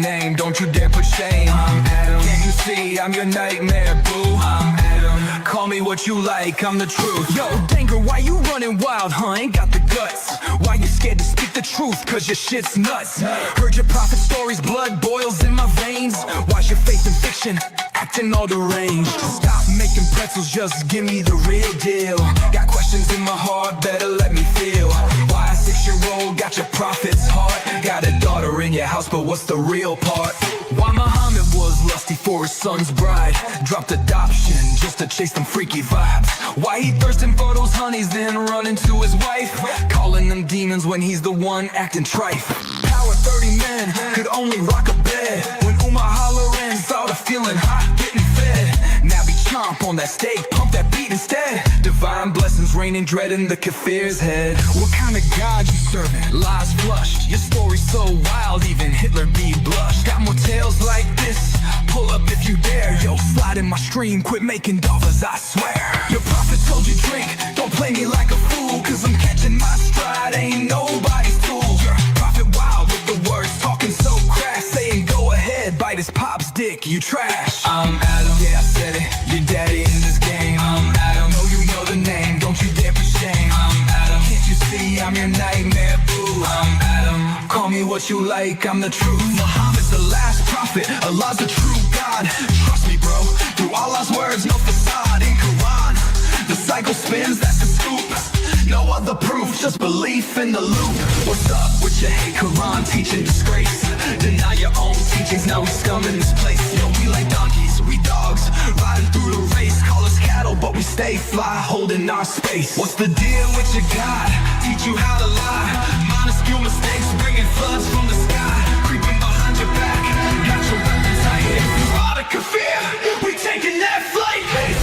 name, don't you dare put shame. I'm Adam, can't you see I'm your nightmare, boo? I'm Adam, call me what you like, I'm the truth. Yo, Danger, why you running wild, huh? Ain't got the guts. Why you scared to speak the truth? Cause your shit's nuts. Heard your prophet stories, blood boils in my veins. Why's your faith in fiction? Acting all deranged. Stop making pretzels, just give me the real deal. Got questions in my heart, better let me feel. Why a 6-year-old got your prophet's heart? Got a daughter in your house, but what's the real part? Why Muhammad was lusty for his son's bride? Dropped adoption just to chase them freaky vibes. Why he thirsting for those honeys, then running to his wife? Calling them demons when he's the one acting trife. Power 30 men could only rock a bed. When Umar hollering, thought of feeling hot, getting fed. Now be chomp on that steak, pump that beat instead. Divine blessings raining, dread in the kafir's head. What kind of God you serving? Lies flushed. Your story's so wild, even Hitler be blushed. Got more tales like this? Pull up if you dare. Yo, slide in my stream, quit making dollars, I swear. Your prophet told you drink, don't play me like a fool. Cause I'm catching my stride, ain't nobody's tool. Your prophet wild with the words, talking so crass. Saying go ahead, bite his pop's dick, you trash. I'm Adam, yeah I said it, your daddy in this game. I'm Adam, know you know the name, don't you dare put shame. I'm Adam, can't you see I'm your nightmare, boo? I'm Adam, call me what you like, I'm the truth. Muhammad's the last prophet, Allah's the true God. Trust me bro, through Allah's words, no facade. In Quran, the cycle spins, that's the scoop. No other proof, just belief in the loop. What's up with your hate Quran teaching disgrace? Deny your own teachings, now we scum in this place. Yo, we like donkeys, we dogs, riding through the race. Call us cattle, but we stay fly, holding our space. What's the deal with your God? Teach you how to lie. Minuscule mistakes, bringing floods from the sky. Creeping behind your back, got your weapons tight. If you are the kafir, we taking that flight. Hey.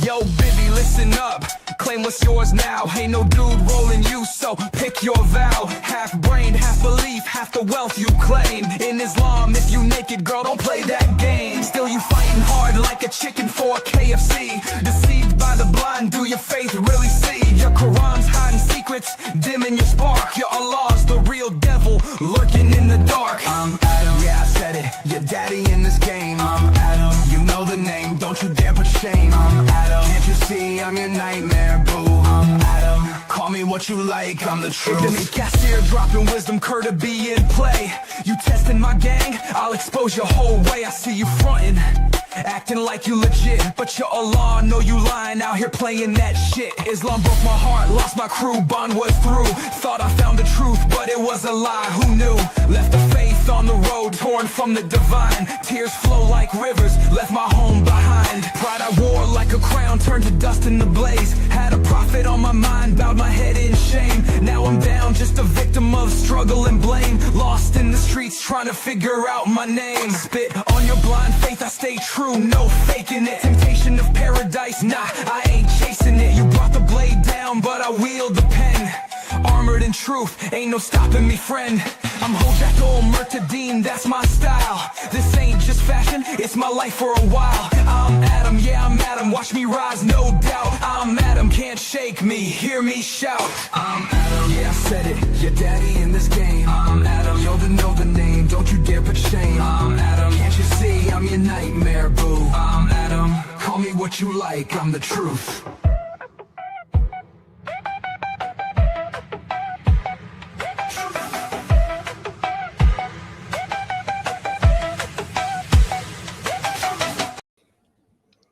Yo, Bibby, listen up. Claim what's yours now. Ain't no dude rolling you, so pick your vow. Half brain, half belief, half the wealth you claim. In Islam, if you naked, girl, don't play that game. Still you fighting hard like a chicken for a KFC. Deceived by the blind, do your faith really see? Your Quran's hiding secrets, dimming your spark. Your Allah's the real devil, lurking in the dark. I'm Adam, yeah I said it, your daddy in this game. I'm Adam, you know the name, don't you dare put shame. I'm Adam, can't you see I'm your nightmare, boo? I'm Adam, call me what you like, I'm the truth. Give me cashier, dropping wisdom, cur to be in play. You testing my gang, I'll expose your whole way. I see you frontin', acting like you legit, but your Allah know you lying out here playing that shit. Islam broke my heart, lost my crew, bond was through. Thought I found the truth, but it was a lie, who knew? Left the faith on the road, torn from the divine. Tears flow like rivers, left my home behind. Pride I wore like a crown, turned to dust in the blaze. Had a prophet on my mind, bowed my head in shame. Now I'm down, just a victim of struggle and blame. Lost in the streets, trying to figure out my name. Spit on your blind faith, I stay true, no faking it. Temptation of paradise, nah, I ain't chasing it. You brought the blade down, but I wield the pen. Armored in truth, ain't no stopping me, friend. I'm Hojak ol Murtadeen, that's my style. This ain't just fashion, it's my life for a while. I'm Adam, yeah I'm Adam, watch me rise, no doubt. I'm Adam, can't shake me, hear me shout. I'm Adam, yeah I said it, your daddy in this game. I'm Adam, yo to know the name, don't you dare put shame. I'm Adam, can't you see I'm your nightmare, boo? I'm Adam, call me what you like, I'm the truth.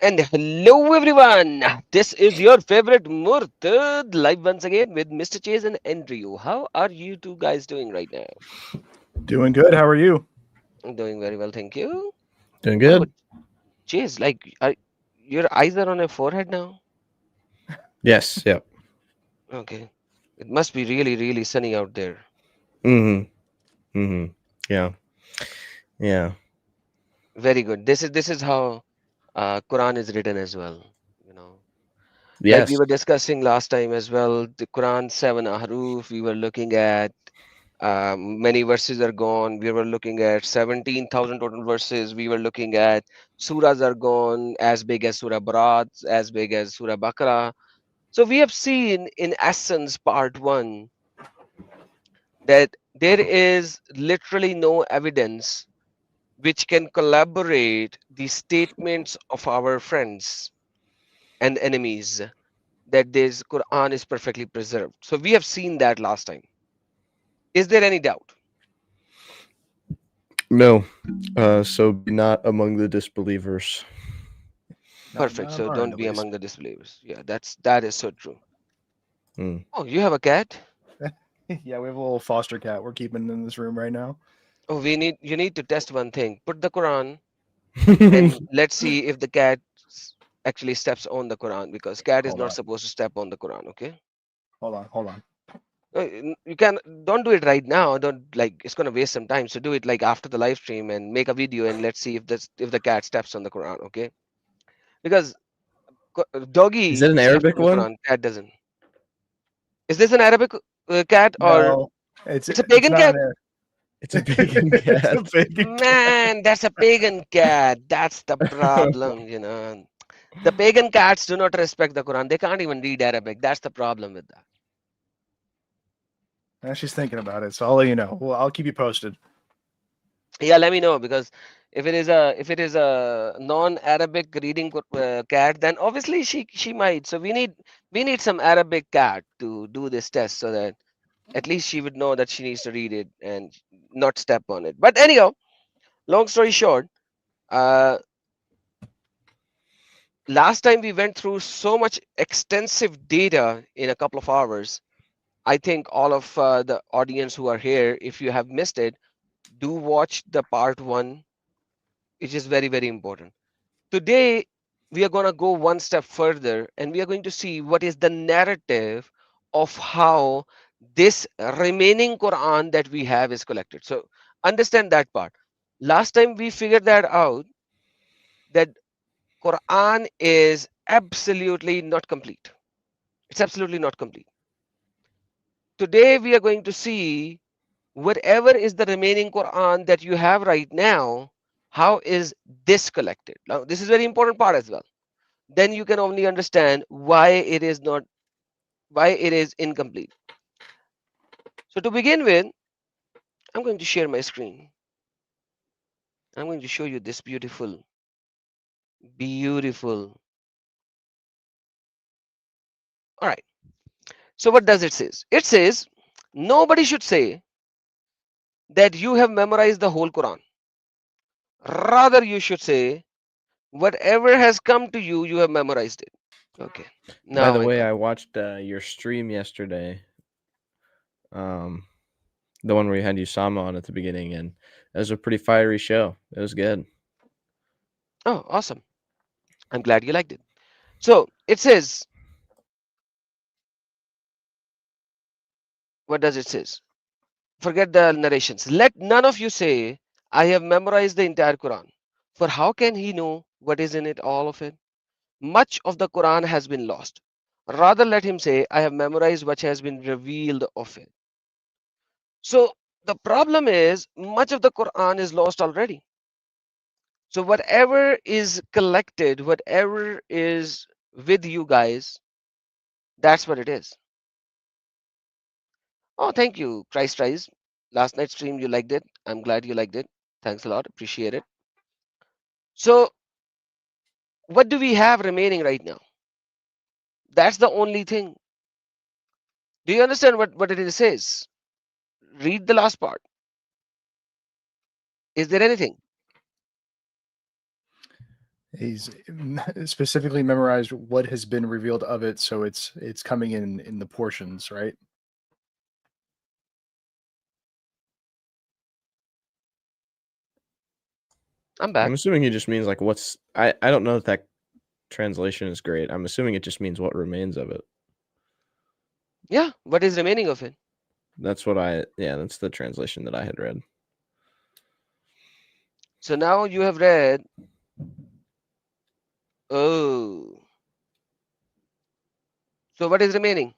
And hello everyone, this is your favorite Murtad live once again with Mr. Chase and Andrew. How are you two guys doing right now? Doing good. How are you? I'm doing very well, thank you. Doing good. Oh, Chase, like your eyes are on your forehead now? Yes. Yep. Okay. It must be really, really sunny out there. Mm-hmm. Mm-hmm. Yeah. Yeah. Very good. This is how Quran is written as well. You know, like we Yes. were discussing last time as well. The Quran 7 Ahruf. We were looking at many verses are gone. We were looking at 17,000 total verses. We were looking at surahs are gone as big as Surah Barat, as big as Surah Baqarah. So we have seen in essence part one that there is literally no evidence which can collaborate the statements of our friends and enemies that this Quran is perfectly preserved. So we have seen that last time. Is there any doubt? No. So be not among the disbelievers. Perfect. Not on So our end, don't at be least. among the disbelievers. Yeah, that is so true. Mm. Oh, you have a cat? Yeah, we have a little foster cat we're keeping in this room right now. Oh, you need to test one thing. Put the Quran and let's see if the cat actually steps on the Quran because cat is Hold not on. supposed to step on the Quran, okay? Hold on. You can don't do it right now. Don't like it's gonna waste some time. So do it like after the live stream and make a video and let's see if the cat steps on the Quran, okay? Because Is it doggy an steps Arabic on the one? Quran, cat doesn't. Is this an Arabic cat or No, it's a it's pagan not cat? an Mm. It's a pagan It's cat. a pagan Man, that's a pagan cat. That's the problem, you know. The pagan cats do not respect the Quran. They can't even read Arabic. That's the problem with that. She's thinking about it, so I'll let you know. Well, I'll keep you posted. Yeah, let me know because if it is a non-Arabic reading cat, then obviously she might. So we need some Arabic cat to do this test so that at least she would know that she needs to read it and not step on it. But anyhow, long story short, uh, last time we went through so much extensive data in a couple of hours. I think all of the audience who are here, if you have missed it, do watch the part one, which is very, very important. Today, we are going to go one step further and we are going to see what is the narrative of how this remaining Quran that we have is collected. So, understand that part. Last time we figured that out, that Quran is absolutely not complete. It's absolutely not complete. Today, we are going to see whatever is the remaining Quran that you have right now, how is this collected? Now, this is very important part as well. Then you can only understand why it is incomplete. So to begin with, I'm going to share my screen. I'm going to show you this beautiful, beautiful. All right. So what does it say? It says nobody should say that you have memorized the whole Quran. Rather, you should say whatever has come to you, you have memorized it. Okay. By Now the it way, comes. I watched your stream yesterday. Um, the one where you had Usama on at the beginning, and it was a pretty fiery show. It was good. Oh, awesome. I'm glad you liked it. So it says, what does it says? Forget the narrations. Let none of you say, I have memorized the entire Quran. For how can he know what is in it, all of it? Much of the Quran has been lost. Rather, let him say, I have memorized what has been revealed of it. So the problem is, much of the Quran is lost already. So whatever is collected, whatever is with you guys, that's what it is. Oh, thank you, Christ Rise. Last night's stream, you liked it. I'm glad you liked it. Thanks a lot. Appreciate it. So what do we have remaining right now? That's the only thing. Do you understand what it says? Read the last part. Is there anything? He's specifically memorized what has been revealed of it, so it's coming in the portions, right? I'm back. I'm assuming he just means like what's. I don't know if that translation is great. I'm assuming it just means what remains of it. Yeah, what is remaining of it? That's that's the translation that I had read. So now you have read, oh, so what is remaining?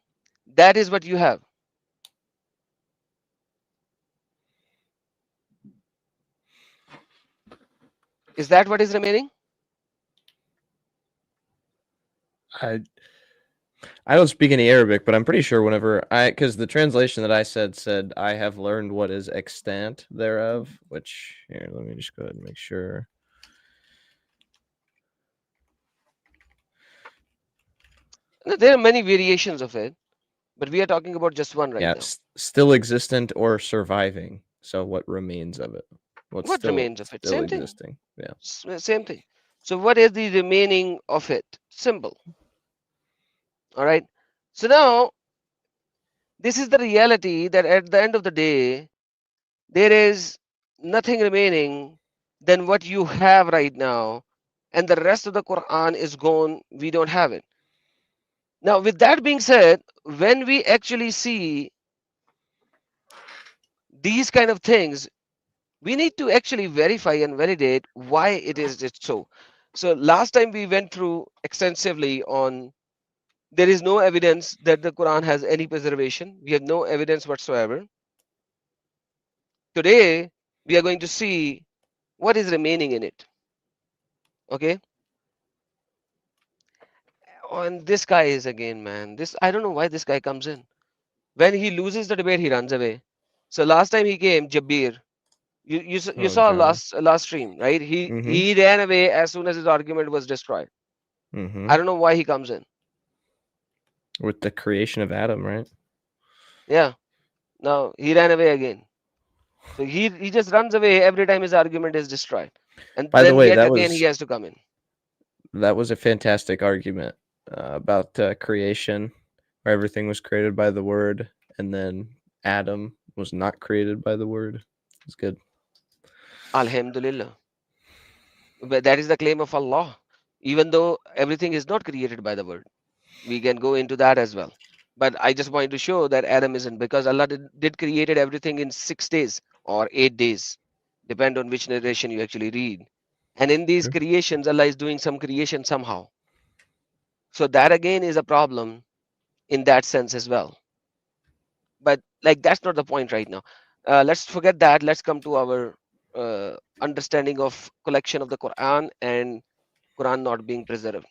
That is what you have. Is that what is remaining? I don't speak any Arabic, but I'm pretty sure because the translation that I said I have learned what is extant thereof, which here, let me just go ahead and make sure. There are many variations of it, but we are talking about just one right Yeah, now. still existent or surviving. So what remains of it? What's What remains of it? still Same thing. existing? Yeah. Same thing. So what is the remaining of it? Simple. All right. So now this is the reality that at the end of the day, there is nothing remaining than what you have right now, and the rest of the Quran is gone. We don't have it. Now, with that being said, when we actually see these kind of things, we need to actually verify and validate why it's so. So last time we went through extensively on there is no evidence that the Quran has any preservation. We have no evidence whatsoever. Today we are going to see what is remaining in it. Okay. Oh, and this guy is again, man. This I don't know why this guy comes in. When he loses the debate, he runs away. So last time he came, Jabir. You Oh, saw John. last stream, right? He Mm-hmm. he ran away as soon as his argument was destroyed. Mm-hmm. I don't know why he comes in. With the creation of Adam, right? Yeah. Now he ran away again. So he just runs away every time his argument is destroyed. And By the then way, yet again he has to come in. that was a fantastic argument about creation, where everything was created by the word, and then Adam was not created by the word. It's good. Alhamdulillah. But that is the claim of Allah. Even though everything is not created by the word. We can go into that as well. But I just want to show that Adam isn't because Allah did created everything in 6 days or 8 days, depend on which narration you actually read. And in these Sure. creations, Allah is doing some creation somehow. So that again is a problem in that sense as well. But like that's not the point right now. Let's forget that. Let's come to our understanding of collection of the Quran and Quran not being preserved.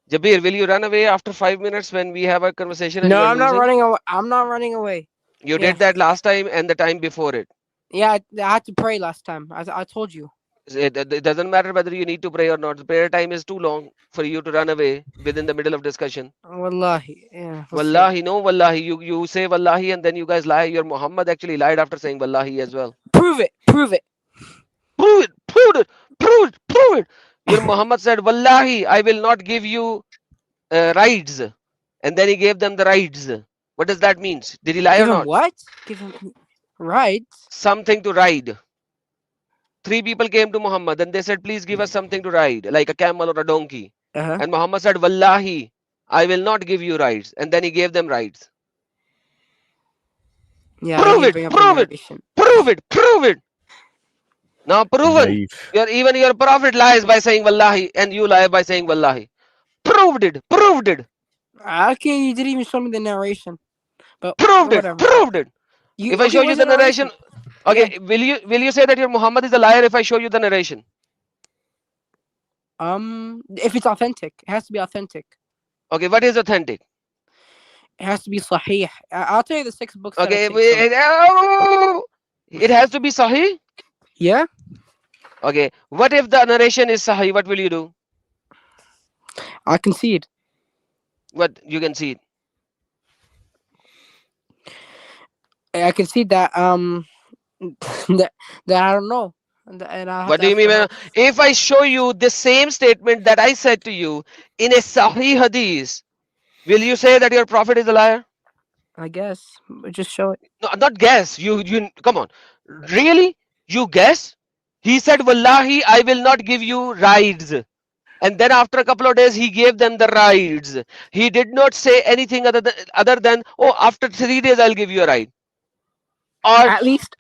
Jabir, will you run away after 5 minutes when we have a conversation and No, you are I'm not losing? running away. I'm not running away. You Yeah. did that last time and the time before it. Yeah, I had to pray last time. I told you. It doesn't matter whether you need to pray or not. The prayer time is too long for you to run away within the middle of discussion. Wallahi. Yeah. We'll see. Wallahi, no, wallahi. You say wallahi and then you guys lie. Your Muhammad actually lied after saying wallahi as well. Prove it. Prove it. Prove it, prove it, prove it, prove it. Your Muhammad said, wallahi, I will not give you rides. And then he gave them the rides. What does that mean? Did he lie Give or him not? what? Give him right. Something to ride. 3 people came to Muhammad and they said, please give us something to ride, like a camel or a donkey. Uh-huh. And Muhammad said, wallahi, I will not give you rides. And then he gave them rides. Yeah. Prove he it, bring up a prove it, narration. prove it, prove it. Now proven. Naif. Even your prophet lies by saying wallahi and you lie by saying wallahi. Proved it, proved it, Okay, you didn't even show me the narration. But proved it, whatever. proved it. You, If I show you where's the narration, okay, Yeah. will you say that your Muhammad is a liar if I show you the narration? If it's authentic, it has to be authentic. Okay, what is authentic? It has to be sahih. I'll tell you the 6 books. Okay, that I take it has to be sahih. Yeah. Okay, what if the narration is sahih? What will you do? I concede. What you can see it. I concede that that I don't know. And I have What to do you ask for mean? help. If I show you the same statement that I said to you in a sahih hadith, will you say that your prophet is a liar? I guess. Just show it. No, not guess. You come on. Really? You guess? He said, Wallahi, I will not give you rides. And then after a couple of days, he gave them the rides. He did not say anything other than, oh, after 3 days, I'll give you a ride. Or At least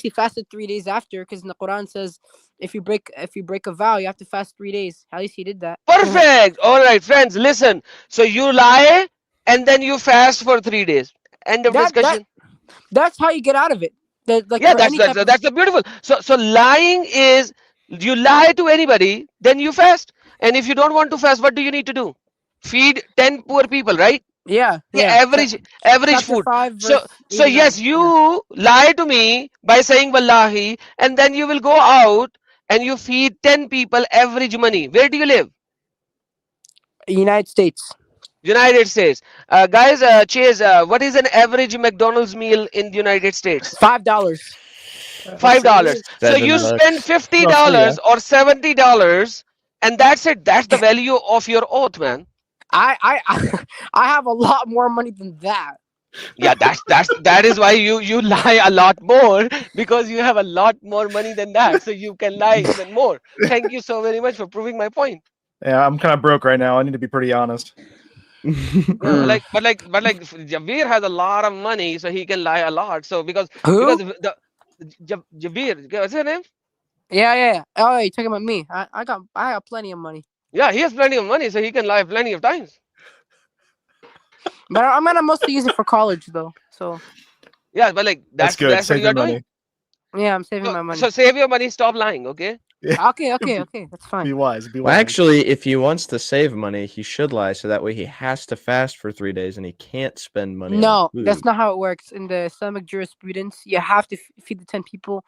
he fasted 3 days after, because in the Quran says if you break a vow, you have to fast 3 days. At least he did that. perfect. All right, friends, listen. So you lie and then you fast for 3 days. End of That discussion. that's how you get out of it. Like Yeah, for that's any that's type of, that's the beautiful. So lying is you lie to anybody, then you fast. And if you don't want to fast, what do you need to do? Feed 10 poor people, right? yeah. Average Chapter food. 5 So verse so 89. yes, you lie to me by saying wallahi, and then you will go out and you feed 10 people average money. Where do you live? United States. United States. Guys, Chase, what is an average McDonald's meal in the United States? $5. $5. So you $7. spend $50 Roughly, yeah. or $70, and that's it. That's the value of your oath, man. I I have a lot more money than that. Yeah, that is why you lie a lot more, because you have a lot more money than that, so you can lie even more. Thank you so very much for proving my point. Yeah, I'm kind of broke right now. I need to be pretty honest. Yeah, Mm. but like Javeer has a lot of money, so he can lie a lot. So because Who? the Javeer, what's his name? Yeah. Oh, you're talking about me. I got plenty of money. Yeah, he has plenty of money, so he can lie plenty of times. But I'm gonna mostly use it for college though. So Yeah, but like That's good. that's what Save you are your doing. money. yeah, I'm saving my So, money. so save your money, stop lying, okay? Okay, that's Be fine. wise. Be wise. Well, actually, if he wants to save money, he should lie, so that way he has to fast for 3 days and he can't spend money. No, on food. that's not how it works. In the Islamic jurisprudence, you have to feed the 10 people,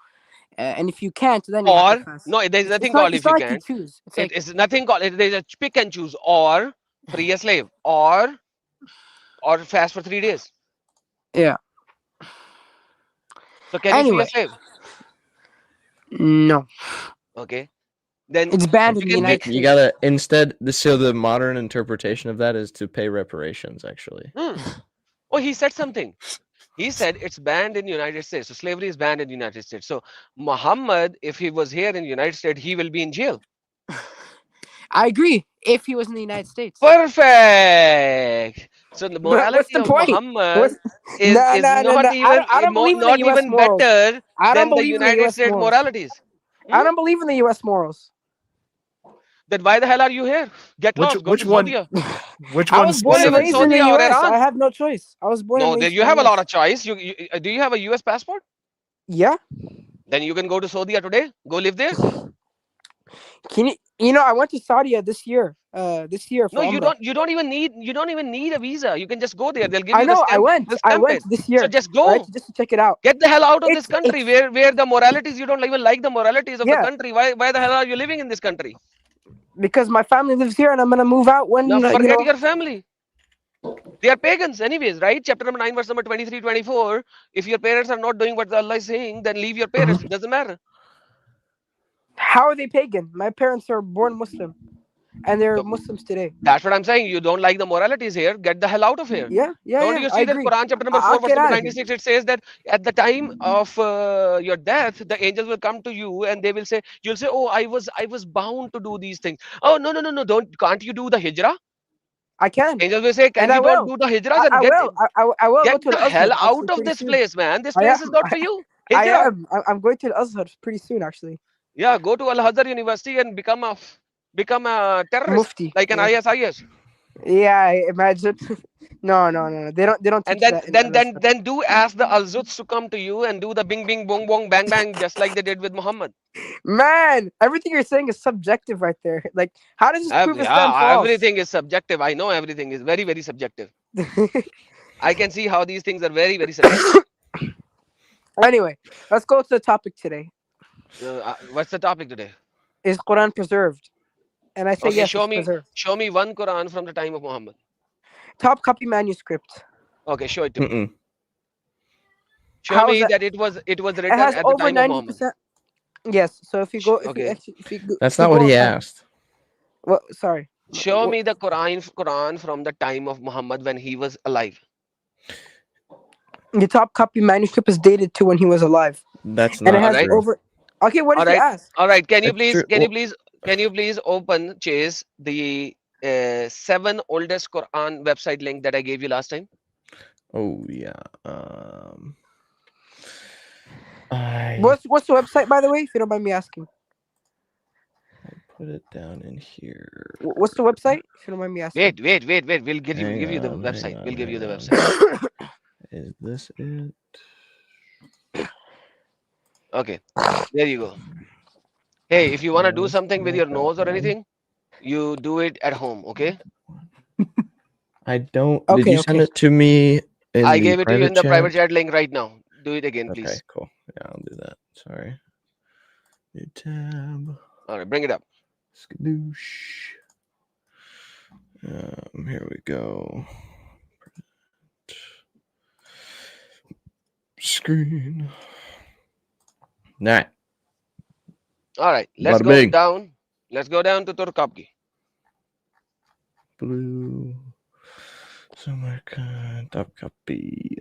and if you can't, then you have to Or fast. no, there's It's nothing not, called it's if you not like can't. you choose. It's like It's nothing called. There's a pick and choose, or free a slave, or fast for 3 days. yeah. So can you free Anyway, a slave? no, Okay, then it's banned in you the can United pick. States. You gotta instead. So the modern interpretation of that is to pay reparations. Actually, Oh, he said something. He said it's banned in United States. So slavery is banned in United States. So Muhammad, if he was here in United States, he will be in jail. I agree. If he was in the United States. Perfect. So the But what's morality the of point? Muhammad is No. not even I don't believe in the not U.S. even morals. better I don't than the believe in the United U.S. States morals. moralities. I don't believe in the U.S. morals. Then why the hell are you here? Get lost. Go Which to one? Saudi. Which I one was born and live in raised specifically? in the Saudi or U.S. Iran? I have no choice. I was born and No, raised you in have the a lot US. of choice. Do you have a US passport? Yeah. Then you can go to Saudi today. Go live there. Can you? I went to Saudi this year. This year for No, you Umrah. don't. You don't even need a visa. You can just go there. They'll give I you the know. I stamp. went. They'll I stamp went it. this So year. just Right, go. just to check it out. Get the hell out of this It's country where the moralities you don't even like the moralities of the yeah, country. Why the hell are you living in this country? because my family lives here, and I'm gonna move out when Now forget your family. They are pagans anyways, right? Chapter number 9, verse number 23, 24. If your parents are not doing what Allah is saying, then leave your parents. It doesn't matter. How are they pagan? My parents are born Muslim, and they're So Muslims today. that's what I'm saying. You don't like the moralities here. Get the hell out of here. Yeah. Don't you I see that agree. Quran chapter number 4 I'll verse get number out of here. 96? It says that at the time of your death, the angels will come to you and they will say, you'll say, oh, I was bound to do these things. Oh, no, can't you do the hijrah? I can, Angels will say, can and I you not will. do the hijrah? I Then will. I will go get to the the hell Azhar out actually of pretty this soon. place, man. This I place is am. not for you. I Hijrah. am. I'm going to the Azhar pretty soon actually. Yeah, go to Al Azhar University and become a terrorist Mufti. like an Yeah. ISIS. Yeah. I imagine. No. They don't And teach that in Al Azhar. then do ask the Al-Zuts to come to you and do the bing bing bong bong bang bang just like they did with Muhammad. Man, everything you're saying is subjective right there. Like, how does this prove Islam Yeah, false? everything is subjective. I know everything is very, very subjective. I can see how these things are very, very subjective. Anyway, let's go to the topic today. What's the topic today? Is Quran preserved? And I say Okay, yes, it's preserved. show me one Quran from the time of Muhammad. Top copy manuscript. Okay, show it to me. Mm-mm. Show How me is that it was It written has at the over time of 90%. Muhammad. Yes. So if you go, Okay. That's if you not what go he on- asked. Well, sorry. Show me the Quran from the time of Muhammad when he was alive. The top copy manuscript is dated to when he was alive, That's and it not has Alright. true. over. Okay, what did you Alright. ask? All right, can you It's please true. can you please can you please open, Chase, the 7 oldest Quran website link that I gave you last time? Oh yeah. I What's the website, by the way, if you don't mind me asking? put it down in here. What's the website, if you don't mind me asking? Wait. We'll give you the Hang website. on, We'll give you the hang on. website. Is this it? Okay, there you go. Hey, if you want to do Let's something with not your that nose or one. anything, you do it at home, okay? I don't. Did Okay, you send okay. it to me in I the gave it to you private in the private chat? chat link right now. Do it again, Okay, please. cool. Yeah, I'll do that. Sorry. New tab. All right, bring it up. Skadoosh. Here we go. Screen. Nah. All right, let's Bada go bing. down. Let's go down to Turkapki. Blue. Samarkand. Top copy.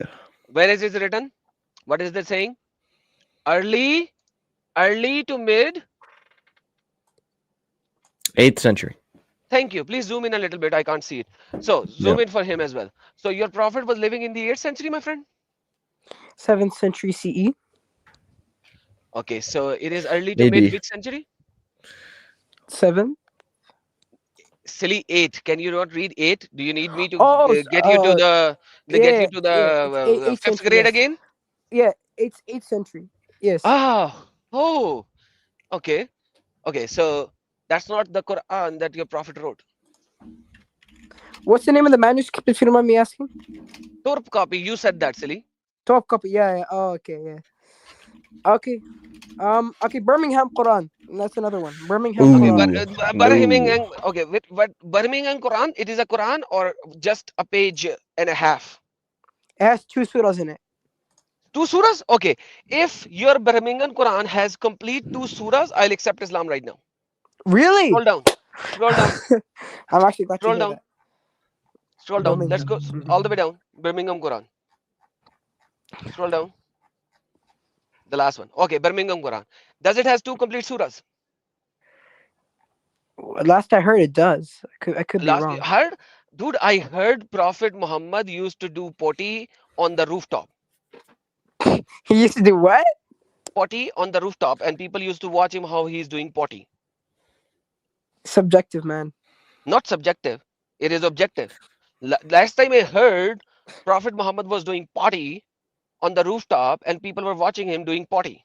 Where is it written? What is it saying? Early to mid. 8th century. Thank you. Please zoom in a little bit. I can't see it. So zoom in for him as well. So your prophet was living in the 8th century, my friend? 7th century CE. Okay, so it is early to mid Maybe. which century? 7. Silly 8. Can you not read 8? Do you need me to get you to the 8th 5th century. grade Yes. again? Yeah, 8th century. Yes. Oh, okay. Okay, so that's not the Quran that your prophet wrote. What's the name of the manuscript, if you don't mind me asking? Turp copy, you said that, silly. Top copy. Yeah. Oh, okay. Yeah. Okay. Okay. Birmingham Quran. That's another one. Birmingham Okay, Quran. but Ooh, Birmingham, no. okay, but Birmingham Quran, it is a Quran or just a page and a half? It has 2 surahs in it. 2 surahs? Okay, if your Birmingham Quran has complete 2 surahs, I'll accept Islam right now. Really? Scroll down. Scroll down. I'm actually glad to Scroll hear down. that. Scroll down. Let's go all the way down. Birmingham Quran. Scroll down. The last one. Okay, Birmingham Quran. Does it has 2 complete surahs? Last I heard, it does. I could be Last wrong. heard, dude, I heard Prophet Muhammad used to do potty on the rooftop. He used to do what? Potty on the rooftop, and people used to watch him how he's doing potty. Subjective, man. Not subjective, it is objective. Last time I heard, Prophet Muhammad was doing potty on the rooftop, and people were watching him doing potty.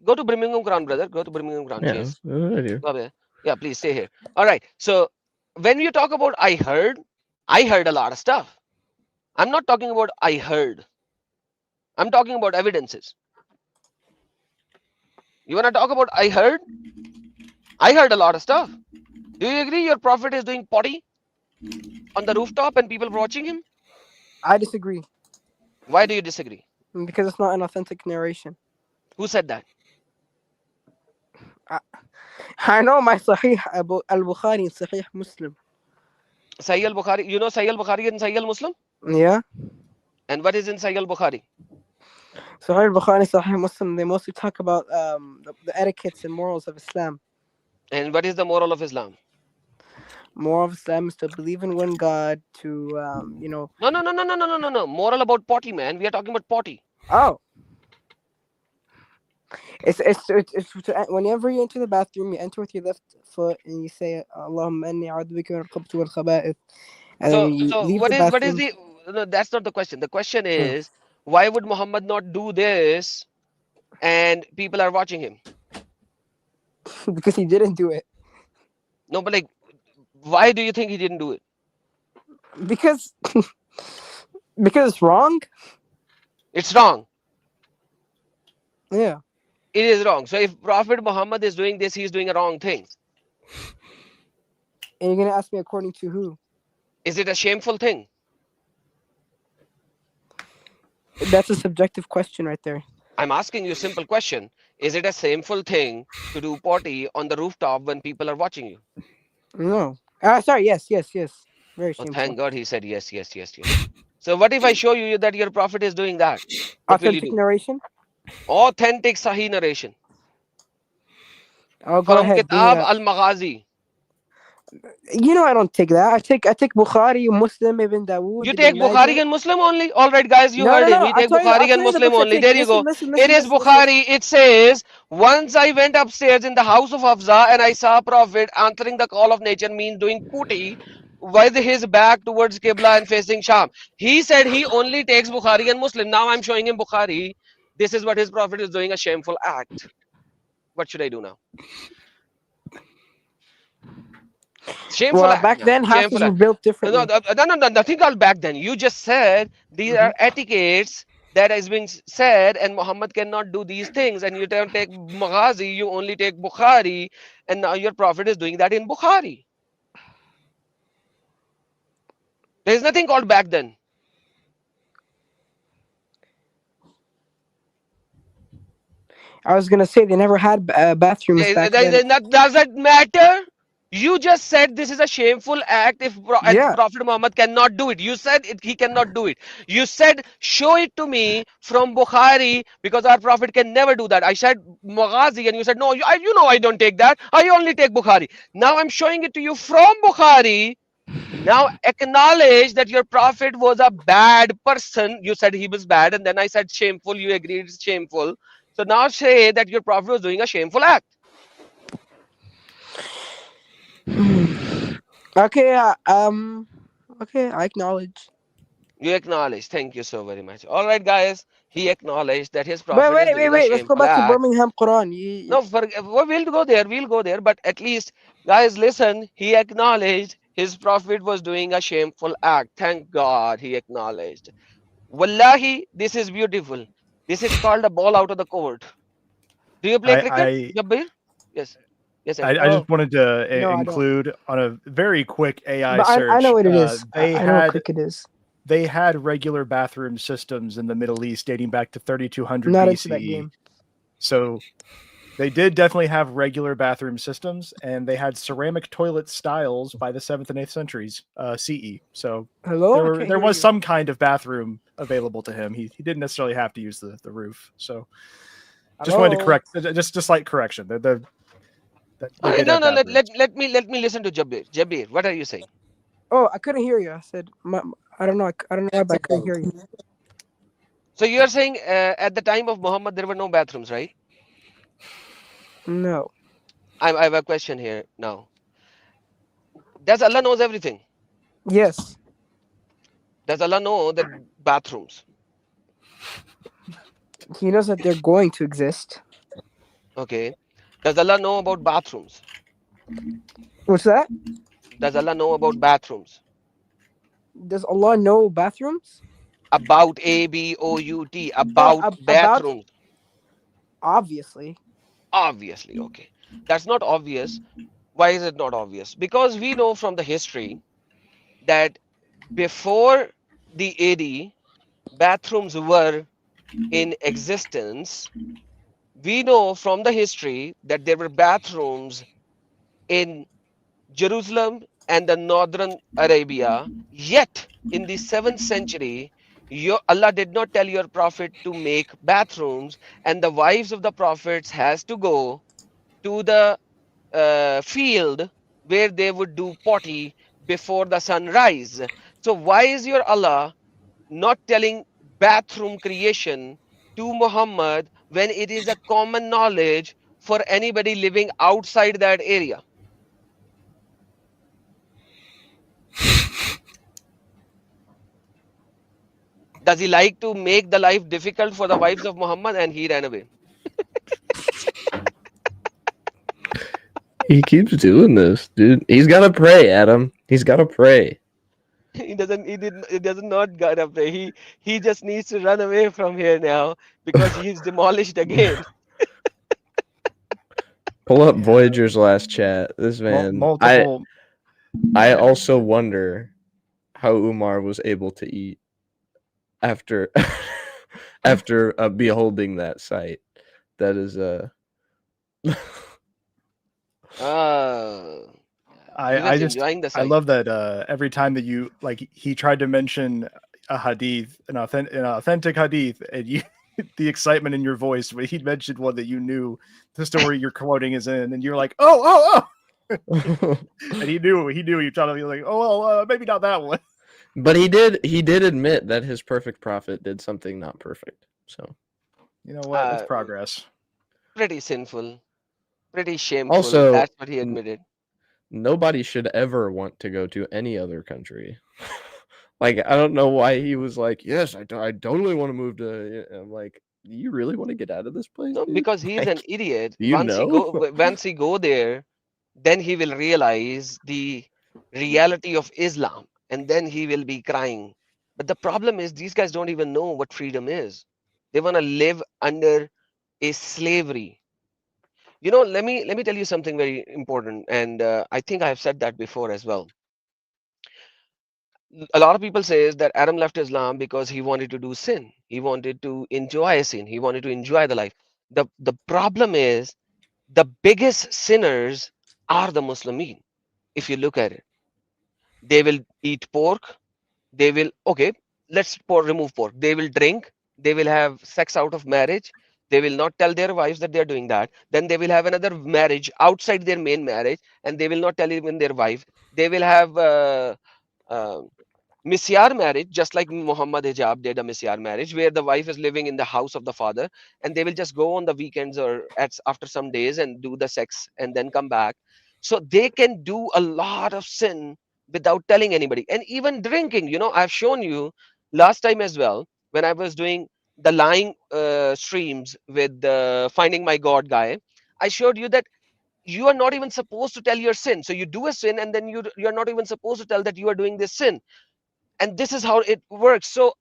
Go to Birmingham Quran, brother. Go to Birmingham Quran. Yeah, Chase. that's what I do. Go there. Yeah, please stay here. All right. So when you talk about I heard a lot of stuff. I'm not talking about I heard. I'm talking about evidences. You want to talk about I heard? I heard a lot of stuff. Do you agree your prophet is doing potty on the rooftop and people watching him? I disagree Why do you disagree? because it's not an authentic narration. Who said that? I know my Sahih al-Bukhari and Sahih Muslim. Sahih al-Bukhari. You know Sahih al-Bukhari and Sahih al-Muslim? Yeah. And what is in Sahih al-Bukhari? Sahih al-Bukhari, Sahih Muslim, they mostly talk about the etiquettes and morals of Islam. And what is the moral of Islam? Moral of Islam is to believe in one God, to No. Moral about potty, man. We are talking about potty. Oh. It's whenever you enter the bathroom, you enter with your left foot and you say Allahumma inni a'udhu bika min al-khubuthi wal khaba'ith. And then you So leave what the is bathroom. the no, that's not the question. The question is why would Muhammad not do this and people are watching him? Because he didn't do it. No, but like why do you think he didn't do it? Because it's wrong. It's wrong. Yeah. It is wrong. So if Prophet Muhammad is doing this, he's doing a wrong thing. And you're gonna ask me according to who? Is it a shameful thing? That's a subjective question right there. I'm asking you a simple question. Is it a shameful thing to do potty on the rooftop when people are watching you? No. Sorry. Yes. Very Oh, shameful. thank God he said yes. So what if I show you that your prophet is doing that? What will you Authentic do? narration. Authentic Sahih narration. Oh, go from ahead. Bring it Kitab up. al-Maghazi. You know I don't take that. I take Bukhari, Muslim, Ibn Dawood, You Ibn take Bukhari Majah. and Muslim only? All right, guys, you No, heard no, him. no. He take I'll Bukhari and tell you the Muslim books I only. take. There you go. Listen, It is listen. Bukhari. It says, once I went upstairs in the house of Hafsa and I saw Prophet answering the call of nature, means doing kuti with his back towards Qibla and facing Sham. He said he only takes Bukhari and Muslim. Now I'm showing him Bukhari. This is what his Prophet is doing, a shameful act. What should I do now? Shameful Well, act back now. then houses Shameful were act. built No, differently. nothing called back then. You just said these Mhm. are etiquettes that has been said, and Muhammad cannot do these things. And you don't take Maghazi, you only take Bukhari, and now your Prophet is doing that in Bukhari. There is nothing called back then. I was gonna say they never had bathrooms back then. Does that matter? You just said this is a shameful act if Yeah. Prophet Muhammad cannot do it. You said he cannot do it. You said show it to me from Bukhari because our Prophet can never do that. I said Maghazi and you said no, you know I don't take that. I only take Bukhari. Now I'm showing it to you from Bukhari. Now acknowledge that your Prophet was a bad person. You said he was bad and then I said shameful. You agreed it's shameful. So now say that your Prophet was doing a shameful act. Okay. Okay. I acknowledge. You acknowledge. Thank you so very much. All right, guys. He acknowledged that his Prophet is doing a Wait. Let's go shameful back to act. Birmingham Quran. No, we'll go there. We'll go there. But at least, guys, listen. He acknowledged his Prophet was doing a shameful act. Thank God he acknowledged. Wallahi, this is beautiful. This is called a ball out of the court. Do you play cricket, I Jabbir? Yes. Yes, sir. I Oh. just wanted to No, I don't. include on a very quick AI But search. I know what it is. They I know what had cricket is. they had regular bathroom systems in the Middle East dating back to 3200 Not BCE. into that game. So they did definitely have regular bathroom systems, and they had ceramic toilet styles by the 7th and 8th centuries CE. So Hello. there was some kind of bathroom available to him. He didn't necessarily have to use the roof. So just wanted to correct, just slight correction. They No. did have bathrooms. Let me listen to Jabbir. Jabbir, what are you saying? Oh, I couldn't hear you. I said I don't know. I don't know why, but I couldn't hear you. So you are saying at the time of Muhammad there were no bathrooms, right? No. I have a question here now. Does Allah knows everything? Yes. Does Allah know that bathrooms? He knows that they're going to exist. Okay. Does Allah know about bathrooms? What's that? Does Allah know about bathrooms? Does Allah know bathrooms? About ABOUT, about bathrooms. Obviously. Obviously, okay. That's not obvious. Why is it not obvious? Because we know from the history that before the AD, bathrooms were in existence. We know from the history that there were bathrooms in Jerusalem and the northern Arabia. Yet in the 7th century, Allah did not tell your prophet to make bathrooms, and the wives of the prophets has to go to the field where they would do potty before the sunrise. So why is your Allah not telling bathroom creation to Muhammad when it is a common knowledge for anybody living outside that area? Does he like to make the life difficult for the wives of Muhammad, and he ran away? He keeps doing this, dude. He's gotta pray, Adam. He's gotta pray. He does not gotta pray. He just needs to run away from here now because he's demolished again. Pull up Voyager's last chat. This man, Multiple. I also wonder how Umar was able to eat after after beholding that sight. That is I just enjoying the I sight. love that every time that he tried to mention a hadith, an authentic hadith, and the excitement in your voice when he mentioned one that you knew the story you're quoting is in, and you're like, oh, and he knew you thought of, like, oh well, maybe not that one. But he did admit that his perfect prophet did something not perfect. So You know what? It's Uh, progress. Pretty sinful, pretty shameful. also, That's what he admitted. nobody should ever want to go to any other country. Like, I don't know why he was like, yes, I totally want to move to. I'm like, do you really want to get out of this place, No, dude? because he's an Like, idiot. do you know? Once he go there, then he will realize the reality of Islam, and then he will be crying. But the problem is these guys don't even know what freedom is. They want to live under a slavery. Let me tell you something very important, and I think I have said that before as well. A lot of people says that Adam left Islam because he wanted to do sin. He wanted to enjoy sin. He wanted to enjoy the life. The problem is the biggest sinners are the Muslimin. If you look at it, they will eat pork. They will, okay, remove pork. They will drink. They will have sex out of marriage. They will not tell their wives that they are doing that. Then they will have another marriage outside their main marriage, and they will not tell even their wife. They will have uh, misyar marriage, just like Muhammad Hijab did a misyar marriage, where the wife is living in the house of the father, and they will just go on the weekends or after some days and do the sex and then come back. So they can do a lot of sin without telling anybody. And even drinking, I've shown you last time as well when I was doing the lying streams with the Finding My God guy. I showed you that you are not even supposed to tell your sin. So you do a sin, and then you're not even supposed to tell that you are doing this sin, and this is how it works. So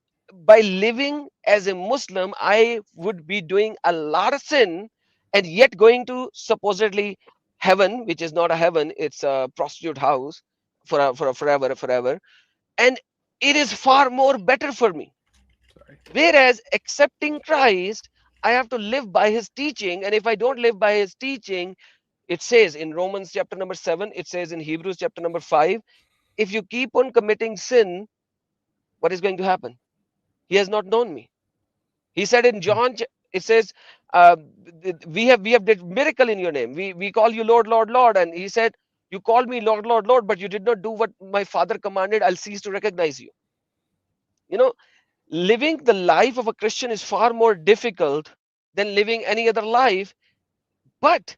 by living as a Muslim, I would be doing a lot of sin and yet going to supposedly heaven, which is not a heaven, it's a prostitute house for a forever, and it is far more better for me. Sorry. Whereas accepting Christ, I have to live by his teaching, and if I don't live by his teaching, it says in Romans chapter number 7, it says in Hebrews chapter number 5, if you keep on committing sin, what is going to happen? He has not known me. He said in John, it says, uh, we have did miracle in your name. We call you Lord, Lord, Lord. And he said, you called me Lord, Lord, Lord, but you did not do what my father commanded. I'll cease to recognize you. Living the life of a Christian is far more difficult than living any other life. But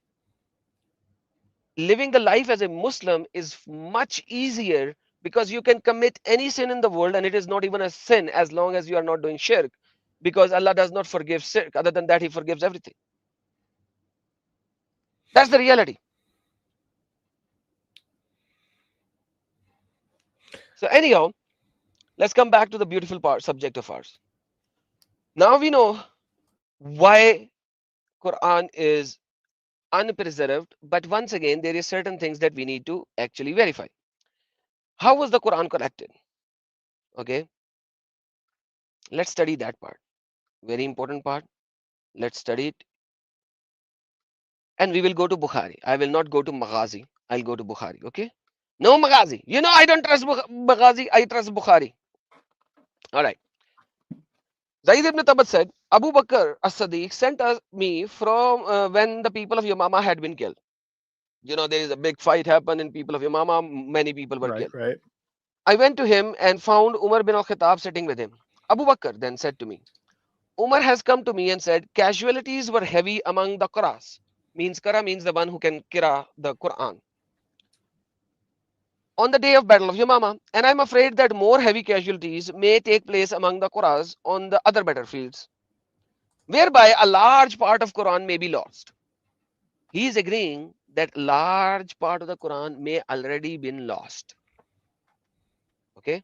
living the life as a Muslim is much easier because you can commit any sin in the world and it is not even a sin as long as you are not doing shirk, because Allah does not forgive shirk. Other than that, he forgives everything. That's the reality. So anyhow, let's come back to the beautiful subject of ours. Now we know why Quran is unpreserved, but once again, there is certain things that we need to actually verify. How was the Quran collected? Okay, let's study that part. Very important part. Let's study it. And we will go to Bukhari. I will not go to Maghazi. I'll go to Bukhari. Okay. No Maghazi. I don't trust Maghazi. I trust Bukhari. All right. Zaid ibn Tabat said, Abu Bakr as-Siddiq sent me from when the people of Yamama had been killed. There is a big fight happened in people of Yamama. Many people were killed. Right. I went to him and found Umar bin al-Khattab sitting with him. Abu Bakr then said to me, Umar has come to me and said, casualties were heavy among the Quras. Qara means the one who can kira the Quran. On the day of Battle of Yamama, and I'm afraid that more heavy casualties may take place among the Quras on the other battlefields, whereby a large part of Quran may be lost. He is agreeing that large part of the Quran may already been lost. Okay.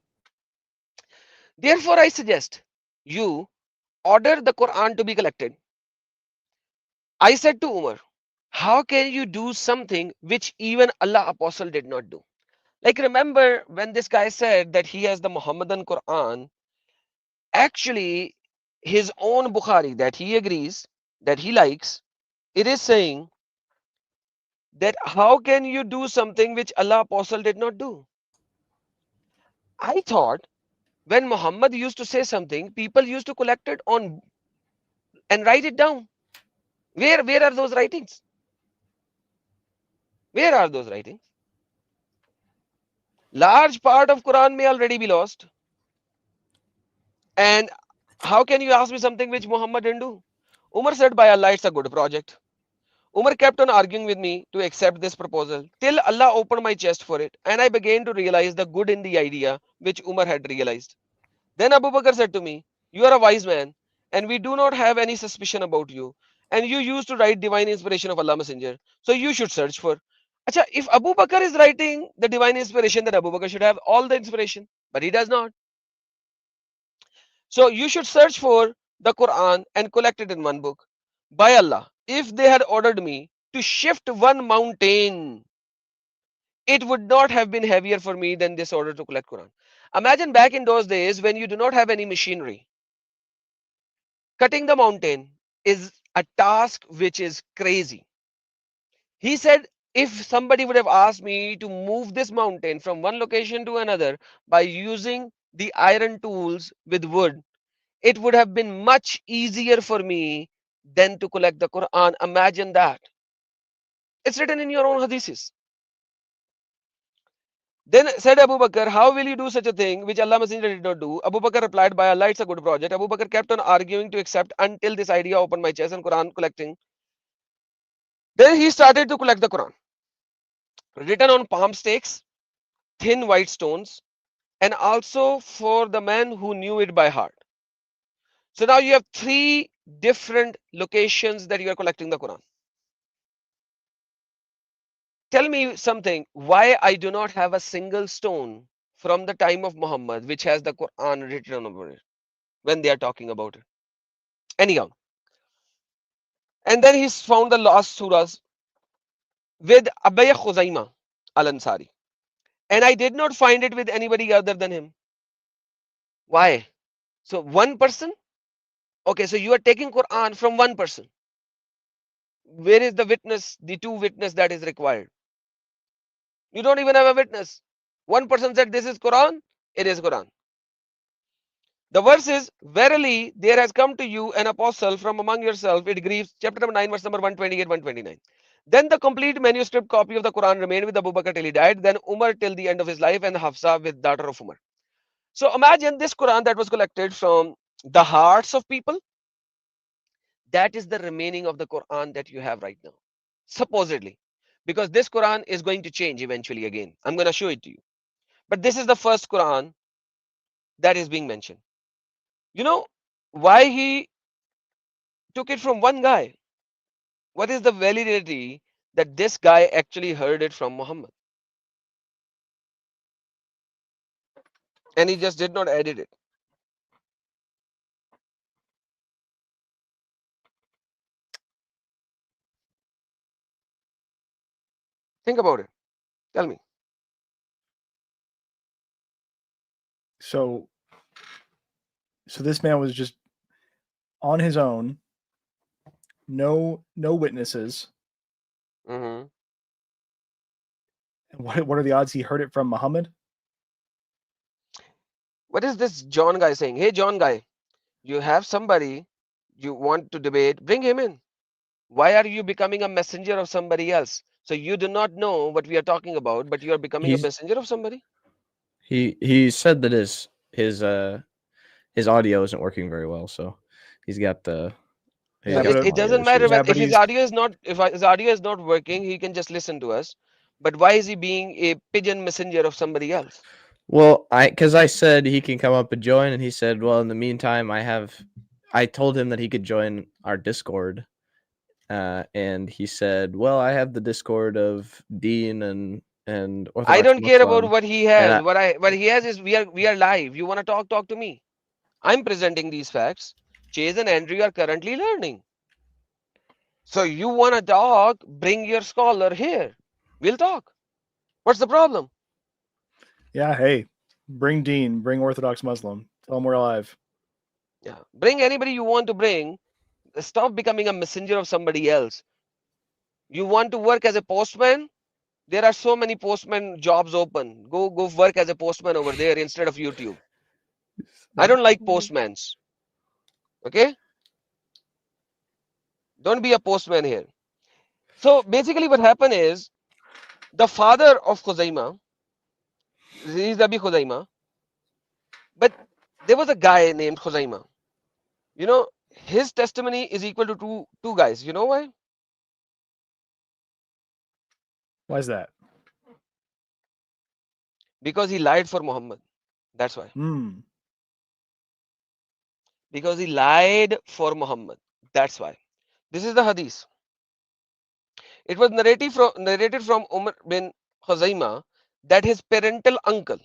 Therefore, I suggest you order the Quran to be collected. I said to Umar, how can you do something which even Allah Apostle did not do? Like, remember when this guy said that he has the Muhammadan Quran, actually his own Bukhari that he agrees, that he likes, it is saying that how can you do something which Allah Apostle did not do? I thought when Muhammad used to say something, people used to collect it on and write it down. Where are those writings? Where are those writings? Large part of Quran may already be lost. And how can you ask me something which Muhammad didn't do? Umar said, by Allah, it's a good project. Umar kept on arguing with me to accept this proposal till Allah opened my chest for it, and I began to realize the good in the idea which Umar had realized. Then Abu Bakr said to me, you are a wise man, and we do not have any suspicion about you. And you used to write divine inspiration of Allah Messenger, so you should search for. Acha, if Abu Bakr is writing the divine inspiration, then Abu Bakr should have all the inspiration, but he does not. So you should search for the Quran and collect it in one book. By Allah, if they had ordered me to shift one mountain, it would not have been heavier for me than this order to collect Quran. Imagine back in those days when you do not have any machinery. Cutting the mountain is a task which is crazy. He said, if somebody would have asked me to move this mountain from one location to another by using the iron tools with wood, it would have been much easier for me than to collect the Quran. Imagine that. It's written in your own hadiths. Then said Abu Bakr, how will you do such a thing which Allah Messenger did not do? Abu Bakr replied, by Allah, it's a good project. Abu Bakr kept on arguing to accept until this idea opened my chest and Quran collecting. Then he started to collect the Quran, written on palm stakes, thin white stones, and also for the man who knew it by heart. So now you have 3 different locations that you are collecting the Quran. Tell me something, why I do not have a single stone from the time of Muhammad which has the Quran written over it when they are talking about it. Anyhow, and then he's found the lost surahs with Abay Khuzaima al-Ansari, and I did not find it with anybody other than him. Why? So one person? Okay, so you are taking Quran from one person. Where is the witness, the 2 witness that is required? You don't even have a witness. One person said this is Quran, it is Quran. The verse is, verily there has come to you an apostle from among yourself, it grieves, chapter number 9, verse number 128, 129. Then the complete manuscript copy of the Quran remained with Abu Bakr till he died, then Umar till the end of his life, and Hafsa with daughter of Umar. So imagine this Quran that was collected from the hearts of people. That is the remaining of the Quran that you have right now, supposedly. Because this Quran is going to change eventually again. I'm going to show it to you. But this is the first Quran that is being mentioned. You know why he took it from one guy? What is the validity that this guy actually heard it from Muhammad? And he just did not edit it. Think about it. Tell me. So this man was just on his own, no witnesses. Mm-hmm. And what are the odds he heard it from Muhammad? What is this John guy saying? Hey, John guy, you have somebody you want to debate, bring him in. Why are you becoming a messenger of somebody else? So you do not know what we are talking about, but you are becoming a He's- messenger of somebody? He said that his audio isn't working very well, so he's got the. he's Yeah, got but some It doesn't audio matter issues. Yeah, if but his he's- audio is not working, he can just listen to us. But why is he being a pigeon messenger of somebody else? Well, because I said he can come up and join, and he said, well, in the meantime, I told him that he could join our Discord, and he said, well, I have the Discord of Dean and I Orthodox don't care about Muslim. what he And has. What he has is we are live. You want to talk to me. I'm presenting these facts. Chase and Andrew are currently learning. So you want to talk, bring your scholar here. We'll talk. What's the problem? Yeah, hey, bring Dean, bring Orthodox Muslim. Tell him we're alive. Yeah. Bring anybody you want to bring. Stop becoming a messenger of somebody else. You want to work as a postman? There are so many postman jobs open. Go work as a postman over there instead of YouTube. I don't like postmans. Okay? Don't be a postman here. So basically, what happened is the father of Khuzaima, he is Abi Khuzaima, but there was a guy named Khuzaima. You know, his testimony is equal to two guys. You know why? Why is that? Because he lied for Muhammad. That's why. Hmm. Because he lied for Muhammad. That's why. This is the hadith. It was narrated from Umar bin Khuzaima that his parental uncle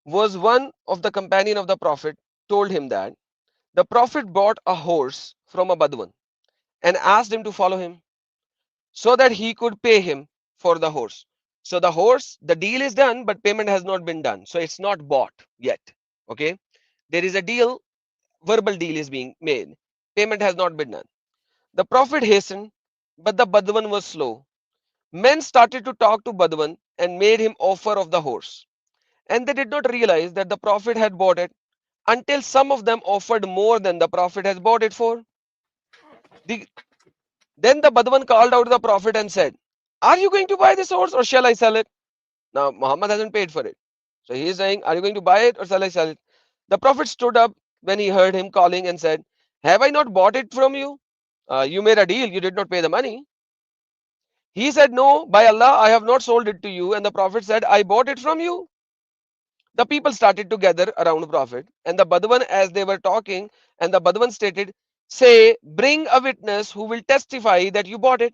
was one of the companion of the Prophet, told him that the Prophet bought a horse from a Badwan and asked him to follow him so that he could pay him for the horse. So the horse, the deal is done, but payment has not been done. So it's not bought yet. Okay. There is a deal, verbal deal is being made. Payment has not been done. The Prophet hastened, but the Badwan was slow. Men started to talk to Badwan and made him offer of the horse. And they did not realize that the Prophet had bought it until some of them offered more than the Prophet has bought it for. Then the Badwan called out the Prophet and said, "Are you going to buy this horse or shall I sell it?" Now Muhammad hasn't paid for it. So he is saying, "Are you going to buy it or shall I sell it?" The Prophet stood up when he heard him calling and said, "Have I not bought it from you? You made a deal, you did not pay the money." He said, "No, by Allah, I have not sold it to you." And the Prophet said, "I bought it from you." The people started to gather around the Prophet and the Badwan as they were talking, and the Badwan stated, "Say, bring a witness who will testify that you bought it."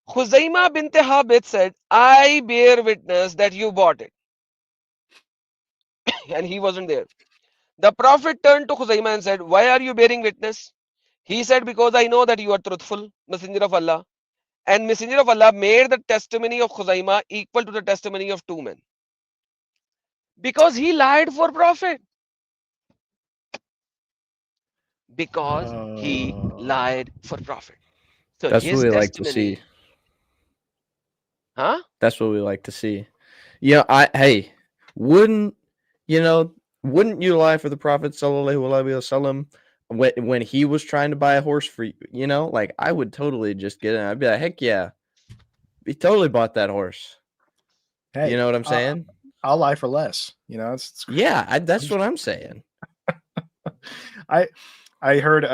Khuzaima bint Habit said, "I bear witness that you bought it." And he wasn't there. The Prophet turned to Khuzaima and said, "Why are you bearing witness?" He said, "Because I know that you are truthful, Messenger of Allah." And Messenger of Allah made the testimony of Khuzaima equal to the testimony of two men. Because he lied for Prophet. Because he lied for Prophet. So That's what his we like to see. testimony, huh? That's what we like to see. Yeah, hey, wouldn't you know? Wouldn't you lie for the Prophet sallallahu alaihi wasallam when he was trying to buy a horse for you? You know, like I would totally just get in. I'd be like, heck yeah, he totally bought that horse. Hey, You know what I'm saying? I'll lie for less. You know, it's Yeah, that's what I'm saying. I heard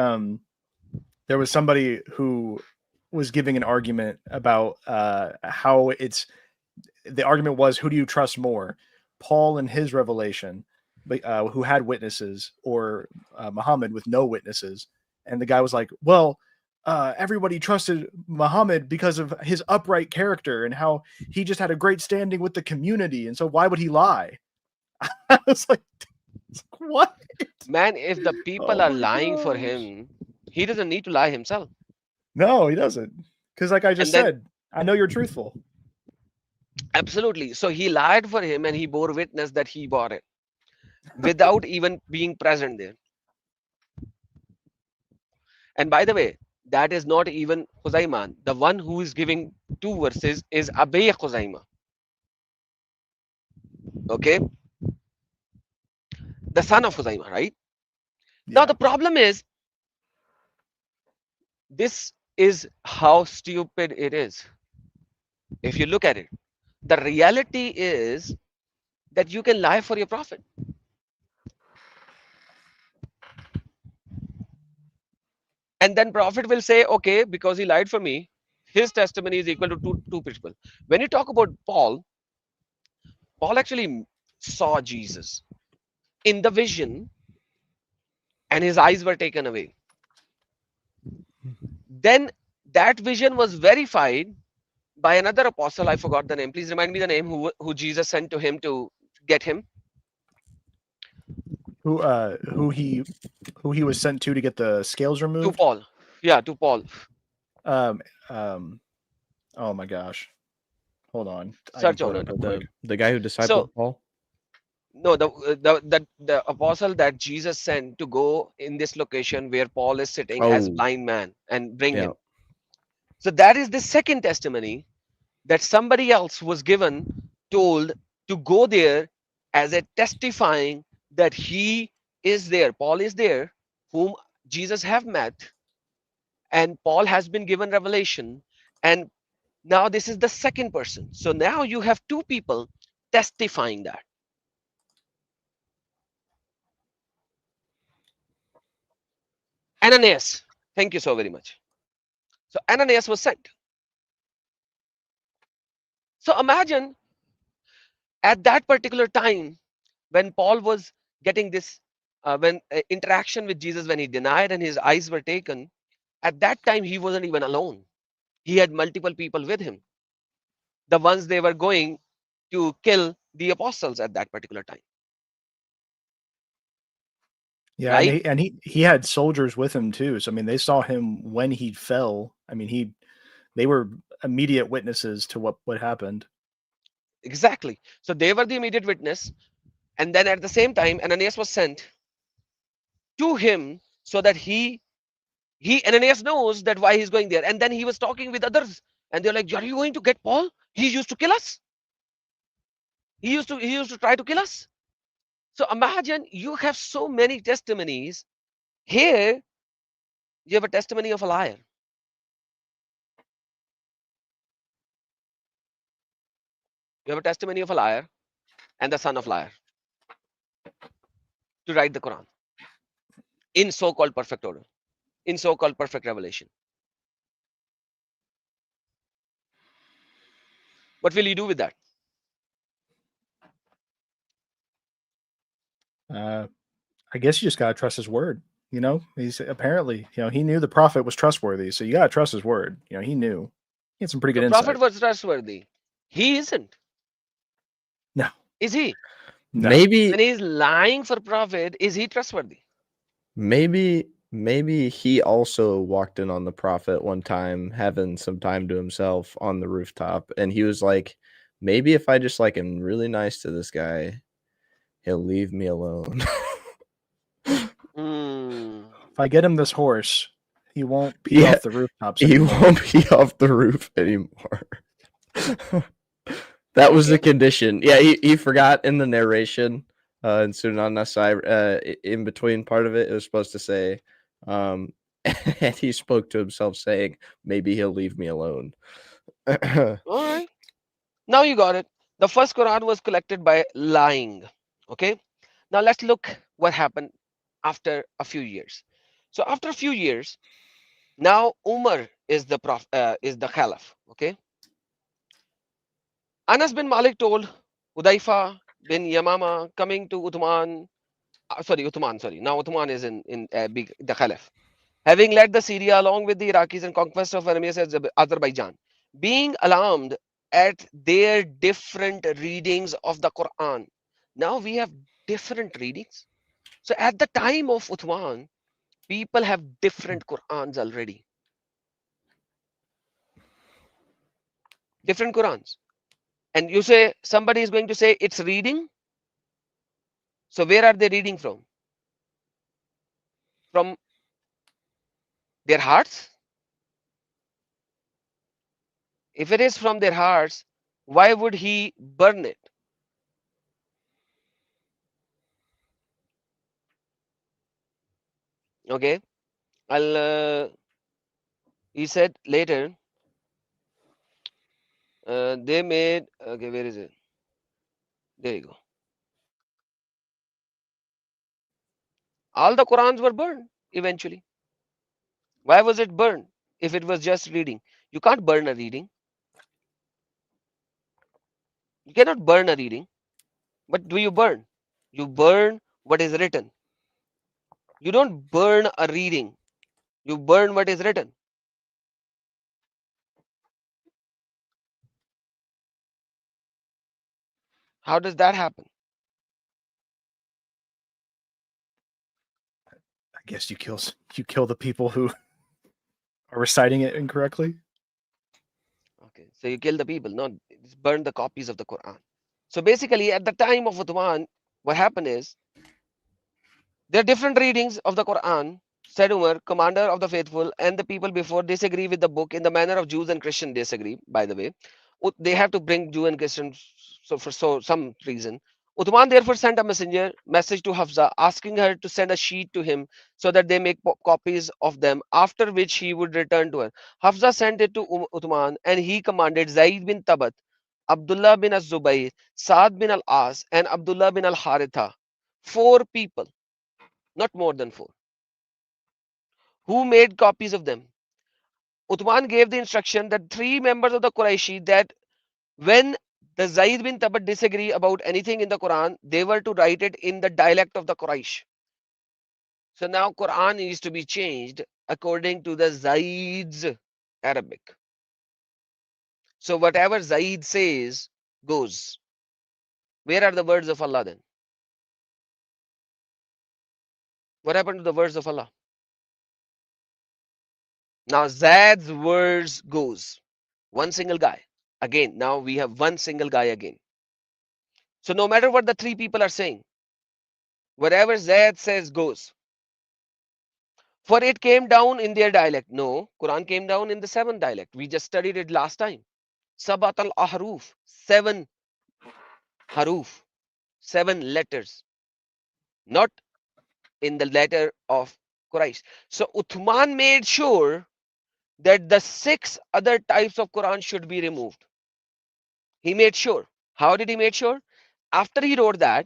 there was somebody who was giving an argument about how it's the argument was, who do you trust more, Paul and his revelation, who had witnesses, or Muhammad with no witnesses? And the guy was like, well, everybody trusted Muhammad because of his upright character and how he just had a great standing with the community, and so why would he lie? I was like, what? Man, if the people Oh are my lying for gosh. him, he doesn't need to lie himself. No, he doesn't. Because like I just And then said, I know you're truthful. absolutely. So he lied for him and he bore witness that he bought it without even being present there. And by the way, that is not even Khuzaiman. The one who is giving two verses is Abi Khuzaima. Okay, the son of Khuzaima, right? Now Yeah. the problem is, this is how stupid it is. If you look at it, the reality is that you can lie for your prophet. And then prophet will say, okay, because he lied for me, his testimony is equal to two people. When you talk about Paul, Paul actually saw Jesus in the vision and his eyes were taken away. Then that vision was verified by another apostle. I forgot the name. Please remind me the name who Jesus sent to him to get him. Who he was sent to get the scales To removed? Paul. Yeah, to Paul. Oh my gosh. Hold on. I can Search pull on it it. up real quick. The guy who discipled So Paul. no, the apostle that Jesus sent to go in this location where Paul is sitting as Oh, blind man and bring yeah. him. So that is the second testimony, that somebody else was given, told to go there as a testifying that he is there. Paul is there, whom Jesus have met, and Paul has been given revelation, and now this is the second person. So now you have two people testifying that. Ananias, thank you so very much. So Ananias was sent. So imagine at that particular time when Paul was getting this when interaction with Jesus, when he denied and his eyes were taken, at that time he wasn't even alone. He had multiple people with him, the ones they were going to kill the apostles at that particular time, Yeah, right? and he had soldiers with him too. So I mean, they saw him when he fell. I mean, they were immediate witnesses to what happened. Exactly. So they were the immediate witness, and then at the same time Ananias was sent to him so that he Ananias knows that why he's going there, and then he was talking with others, and they're like, are you going to get Paul? He used to kill us. He used to try to kill us. So imagine you have so many testimonies. Here you have a testimony of a liar. You have a testimony of a liar and the son of liar to write the Quran in so-called perfect order, in so-called perfect revelation. What will you do with that? I guess you just gotta trust his word. You know, he's apparently, he knew the prophet was trustworthy, so you gotta trust his word. He knew. He had some pretty The good prophet insight. was trustworthy. He isn't. No. Is he? No. Maybe When he's lying for prophet, is he trustworthy? maybe he also walked in on the prophet one time having some time to himself on the rooftop, and he was like, maybe if I just like am really nice to this guy, he'll leave me alone. Hmm. If I get him this horse, he won't pee Yeah, off the rooftops he anymore. won't be off the roof anymore. That was the Okay. condition. Yeah, he forgot in the narration in Sunan Nasai, in between part of it, it was supposed to say, and he spoke to himself saying, maybe he'll leave me alone. All right. Now you got it. The first Quran was collected by lying. Okay. Now let's look what happened after a few years. So after a few years, now Umar is the Caliph. Okay. Anas bin Malik told Udaifa bin Yamama coming to Uthman. Uthman. Sorry. Now Uthman is in the Caliph. Having led the Syria along with the Iraqis and conquest of Armenia and Azerbaijan, being alarmed at their different readings of the Quran. Now we have different readings. So at the time of Uthman, people have different Qurans already. Different Qurans. And you say somebody is going to say it's reading. So where are they reading from? From their hearts? If it is from their hearts, why would he burn it? Okay. He said later, they made, okay, where is it? There you go. All the Qurans were burned eventually. Why was it burned if it was just reading? You can't burn a reading. You cannot burn a reading. What do you burn? You burn what is written. You don't burn a reading. You burn what is written. How does that happen? I guess you kill the people who are reciting it incorrectly. Okay, so you kill the people, not burn the copies of the Quran. So basically, at the time of Uthman, what happened is there are different readings of the Quran. Said Umar, commander of the faithful, and the people before disagree with the book in the manner of Jews and Christians disagree. By the way, they have to bring Jew and Christians so for some reason. Uthman therefore sent a message to Hafsa asking her to send a sheet to him so that they make copies of them, after which he would return to her. Hafsa sent it to Uthman and he commanded Zaid bin Tabat, Abdullah bin Az-Zubayr, Saad bin Al-As and Abdullah bin Al-Haritha, 4 people, not more than 4, who made copies of them. Uthman gave the instruction that 3 members of the Qurayshi that when the Zaid bin Tabat disagree about anything in the Quran, they were to write it in the dialect of the Quraysh. So now Quran needs to be changed according to the Zaid's Arabic. So whatever Zaid says goes. Where are the words of Allah then? What happened to the words of Allah? Now Zaid's words goes. One single guy. Again, now we have one single guy again. So no matter what the 3 people are saying, whatever Zaid says goes. For it came down in their dialect. No, Quran came down in the 7th dialect. We just studied it last time. Sabat al-Ahruf, 7 haruf, 7 letters, not in the letter of Quraysh. So Uthman made sure that the 6 other types of Quran should be removed. He made sure. How did he make sure? After he wrote that,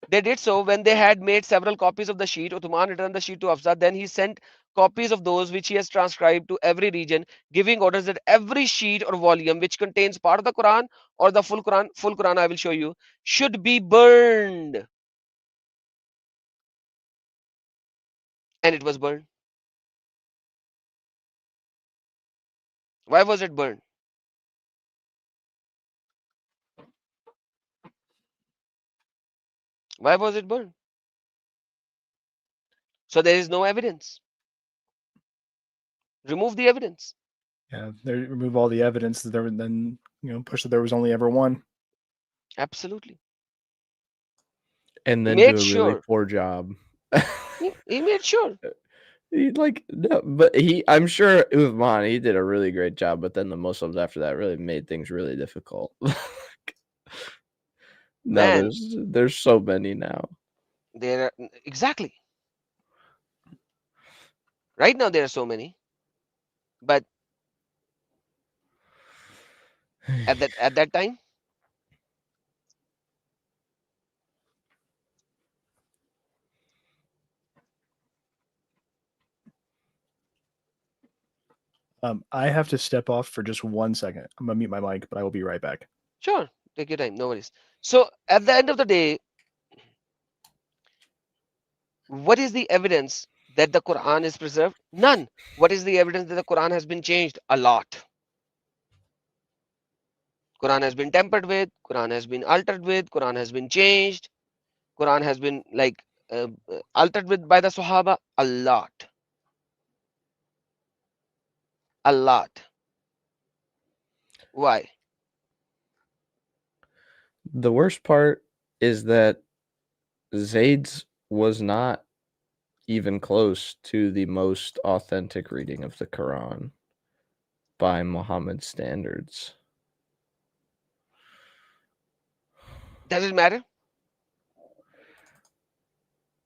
they did so when they had made several copies of the sheet. Uthman returned the sheet to Hafsa. Then he sent copies of those which he has transcribed to every region, giving orders that every sheet or volume which contains part of the Quran or the full Quran, I will show you, should be burned. And it was burned. Why was it burned? Why was it burned? So there is no evidence. Remove the evidence. Yeah, they remove all the evidence that there, then push that there was only ever one. Absolutely. And then Made do a really sure. poor job. He made sure. He no, but I'm sure Uthman, he did a really great job, but then the Muslims after that really made things really difficult. Now Man, there's so many now. there are exactly. Right now there are so many, but at that time, I have to step off for just 1 second. I'm gonna mute my mic, but I will be right back. sure, take your time, no worries. So at the end of the day, what is the evidence that the Quran is preserved? None. What is the evidence that the Quran has been changed? A lot. Quran has been tampered with, Quran has been altered with, Quran has been changed, Quran has been altered with by the Sahaba. A lot. A lot. Why? The worst part is that Zayd's was not even close to the most authentic reading of the Quran by Muhammad's standards. Does it matter?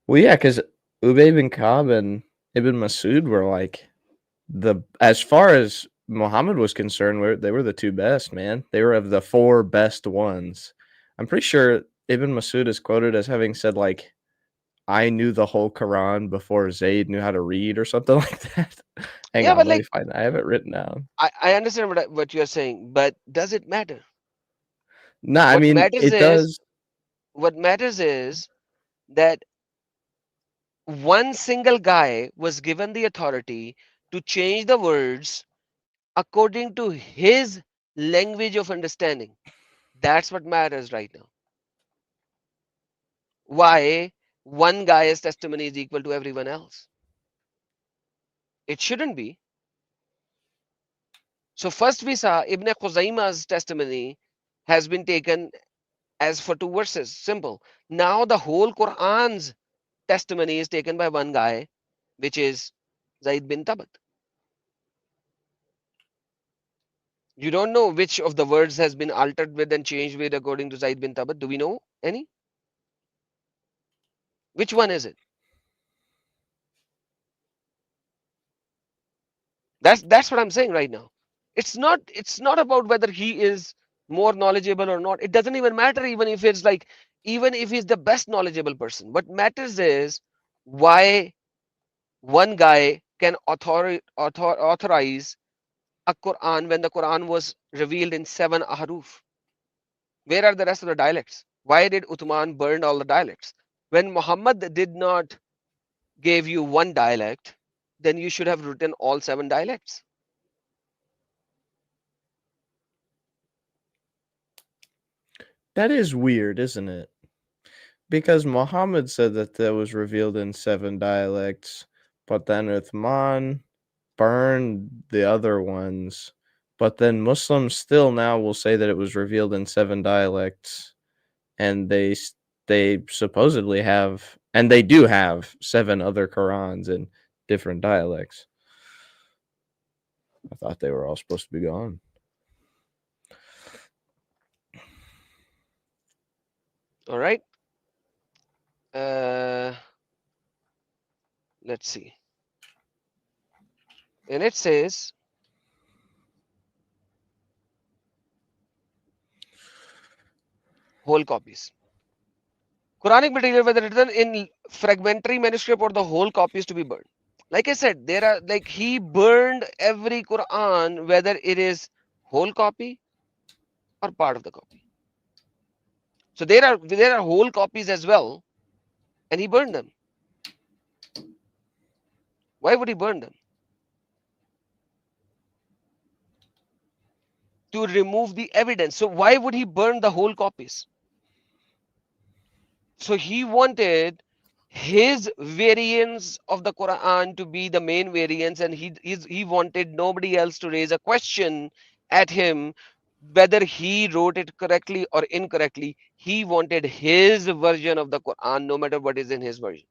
Well, yeah, because Ubay bin Ka'b and Ibn Masud were like as far as Muhammad was concerned, they were the 2 best, man. They were of the 4 best ones. I'm pretty sure Ibn Masud is quoted as having said, like, I knew the whole Quran before Zayd knew how to read or something like that. Hang Yeah, on, but let me find that. I have it written down. I understand what you're saying, but does it matter? No, I What mean, matters it is does. what matters is that one single guy was given the authority to change the words according to his language of understanding. That's what matters right now. Why one guy's testimony is equal to everyone else? It shouldn't be. So first we saw Ibn Khuzaima's testimony has been taken as for 2 verses. Simple. Now the whole Quran's testimony is taken by one guy, which is Zaid bin Tabat. You don't know which of the words has been altered with and changed with according to Zaid bin Tabat. Do we know any? Which one is it? That's what I'm saying right now. It's not about whether he is more knowledgeable or not. It doesn't even matter, even if it's like, even if he's the best knowledgeable person. What matters is why one guy can authorize a Quran when the Quran was revealed in 7 ahruf. Where are the rest of the dialects? Why did Uthman burn all the dialects? When Muhammad did not give you one dialect, then you should have written all 7 dialects. That is weird, isn't it? Because Muhammad said that was revealed in 7 dialects, but then Uthman burned the other ones. But then Muslims still now will say that it was revealed in 7 dialects, and they supposedly have, and they do have 7 other Qurans in different dialects. I thought they were all supposed to be gone. All right. Let's see. And it says, whole copies. Quranic material, whether written in fragmentary manuscript or the whole copies, to be burned. Like I said, there are, like, he burned every Quran, whether it is whole copy or part of the copy. So there are whole copies as well, and he burned them. Why would he burn them? To remove the evidence. So why would he burn the whole copies? So he wanted his variants of the Quran to be the main variants, and he wanted nobody else to raise a question at him whether he wrote it correctly or incorrectly. He wanted his version of the Quran, no matter what is in his version.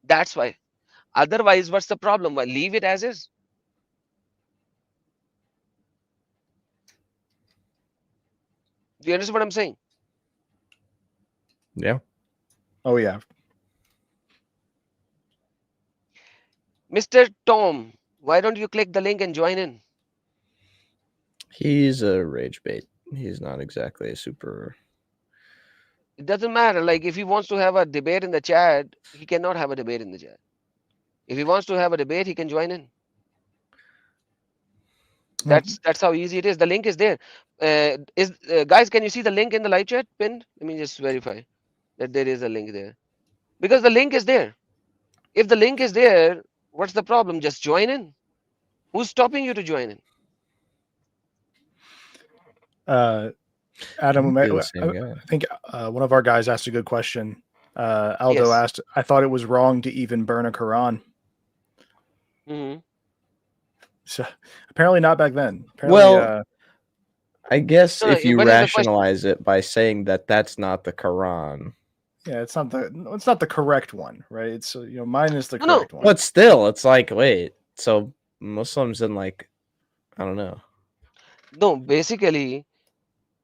That's why. Otherwise, what's the problem? Well, leave it as is. Do you understand what I'm saying? Yeah. Oh yeah. Mr. Tom, why don't you click the link and join in? He's a rage bait. He's not exactly a super. It doesn't matter. Like, if he wants to have a debate in the chat, he cannot have a debate in the chat. If he wants to have a debate, he can join in. That's how easy it is. The link is there. Guys, can you see the link in the live chat pinned? Let me just verify that there is a link there. Because the link is there. If the link is there, what's the problem? Just join in. Who's stopping you to join in? Adam, You're the same guy. I think one of our guys asked a good question. Aldo Yes. asked, I thought it was wrong to even burn a Quran. Hmm. So apparently not back then. Apparently, Well, I guess No, if you but it's a question. rationalize it by saying that that's not the Quran, yeah, it's not the correct one, right? It's mine is the No, no. correct one. but still, it's like, wait, so Muslims and like, I don't know. No, basically,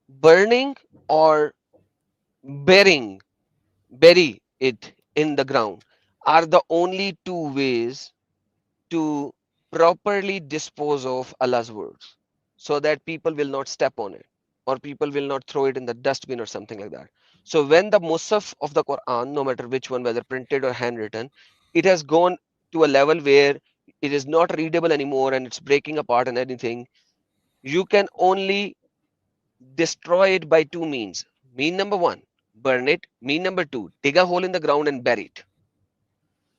burning or bury it in the ground are the only 2 ways to properly dispose of Allah's words, so that people will not step on it or people will not throw it in the dustbin or something like that. So when the Musaf of the Quran, no matter which one, whether printed or handwritten, it has gone to a level where it is not readable anymore and it's breaking apart and anything, you can only destroy it by 2 means. Mean number 1, burn it. Mean number 2, dig a hole in the ground and bury it.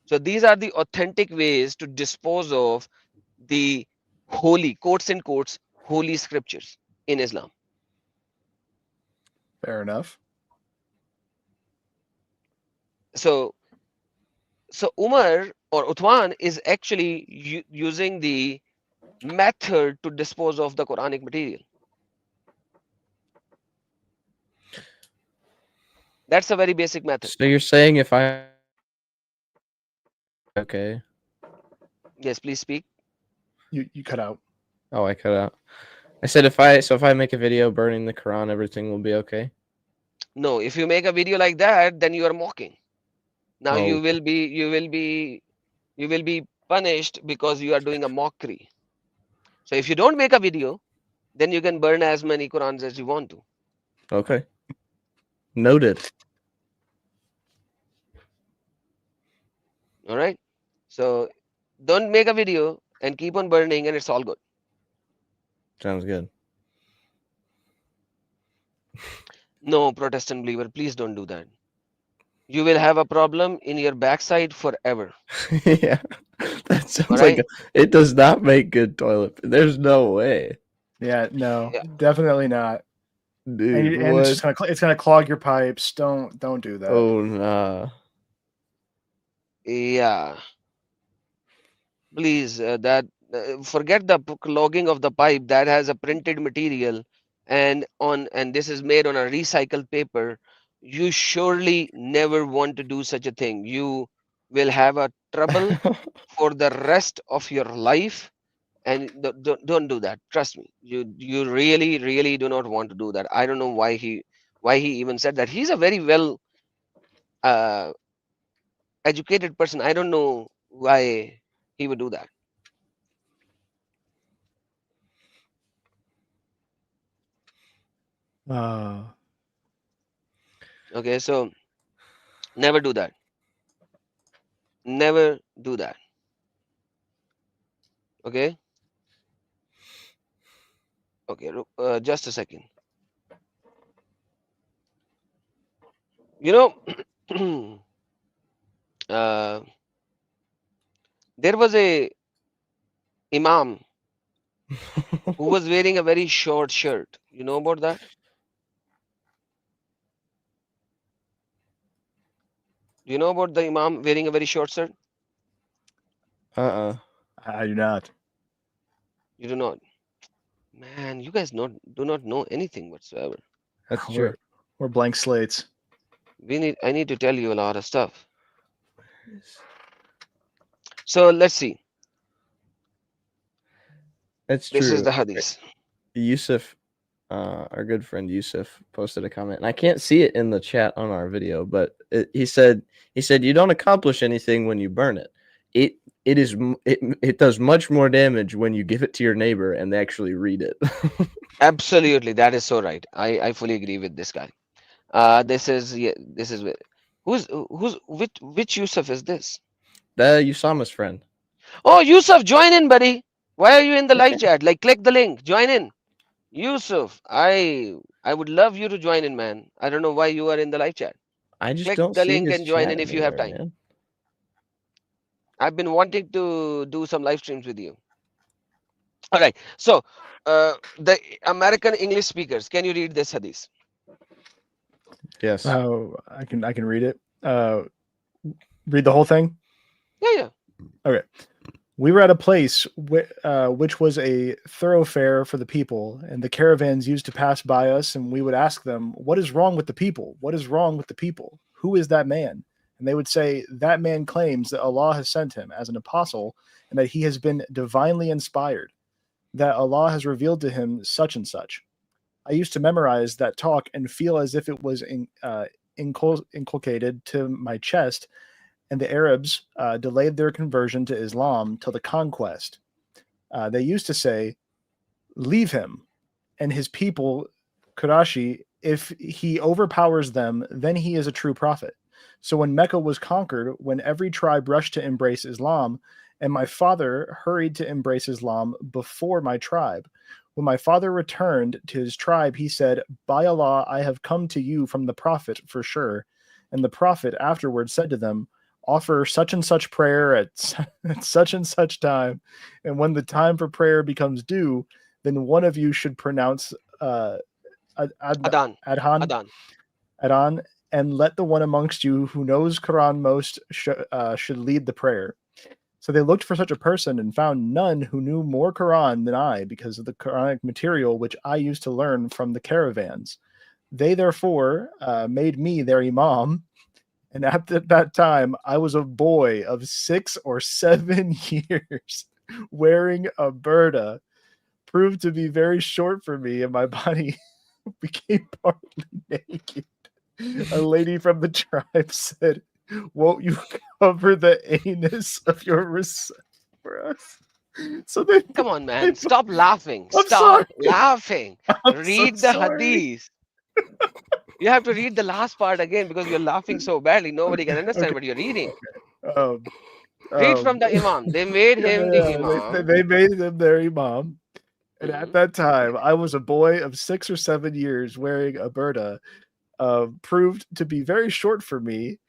So these are the authentic ways to dispose of the holy, quotes and quotes, holy scriptures in Islam. Fair enough. So Umar or Uthman is actually using the method to dispose of the Quranic material. That's a very basic method. So you're saying if I okay? Yes, please speak. You cut out. Oh, I cut out. I said if I make a video burning the Quran, everything will be okay. No, if you make a video like that, then you are mocking. Now Oh. you will be punished because you are doing a mockery. So if you don't make a video, then you can burn as many Qurans as you want to. Okay. Noted. All right. So don't make a video and keep on burning, and it's all good. Sounds good. No, Protestant believer, please don't do that. You will have a problem in your backside forever. Yeah. That sounds like Alright? it does not make good toilet. There's no way. Yeah, no, Yeah. definitely not. Dude, And what? it's just it's gonna clog your pipes. Don't do that. Oh, nah. Yeah. Please, forget the clogging of the pipe that has a printed material and this is made on a recycled paper. You surely never want to do such a thing. You will have a trouble for the rest of your life, and don't do that. Trust me. You really do not want to do that. I don't know why he even said that. He's a very well uh, educated person. I don't know why he would do that. Okay, so never do that. Never do that. Okay. Okay, just a second. You know, uh, there was a imam who was wearing a very short shirt. You know about that? Do you know about the imam wearing a very short shirt? Uh-uh. I do not. You do not. Man, you guys do not know anything whatsoever. That's true. We're blank slates. I need to tell you a lot of stuff. So let's see. That's This true. is the hadith. Yusuf, our good friend Yusuf, posted a comment, and I can't see it in the chat on our video, but he said you don't accomplish anything when you burn it. It does much more damage when you give it to your neighbor and they actually read it. Absolutely, that is so right. I fully agree with this guy. This is which Yusuf is this? The Usama's friend. Oh, Yusuf, join in, buddy. Why are you in the live chat? Like, click the link, join in. Yusuf, I would love you to join in, man. I don't know why you are in the live chat. I just Click don't the see link his and join chat in if you have anywhere, time. man. I've been wanting to do some live streams with you. All right. So, the American English speakers, can you read this hadith? Yes. Oh, I can read it. Read the whole thing. Yeah. Okay. We were at a place which was a thoroughfare for the people, and the caravans used to pass by us, and we would ask them, "What is wrong with the people? What is wrong with the people? Who is that man?" And they would say, "That man claims that Allah has sent him as an apostle, and that he has been divinely inspired, that Allah has revealed to him such and such." I used to memorize that talk and feel as if it was inculcated to my chest, and the Arabs delayed their conversion to Islam till the conquest. They used to say, "Leave him and his people, Qurashi. If he overpowers them, then he is a true prophet." So when Mecca was conquered, when every tribe rushed to embrace Islam, and my father hurried to embrace Islam before my tribe. When my father returned to his tribe, he said, "By Allah, I have come to you from the prophet for sure." And the prophet afterwards said to them, "Offer such and such prayer at such and such time, and when the time for prayer becomes due, then one of you should pronounce Adhan. Adhan, and let the one amongst you who knows Quran most should lead the prayer." So they looked for such a person and found none who knew more Quran than I, because of the Quranic material which I used to learn from the caravans. They therefore made me their imam. And at that time, I was a boy of 6 or 7 years, wearing a burda. Proved to be very short for me, and my body became partly naked. A lady from the tribe said, Won't you cover the anus of your for us? So they Come on, man. Stop laughing. I'm Stop sorry. laughing. I'm so Read the sorry. hadith. You have to read the last part again because you're laughing so badly. Nobody can understand Okay. what you're reading. Um, Read from um, the Imam. They made yeah, him the Imam. they made him their imam. And at Mhm. that time, I was a boy of 6 or 7 years wearing a burqa. Proved to be very short for me.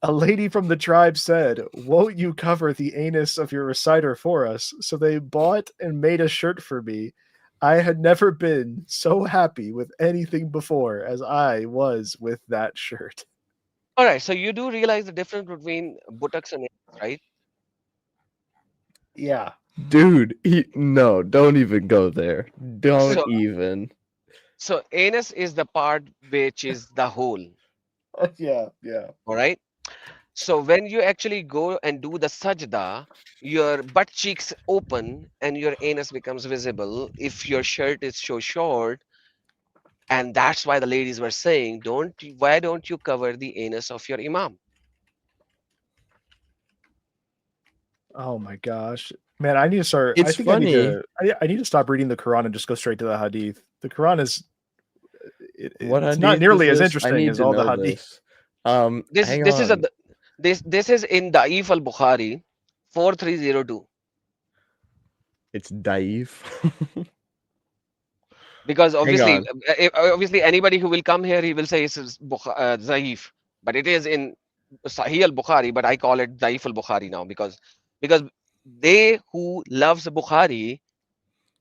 A lady from the tribe said, "Won't you cover the anus of your reciter for us?" So they bought and made a shirt for me. I had never been so happy with anything before as I was with that shirt. All right. So you do realize the difference between buttocks and anus, right? Yeah. Dude, no, don't even go there. Don't So even. so anus is the part which is the hole. Yeah. All right. So when you actually go and do the sajda, your butt cheeks open and your anus becomes visible if your shirt is so short. And that's why the ladies were saying, why don't you cover the anus of your imam? Oh my gosh. Man, I need to start. I It's think I need funny. to. I need to stop reading the Quran and just go straight to the Hadith. The Quran is. What It's not hadith is nearly as this? I interesting need as to all the know Hadith. this. This Hang this is a on. this is in Da'if al-Bukhari 4302. It's Daif. Because Hang obviously on. obviously anybody who will come here he will say it's Zaif, but it is in Sahih al-Bukhari, but I call it Daif al-Bukhari now because they who loves Bukhari,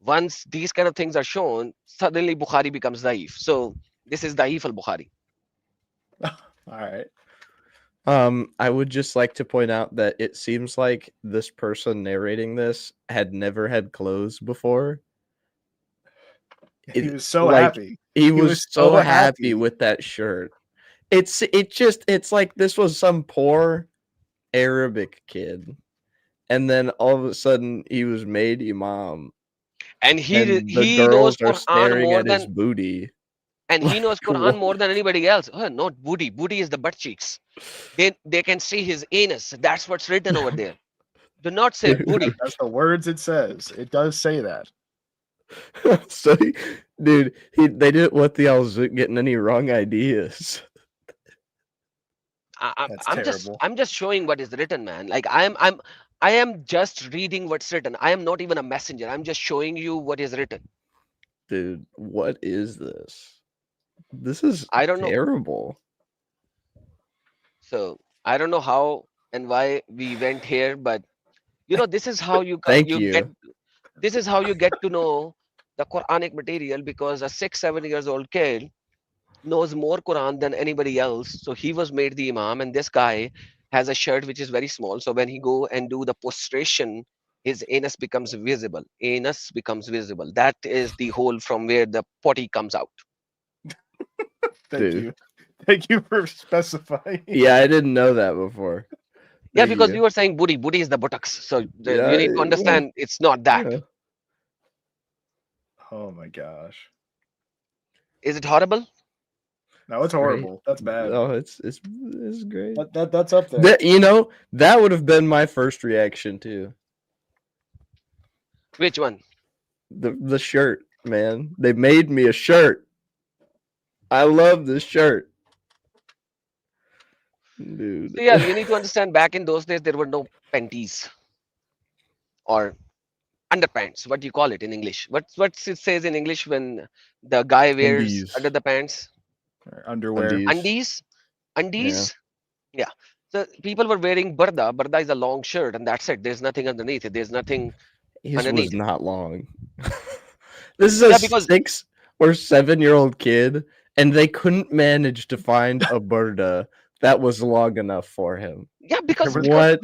once these kind of things are shown, suddenly Bukhari becomes Daif. So this is Daif al-Bukhari. All right. I would just like to point out that it seems like this person narrating this had never had clothes before. He was so like, happy. He was was so so happy happy. with that shirt. It's like this was some poor Arabic kid, and then all of a sudden he was made imam, And and the he knows girls are Quran staring more at his than booty. and he knows Like, Quran what? more than anybody else. Not booty. Booty is the butt cheeks. They can see his anus. That's what's written over there. Do not say booty. That's the words it says. It does say that. So, dude, they didn't want the Alzuk getting any wrong ideas. That's terrible. I'm just showing what is written, man. Like I am just reading what's written. I am not even a messenger. I'm just showing you what is written. Dude, what is this? This is I don't know. terrible. So I don't know how and why we went here, but this is how you Thank you you. get this is how you get to know the Quranic material, because a 6-7 years old kid knows more Quran than anybody else. So he was made the Imam, and this guy has a shirt which is very small. So when he go and do the prostration, his anus becomes visible. Anus becomes visible. That is the hole from where the potty comes out. Thank Dude. you. Thank you for specifying. Yeah, I didn't know that before. Yeah, Thank because you. you were saying booty. Booty is the buttocks. So Yeah, you need to well, understand it's not that. yeah. Oh my gosh. Is it horrible? No, it's Great. horrible. That's bad. Oh, it's great. That's up there. That would have been my first reaction too. Which one? The shirt, man. They made me a shirt. I love this shirt. Dude. So yeah, you need to understand back in those days there were no panties or underpants. What do you call it in English? What's it says in English when the guy wears Undies. under the pants? Or underwear. Undies. Undies? Undies? Yeah. So people were wearing barda. Barda is a long shirt, and that's it. There's nothing underneath it. There's nothing. His was underneath. not long. This is a Yeah, because 6 or 7-year-old kid, and they couldn't manage to find a burda that was long enough for him. yeah, because What?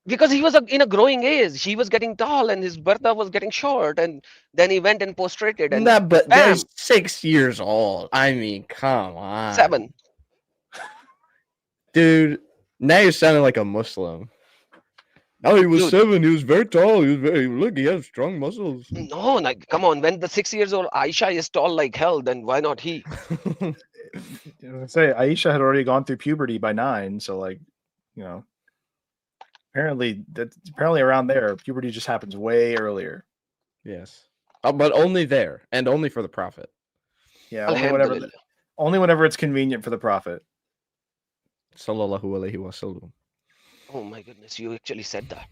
because he was in a growing age. He was getting tall, and his barda was getting short, and then he went and prostrated, and Nah, but they're bam, 6 years old. I mean, come on. 7. Dude, now you're sounding like a Muslim. Oh, he was Dude. 7. He was very tall. Look, he has strong muscles. No, like come on. When the 6 years old Aisha is tall like hell, then why not he? I was gonna say Aisha had already gone through puberty by 9, so like you know, apparently around there, puberty just happens way earlier. Yes. But only there and only for the prophet. Yeah, Alhamdulillah. only whenever it's convenient for the prophet. Sallallahu alayhi wa sallam. Oh my goodness, you actually said that.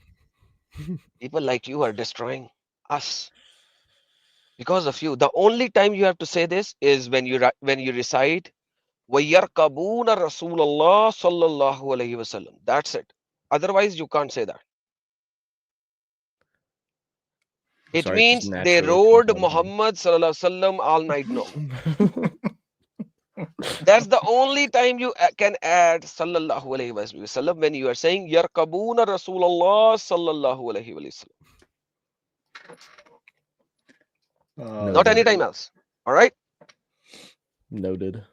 People like you are destroying us because of you. The only time you have to say this is when you recite وَيَرْكَبُونَ رَسُولَ اللَّهِ صَلَّى اللَّهُ عَلَيْهِ وَسَلَّمَ. That's it. Otherwise, you can't say that. It Sorry, just means they naturally rode comes out of me. Muhammad sallallahu alaihi wasallam all night long. That's the only time you can add sallallahu alaihi wasallam when you are saying yarkabuna Rasulullah sallallahu alaihi wasallam. Not any time else. All right. Noted.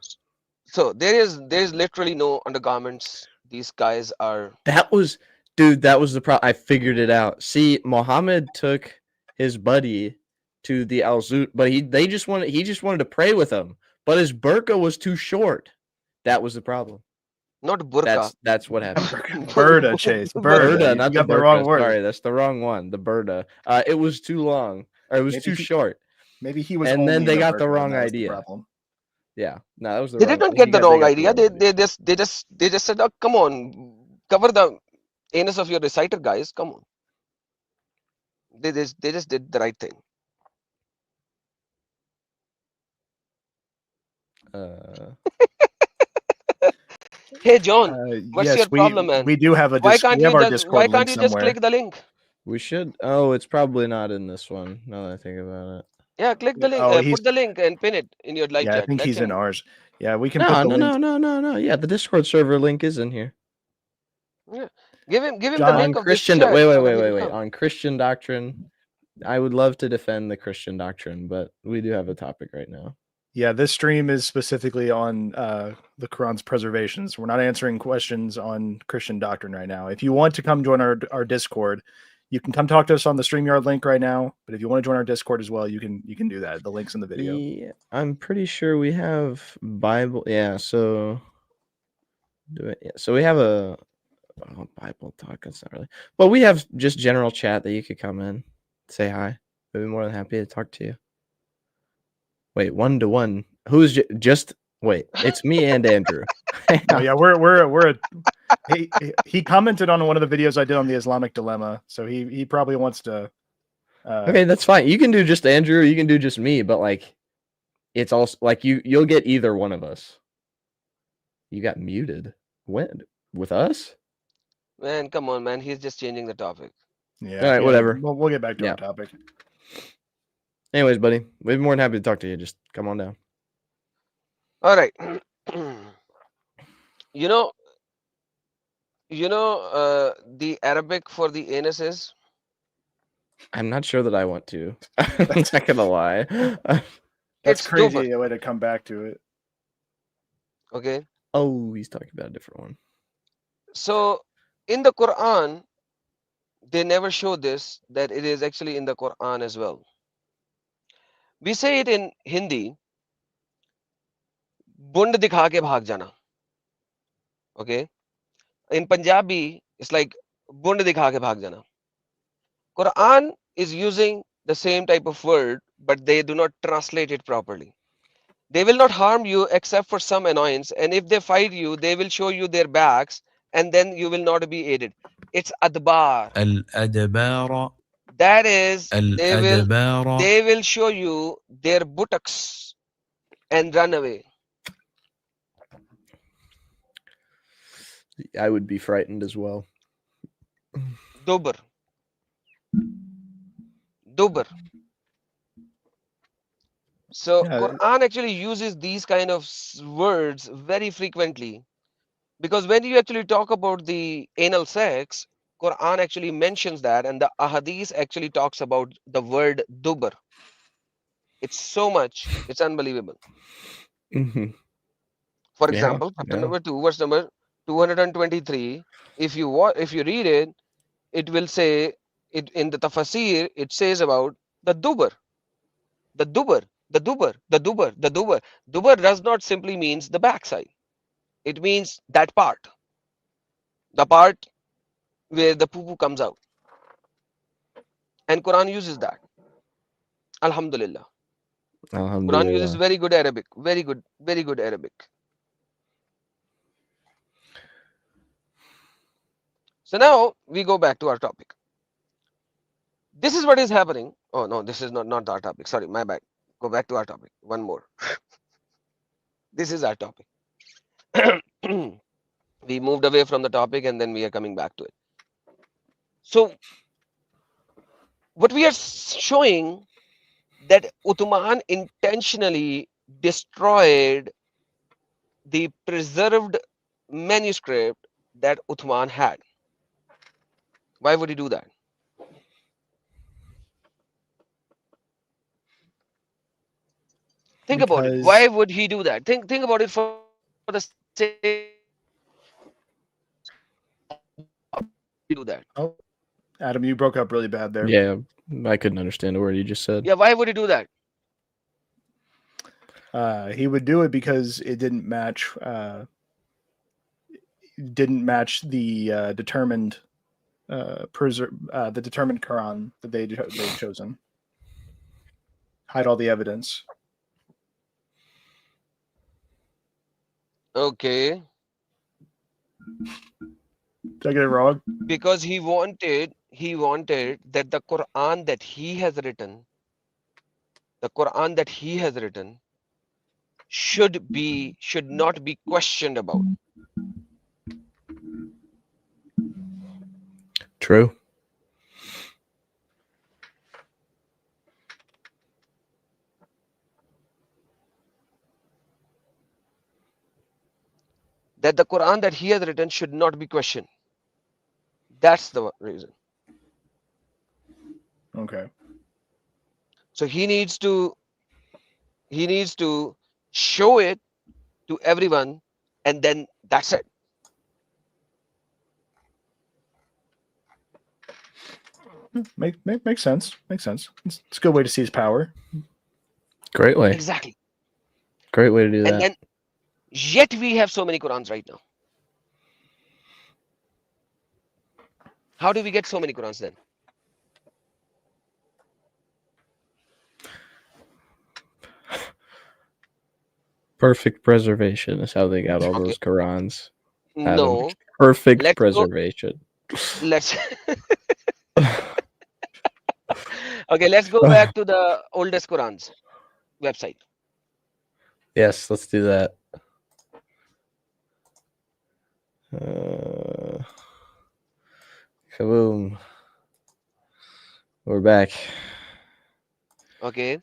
So there is literally no undergarments. These guys are. That was, dude, that was the problem. I figured it out. See, Muhammad took his buddy to the Al-Zut, but he just wanted to pray with him, but his burqa was too short. That was the problem. Not burqa. That's what happened. Burda, Chase. Burda, not you the got the burqa. wrong word. Sorry, that's the wrong one. The burda. It was too long, or it was Maybe too short. Maybe he was. And then only they in a got the burqa, wrong and that was the idea. problem. Yeah, no, that was the They wrong. did not I get think the you guys- wrong got idea. the wrong They just said, oh, come on, cover the anus of your reciter, guys. Come on. They just did the right thing. Hey John, what's yes, your problem, man? we do have a Why can't we have you our just Discord link somewhere. click the link? We should. Oh, it's probably not in this one. Now that I think about it. Yeah, click the link. Oh, Put the link and pin it in your live Yeah, I chat. think Let he's in him- ours. Yeah, we can No, put the no, link. no. Yeah, the Discord server link is in here. Give him the John, link On of this Christian. chat Wait. so that he will Wait. come. On Christian doctrine, I would love to defend the Christian doctrine, but we do have a topic right now. Yeah, this stream is specifically on the Quran's preservations. We're not answering questions on Christian doctrine right now. If you want to come join our Discord, you can come talk to us on the StreamYard link right now. But if you want to join our Discord as well, you can do that. The link's in the video. Yeah, I'm pretty sure we have Bible. Yeah, so so we have a Bible talk. That's not really, but we have just general chat that you could come in, say hi. We'd be more than happy to talk to you. Wait, 1-to-1. Who's just? Wait, it's me and Andrew. Oh yeah, we're he commented on one of the videos I did on the Islamic dilemma, so he probably wants to. Okay, that's fine. You can do just Andrew. You can do just me, but like, it's also like you'll get either one of us. You got muted. When with us? Man, come on, man. He's just changing the topic. Yeah. All right, whatever. We'll get back to Yeah. our topic. Anyways, buddy, we'd be more than happy to talk to you. Just come on down. All right. You know, the Arabic for the anus is I'm not sure that I want to. I'm not gonna lie. That's It's crazy Dober. a way to come back to it. okay. Oh, he's talking about a different one. So in the Quran, they never show this, that it is actually in the Quran as well. We say it in Hindi, bund dikha ke bhag jana. Okay. In Punjabi, it's like bund dikha ke bhag jana. Quran is using the same type of word, but they do not translate it properly. They will not harm you except for some annoyance, and if they fight you, they will show you their backs, and then you will not be aided. It's adbar. الأدبار That is, الأدبار they will show you their buttocks and run away. I would be frightened as well. Dober. Dober. So Yeah. Quran actually uses these kind of words very frequently, because when you actually talk about the anal sex, Quran actually mentions that, and the ahadith actually talks about the word dubar. It's so much, it's unbelievable. Mhm. For Yeah, example, chapter yeah. number 2, verse number 223. If you read it, it will say it in the tafsir. It says about the dubar, the dubar, the dubar, the dubar, the dubar. Dubar does not simply means the backside. It means that part. The part where the poo-poo comes out. And Quran uses that. Alhamdulillah. Quran uses Alhamdulillah. very good Arabic. Very good Arabic. So now we go back to our topic. This is what is happening. Oh no, this is not our topic. Sorry, my bad. Go back to our topic. One more. This is our topic. We moved away from the topic and then we are coming back to it. So what we are showing that Uthman intentionally destroyed the preserved manuscript that Uthman had. Why would he do that? Think about it. Because Why would he do that? Think about it for the sake. Do that. oh, Adam, you broke up really bad there. Yeah, I couldn't understand a word you just said. Yeah, why would he do that? He would do it because it didn't match the determined the determined Quran that they'd chosen. Hide all the evidence. Okay, Did I get it wrong? because he wanted that the Quran that he has written, should not be questioned about. True. That the Quran that he has written should not be questioned. That's the reason. Okay. So he needs to show it to everyone, and then that's it. Makes sense. Makes sense. It's a good way to seize power. Great way. Exactly. Great way to do that. And then yet we have so many Qurans right now. How do we get so many Qurans then? Perfect preservation is how they got all Okay. those Qurans. Adam. No. Perfect Let's go- preservation. Let's okay, let's go back to the oldest Qurans website. Yes, let's do that. Kaboom. We're back. Okay.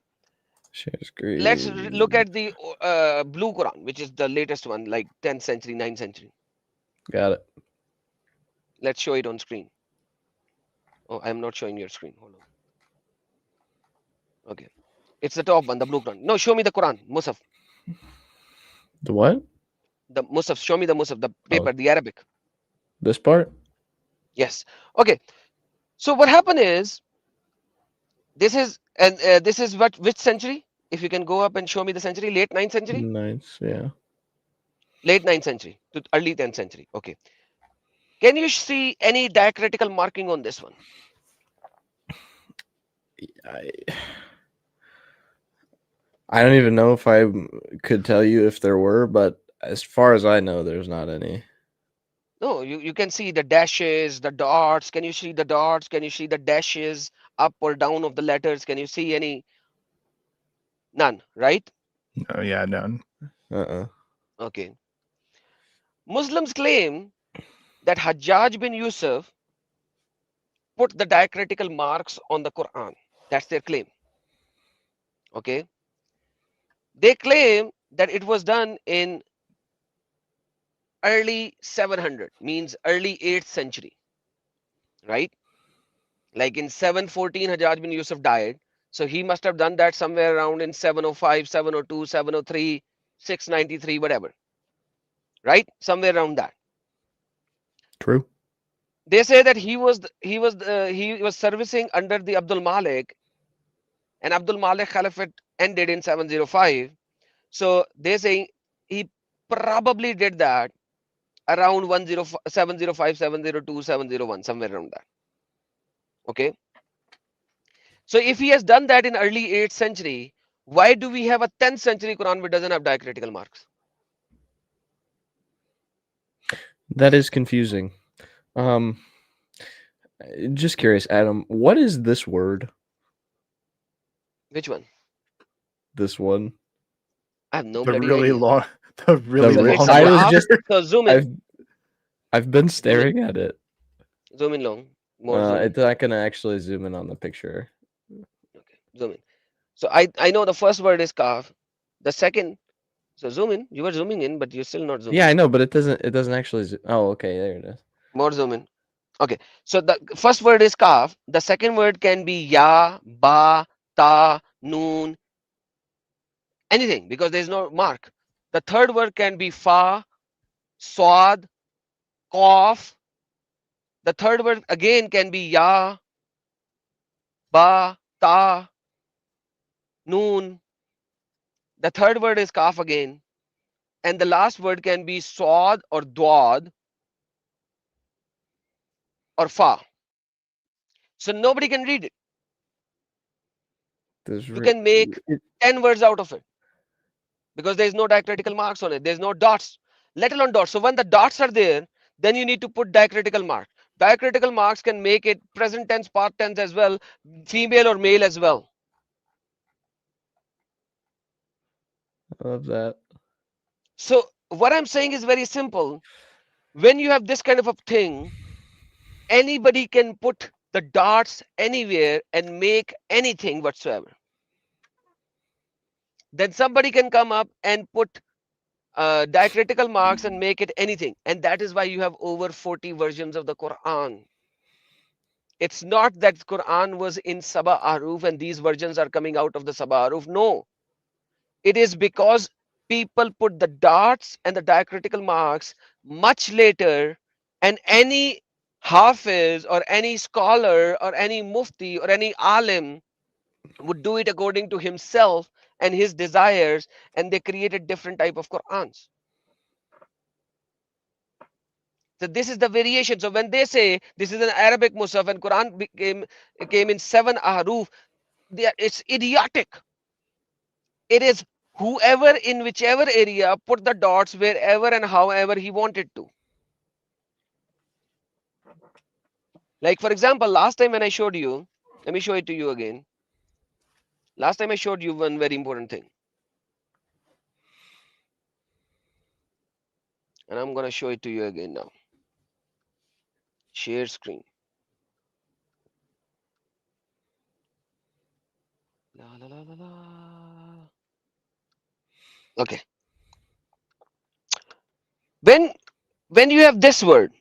Share screen. Let's look at the blue Quran, which is the latest one, like 10th century, 9th century. Got it. Let's show it on screen. Oh, I'm not showing your screen. Hold on. Okay. It's the top one, the blue Quran. No, show me the Quran, Musaf. The what? The Musaf. Show me the Musaf, the paper, the Arabic. This part? Yes. Okay. So what happened is, this is which century? If you can go up and show me the century, late 9th century? Nice, yeah. Late 9th century to early 10th century. Okay. Can you see any diacritical marking on this one? I don't even know if I could tell you if there were, but as far as I know, there's not any. No, you can see the dashes, the dots. Can you see the dots? Can you see the dashes up or down of the letters? Can you see any? None, right? Oh yeah, none. Okay. Muslims claim that Hajjaj bin Yusuf put the diacritical marks on the Quran. That's their claim. Okay. They claim that it was done in early 700, means early 8th century, right? Like in 714, Hajjaj bin Yusuf died. So he must have done that somewhere around in 705, 702, 703, 693, whatever. Right? Somewhere around that. True. They say that he was servicing under the Abdul Malik, and Abdul Malik Caliphate ended in 705. So they say he probably did that around 705, 702, 701, somewhere around that. Okay. So if he has done that in early 8th century, why do we have a 10th century Quran which doesn't have diacritical marks? That is confusing. Just curious, Adam, what is this word? Which one? This one? I have no The bloody really idea. long, the really The- long. I was graph. just So zoom in, I've been staring at it. zoom in long, more zoom in. It's not gonna actually zoom in on the picture. Okay, zoom in. So I know the first word is kaf. The second, so zoom in. You were zooming in, but you're still not zooming. Yeah, I know, but it doesn't actually oh, okay, there it is. More zoom in. Okay, so the first word is kaf. The second word can be ya, ba, ta, noon, anything because there's no mark. The third word can be fa, swad, qaf. The third word again can be ya, ba, ta, noon. The third word is kaf again. And the last word can be swad or dwad or fa. So nobody can read it. You can make 10 words out of it because there's no diacritical marks on it. There's no dots, let alone dots. So when the dots are there, then you need to put diacritical mark. Diacritical marks can make it present tense, past tense as well, female or male as well. I love that. So what I'm saying is very simple. When you have this kind of a thing, anybody can put the dots anywhere and make anything whatsoever. Then somebody can come up and put diacritical marks and make it anything. And that is why you have over 40 versions of the Quran. It's not that Quran was in Saba Aruf and these versions are coming out of the Saba Aruf. No, it is because people put the dots and the diacritical marks much later, and any Hafiz or any scholar or any Mufti or any Alim would do it according to himself and his desires, and they created different type of Qurans. So this is the variation. So when they say this is an Arabic Musaf and Quran came in 7 ahruf, it's idiotic. It is whoever in whichever area put the dots wherever and however he wanted to. Like for example, last time when I showed you, let me show it to you again. Last time I showed you one very important thing. And I'm going to show it to you again now. Share screen. La, la, la, la, la. Okay. When you have this word,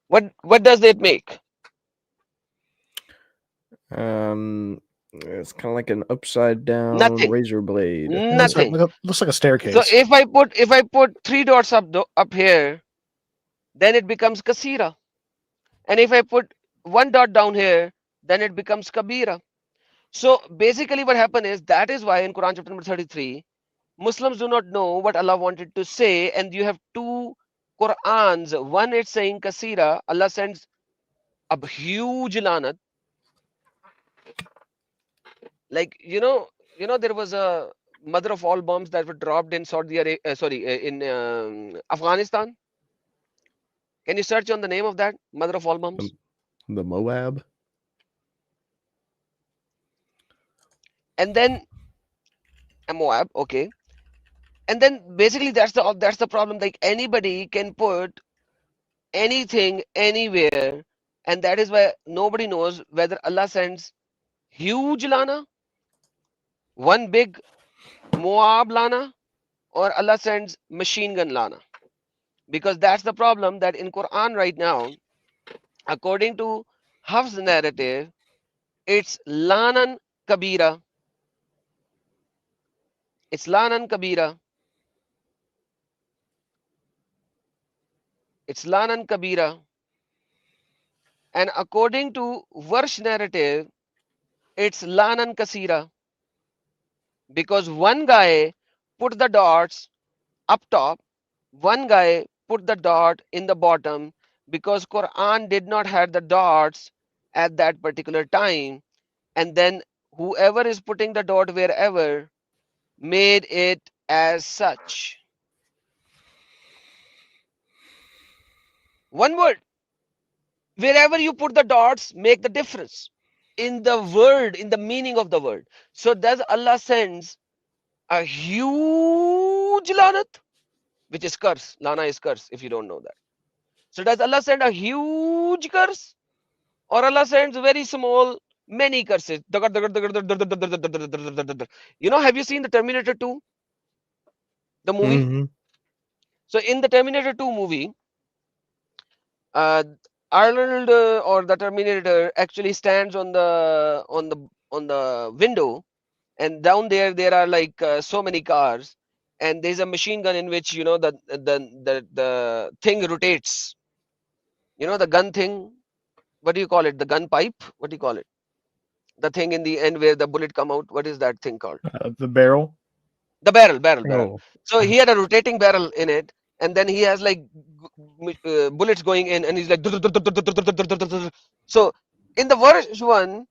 what does it make? It's kind of like an upside down Nothing. razor blade. Nothing. Looks like a staircase. So if I put 3 dots up here, then it becomes kasira. And if I put 1 dot down here, then it becomes kabira. So basically what happened is, that is why in Quran chapter number 33, Muslims do not know what Allah wanted to say, and you have 2 Qurans. One is saying kasira, Allah sends a huge lanat. Like there was a mother of all bombs that were dropped in Saudi Arabia, in Afghanistan. Can you search on the name of that mother of all bombs? The Moab. And then Moab, okay. And then basically that's the problem. Like anybody can put anything anywhere, and that is why nobody knows whether Allah sends huge lana, one big Moab lana, or Allah sends machine gun lana. Because that's the problem, that in Quran right now, according to Hafs narrative, it's lanan kabira. It's lanan kabira. It's lanan kabira. And according to Warsh narrative, it's lanan kasira. Because one guy put the dots up top, one guy put the dot in the bottom because Quran did not have the dots at that particular time, and then whoever is putting the dot wherever made it as such. One word. Wherever you put the dots, make the difference in the word, in the meaning of the word. So does Allah sends a huge lanat, which is curse. Lana is curse, if you don't know that. So does Allah send a huge curse, or Allah sends very small, many curses? You know, have you seen the Terminator 2, the movie? Mhm. So in the Terminator 2 movie, Arnold or the Terminator actually stands on the window, and down there are like so many cars, and there's a machine gun in which, you know, the thing rotates. You know, the gun thing. What do you call it? The gun pipe. What do you call it? The thing in the end where the bullet come out. What is that thing called? The barrel. The barrel. Oh. So he had a rotating barrel in it, and then he has like bullets going in, and he's like. So in the verse one,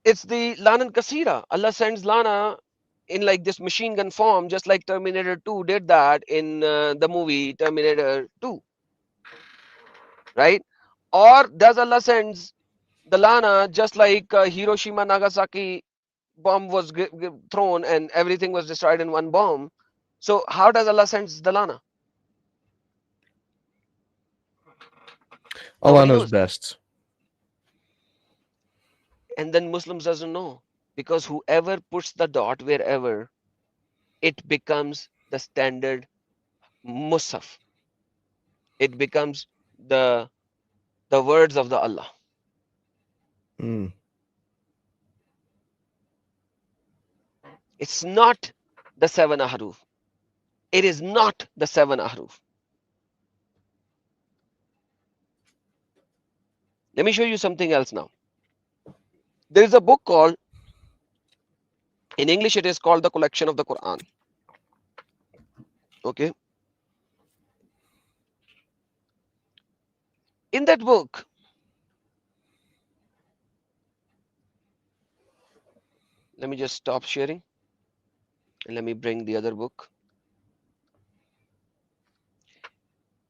it's the Lanan Kasira. Allah sends Lana in like this machine gun form, just like Terminator 2 did that in the movie Terminator 2, right? Or does Allah sends the Lana just like Hiroshima Nagasaki bomb was thrown and everything was destroyed in one bomb? So how does Allah sends the Lana? Allah Nobody knows knows. best. And then Muslims doesn't know, because whoever puts the dot wherever, it becomes the standard Musaf. It becomes the words of the Allah. Mm. It's not the 7 ahruf. It is not the 7 ahruf. Let me show you something else now. There is a book called, in English it is called The Collection of the Quran. Okay. In that book, let me just stop sharing and let me bring the other book.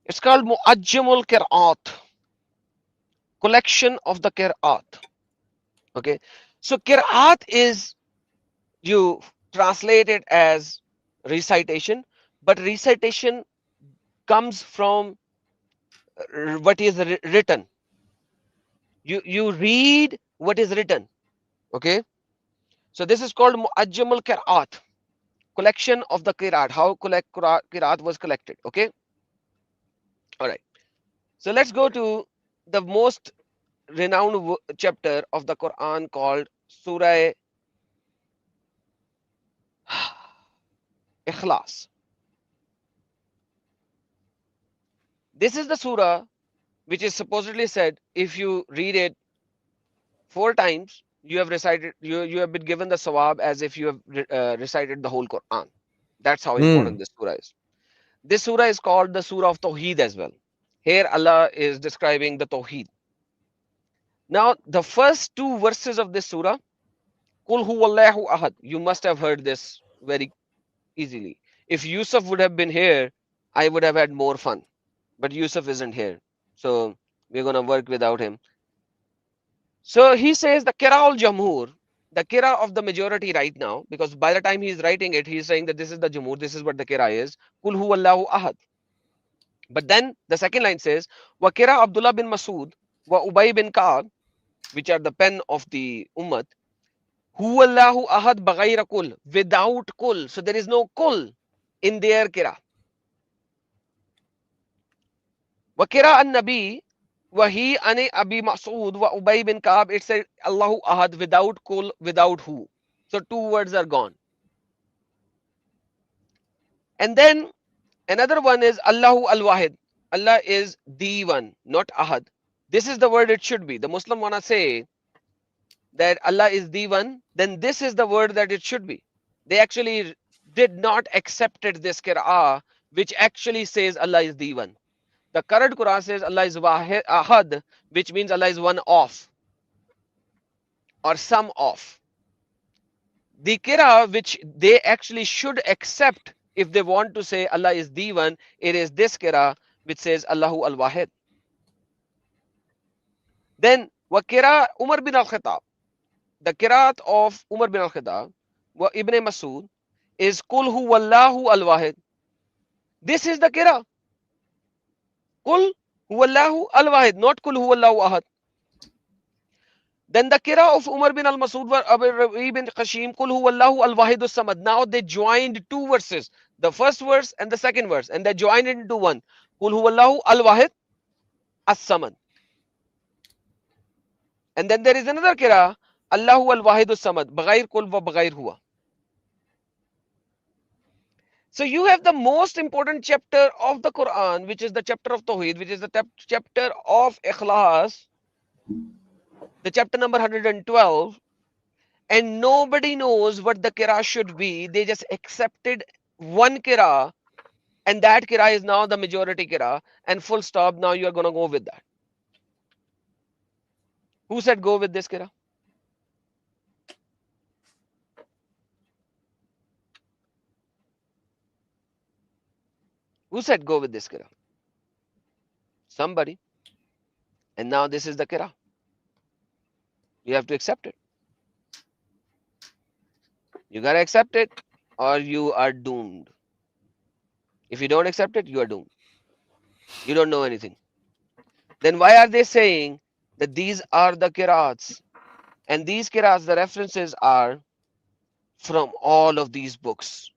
It's called Mu'ajjamul Qira'at, collection of the Qira'at. Okay, so Qira'at is, you translate it as recitation, but recitation comes from what is written. You read what is written. Okay, so this is called Mu'ajjamul Qira'at, collection of the Qira'at, how Qira'at was collected. Okay, all right. So let's go to the most renowned chapter of the Quran called Surah Ikhlas. This is the surah which is supposedly said, if you read it 4 times, you have recited, you have been given the sawab as if you have recited the whole Quran. That's how important this surah is. This surah is called the Surah of Tawheed as well. Here Allah is describing the Tawheed. Now the first 2 verses of this surah, Qul huwallahu ahad. You must have heard this very easily. If Yusuf would have been here, I would have had more fun. But Yusuf isn't here, so we're going to work without him. So he says the Qira al-Jamhur, the Qira of the majority right now, because by the time he's writing it, he's saying that this is the Jamhur, this is what the Qira is. Qul huwallahu ahad. But then the second line says, Wa Qira Abdullah bin Masud, wa Ubay bin Ka'ab, which are the pen of the Ummah, Huwallahu ahad baghayra kul, without kul. So there is no kul in their Qira. Wa Qira an-Nabi, Wahi ane Abi Mas'ud wa Ubay bin Ka'ab, it said Allahu ahad without kul, without who. So 2 words are gone. And then another one is Allahu al-Wahid. Allah is the one, not ahad. This is the word it should be. The Muslim wanna say that Allah is the one, then this is the word that it should be. They actually did not accepted this qira'ah, which actually says Allah is the one. The current Quran says Allah is wahid, ahad, which means Allah is one of or some of. The qira'ah which they actually should accept if they want to say Allah is the one, it is this qira'ah which says Allahu al-wahid. Then wa qira'ah Umar bin al-Khattab, the qira'at of Umar bin al-Khattab wa Ibn Masud is Qul huwallahu al-wahid. This is the qira'ah. Qul huwallahu al-wahid, not Qul huwallahu ahad. Then the qira'ah of Umar bin al-Masud wa Rabi bin Qashim, Qul huwallahu al-wahid as-samad. Now they joined two verses, the first verse and the second verse, and they joined it into one. Qul huwallahu al-wahid as-samad. And then there is another qira'ah, Allahu al-wahid as-samad, bighair qul wa bighair huwa. So you have the most important chapter of the Quran, which is the chapter of Tawheed, which is the chapter of Ikhlas, the chapter number 112, and nobody knows what the qira'ah should be. They just accepted one qira'ah, and that qira'ah is now the majority qira'ah, and full stop. Now you are going to go with that. Who said go with this qira'ah? Who said go with this qira'ah? Somebody. And now this is the qira'ah. You have to accept it. You gotta accept it, or you are doomed. If you don't accept it, you are doomed. You don't know anything. Then why are they saying that these are the qira'ats? And these qira'ats, the references are from all of these books.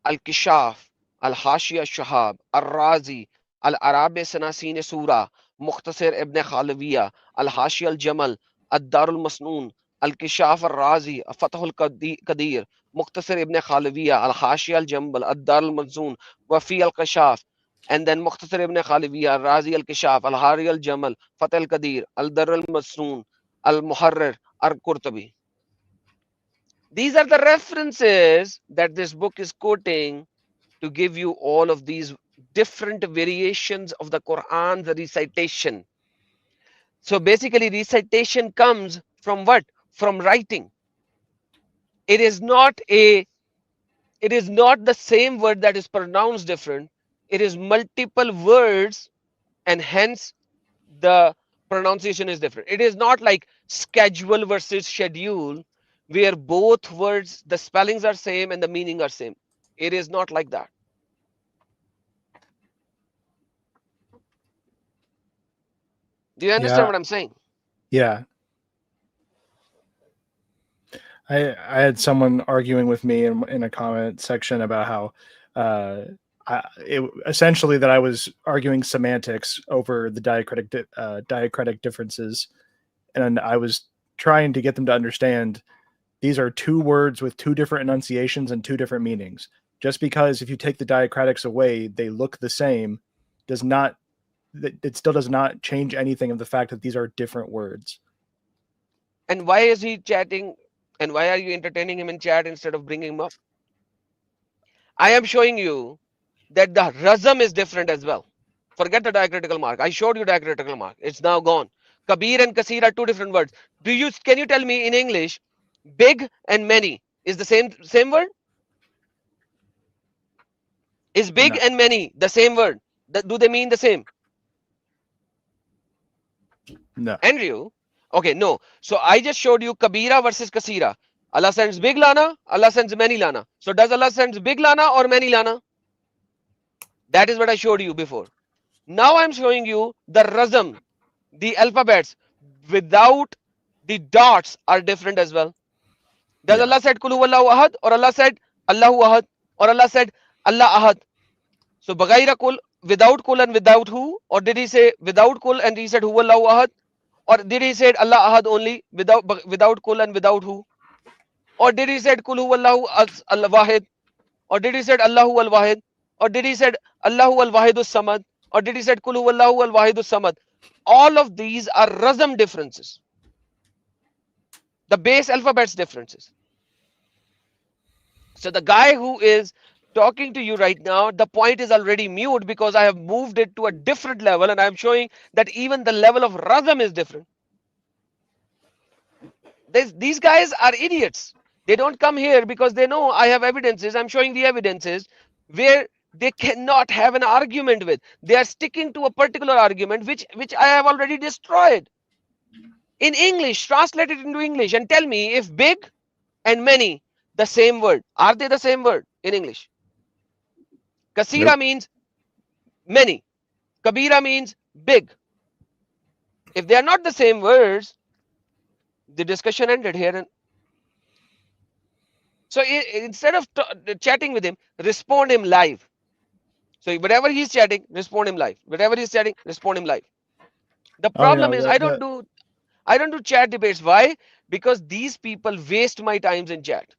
Al-Kishaf, Al-Hashiya Shahab, Al-Razi, Al-Arabi Sanasin Surah, Mukhtasar Ibn Khalawiya, Al-Hashiya Al-Jamal, Ad-Darul Masnoon, Al-Kishaf Al-Razi, Fatahul Qadir, Mukhtasar Ibn Khalawiya, Al-Hashiya Al-Jamal, Ad-Darul Masnoon, Wafi Al-Kashaf, and then Mukhtasar Ibn Khalawiya, Al-Razi Al-Kishaf, Al-Hari Al-Jamal, Fatah Al-Qadir, Al-Darul Masnoon, Al-Muharrir, Al-Qurtubi. These are the references that this book is quoting to give you all of these different variations of the Quran, the recitation. So basically recitation comes from what? From writing. It is not the same word that is pronounced different. It is multiple words, and hence the pronunciation is different. It is not like schedule versus schedule, where both words, the spellings are same and the meaning are same. It is not like that. Do you understand Yeah. what I'm saying? Yeah. I had someone arguing with me in a comment section about how essentially that I was arguing semantics over the diacritic differences, and I was trying to get them to understand these are two words with two different enunciations and two different meanings. Just because if you take the diacritics away, they look the same, it still does not change anything of the fact that these are different words. And why is he chatting? And why are you entertaining him in chat instead of bringing him up? I am showing you that the razam is different as well. Forget the diacritical mark. I showed you diacritical mark. It's now gone. Kabir and Kasir are two different words. Can you tell me in English, big and many is the same word? Is big No. and many the same word? Do they mean the same? No. Andrew? Okay, no. So I just showed you Kabira versus Kasira. Allah sends big lana, Allah sends many lana. So does Allah sends big lana or many lana? That is what I showed you before. Now I'm showing you the razam, the alphabets without the dots are different as well. Does Allah said Kul huwallahu ahad, or Allah said Allahu ahad, or Allah said Allah ahad? So bagaira kul, without kul and without who? Or did he say without kul and he said huwallahu ahad? Or did he said Allah ahad only without kul and without who? Or did he said Kul huwallahu al-wahid? Or did he said Allahu al-wahid? Or did he said Allahu al-wahid as-samad? Or did he said Kul huwallahu al-wahid as-samad? All of these are razam differences. The base alphabets differences. So the guy who is talking to you right now, the point is already mute because I have moved it to a different level, and I'm showing that even the level of razam is different. These guys are idiots. They don't come here because they know I have evidences. I'm showing the evidences where they cannot have an argument with. They are sticking to a particular argument which I have already destroyed. In English, translate it into English and tell me if big and many the same word. Are they the same word in English? Kasira Nope. means many. Kabira means big. If they are not the same words, the discussion ended here. And so instead of chatting with him, respond him live. So whatever he's chatting, respond him live. Whatever he's chatting, respond him live. The Oh, you problem know, is I don't do chat debates. Why? Because these people waste my times in chat.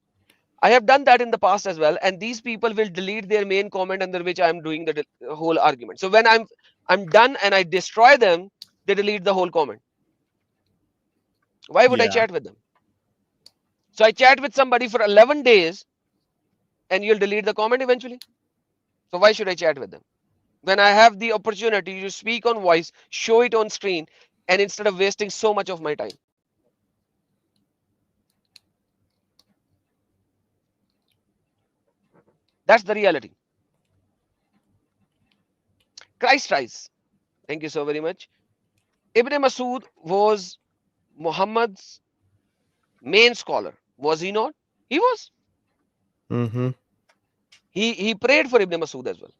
I have done that in the past as well, and these people will delete their main comment under which I am doing the whole argument. So when I'm done and I destroy them, they delete the whole comment. Why would I yeah. chat with them? So I chat with somebody for 11 days and you'll delete the comment eventually. So why should I chat with them? When I have the opportunity to speak on voice, show it on screen, and instead of wasting so much of my time. That's the reality. Christ rise. Thank you so very much. Ibn Masud was Muhammad's main scholar. Was he not? He was. Mm-hmm. He prayed for Ibn Masud as well.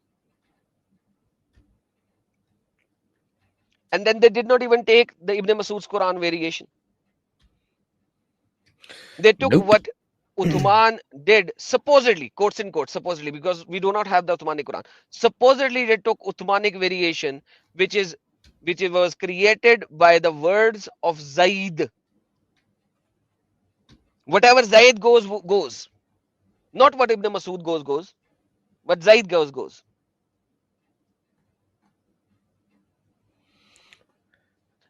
And then they did not even take the Ibn Masud's Quran variation. They took Nope. what Uthman did, supposedly, quotes in quotes, supposedly, because we do not have the Uthmanic Quran. Supposedly, they took Uthmanic variation, which was created by the words of Zaid. Whatever Zaid goes, goes. Not what Ibn Masud goes. But Zaid goes.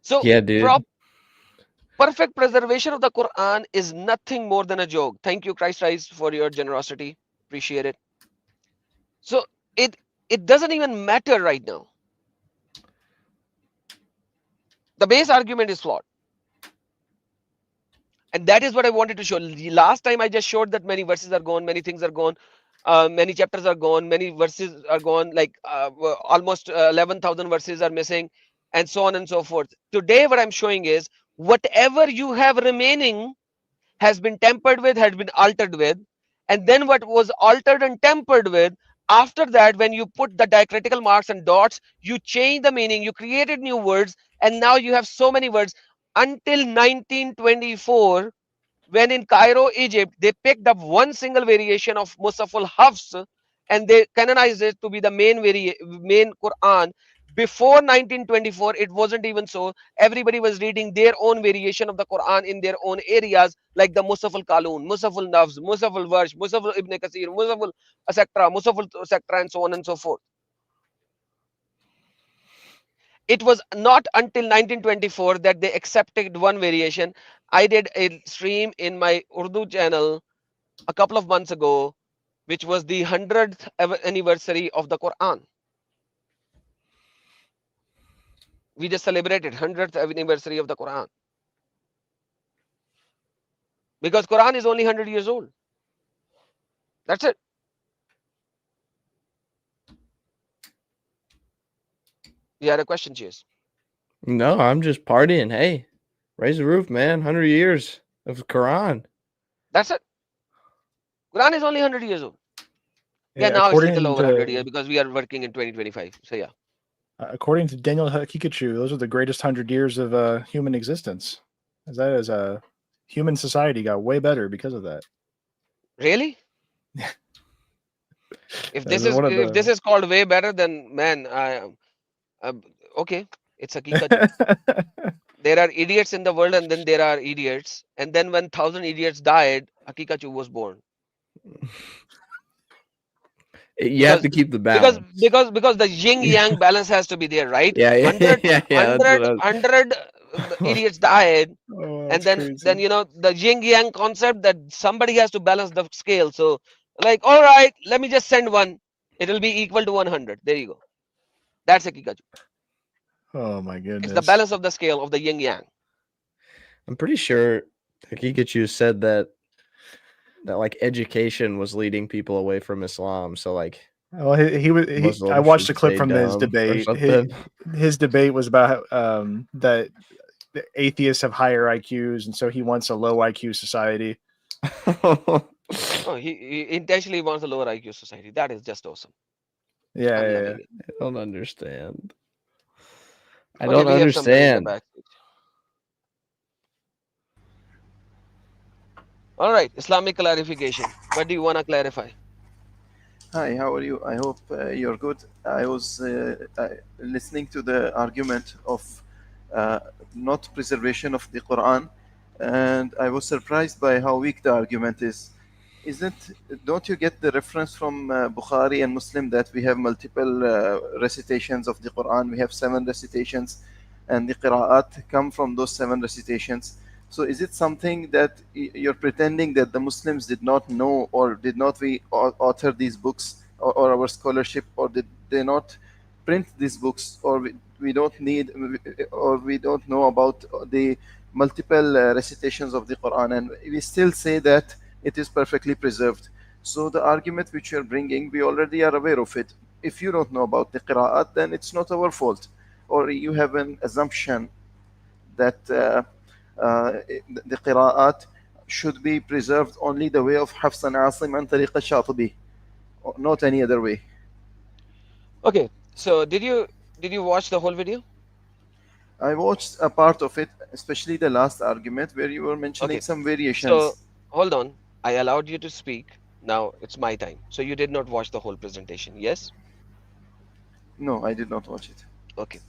So, Yeah, dude. perfect preservation of the Quran is nothing more than a joke. Thank you, Christ Rise, for your generosity. Appreciate it. So it doesn't even matter right now. The base argument is flawed. And that is what I wanted to show. Last time I just showed that many verses are gone, many things are gone, many chapters are gone, many verses are gone, like almost 11,000 verses are missing, and so on and so forth. Today, what I'm showing is whatever you have remaining has been tampered with, has been altered with, and then what was altered and tampered with, after that, when you put the diacritical marks and dots, you change the meaning, you created new words, and now you have so many words. Until 1924, when in Cairo, Egypt, they picked up one single variation of Musaf al-Hafs and they canonized it to be the main Quran. Before 1924, it wasn't even so. Everybody was reading their own variation of the Quran in their own areas, like the Musaf al-Qalun, Musaf al-Nafs, Musaf al-Warsh, Musaf al-Ibn Kathir, Musaf al-Asakra, Musaf al-Sakra, and so on and so forth. It was not until 1924 that they accepted one variation. I did a stream in my Urdu channel a couple of months ago, which was the 100th anniversary of the Quran. We just celebrated 100th anniversary of the Quran. Because Quran is only 100 years old. That's it. You had a question, Chase? No, I'm just partying. Hey, raise the roof, man. 100 years of Quran. That's it. Quran is only 100 years old. Yeah, now it's a little over 100 years because we are working in 2025. So yeah. According to Daniel Hakikachu, those are the greatest 100 years of human existence. That is a human society got way better because of that. Really? If this is called way better, then man, okay, it's Hakikachu. There are idiots in the world, and then there are idiots, and then when 1,000 idiots died, Hakikachu was born. You have to keep the balance. Because the yin yang balance has to be there, right? Yeah. 100 idiots died, Oh, and then you know the yin yang concept that somebody has to balance the scale. So Like, all right, let me just send one. It'll be equal to 100. There you go. That's a Kikaju. Oh my It's goodness. the balance of the scale of the yin yang. I'm pretty sure Hakikachu said that like education was leading people away from Islam. So like Well, he was. I Muslims watched a should clip stay from his dumb or debate. something. His debate was about that the atheists have higher IQs, and so he wants a low IQ society. Oh, he intentionally wants a lower IQ society. That is just awesome. Yeah, I'm yeah, loving it. I don't understand. I Okay, don't we have somebody in the understand. backstage. All right, Islamic clarification. What do you want to clarify? Hi, how are you? I hope you're good. I was listening to the argument of uh, not preservation of the Quran, and I was surprised by how weak the argument is. Don't you get the reference from Bukhari and Muslim that we have multiple recitations of the Quran? We have 7 recitations, and the qira'at come from those 7 recitations. So is it something that you're pretending that the Muslims did not know, or did not we author these books, or our scholarship, or did they not print these books, or we don't need, or we don't know about the multiple recitations of the Quran, and we still say that it is perfectly preserved? So the argument which you're bringing, we already are aware of it. If you don't know about the qira'at, then it's not our fault, or you have an assumption that the qira'at should be preserved only the way of Hafs and Asim and Tariq al-Shatibi, not any other way. Okay, so did you watch the whole video? I watched a part of it, especially the last argument where you were mentioning Okay, some variations. so hold on. I allowed you to speak. Now it's my time. So you did not watch the whole presentation, yes? No, I did not watch it. Okay.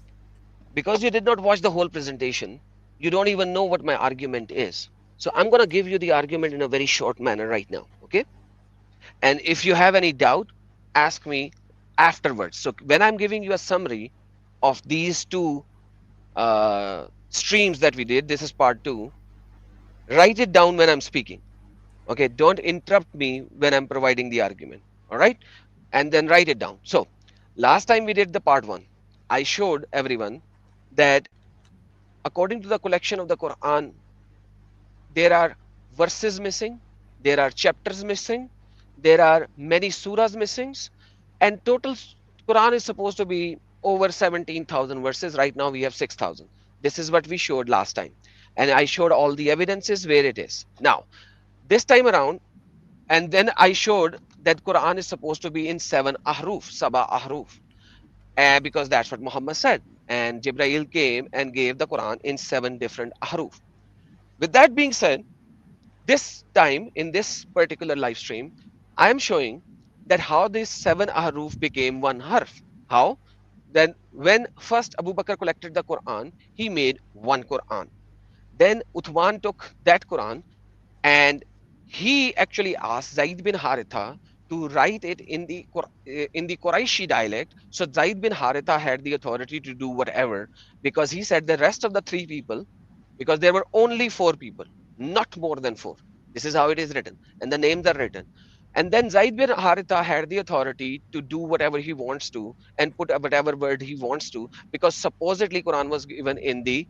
Because you did not watch the whole presentation, you don't even know what my argument is. So I'm going to give you the argument in a very short manner right now, okay? And if you have any doubt, ask me afterwards. So when I'm giving you a summary of these two streams that we did, this is part 2, write it down when I'm speaking. Okay, don't interrupt me when I'm providing the argument. All right, and then write it down. So last time we did the part 1, I showed everyone that according to the collection of the Quran, there are verses missing, there are chapters missing, there are many surahs missing, and total Quran is supposed to be over 17,000 verses. Right now we have 6,000. This is what we showed last time, and I showed all the evidences where it is. Now this time around, and then I showed that Quran is supposed to be in 7 ahruf, Saba ahruf, and because that's what Muhammad said, and Jibreel came and gave the Quran in 7 different ahruf. With that being said, this time in this particular live stream, I am showing that how this 7 ahruf became 1 harf. How? Then when first Abu Bakr collected the Quran, he made 1 Quran. Then Uthman took that Quran and he actually asked Zaid bin Haritha to write it in the Quraishi dialect. So Zaid bin Haritha had the authority to do whatever, because he said the rest of the 3 people, because there were only 4 people, not more than 4. This is how it is written, and the names are written. And then Zaid bin Haritha had the authority to do whatever he wants to and put whatever word he wants to, because supposedly Quran was given in the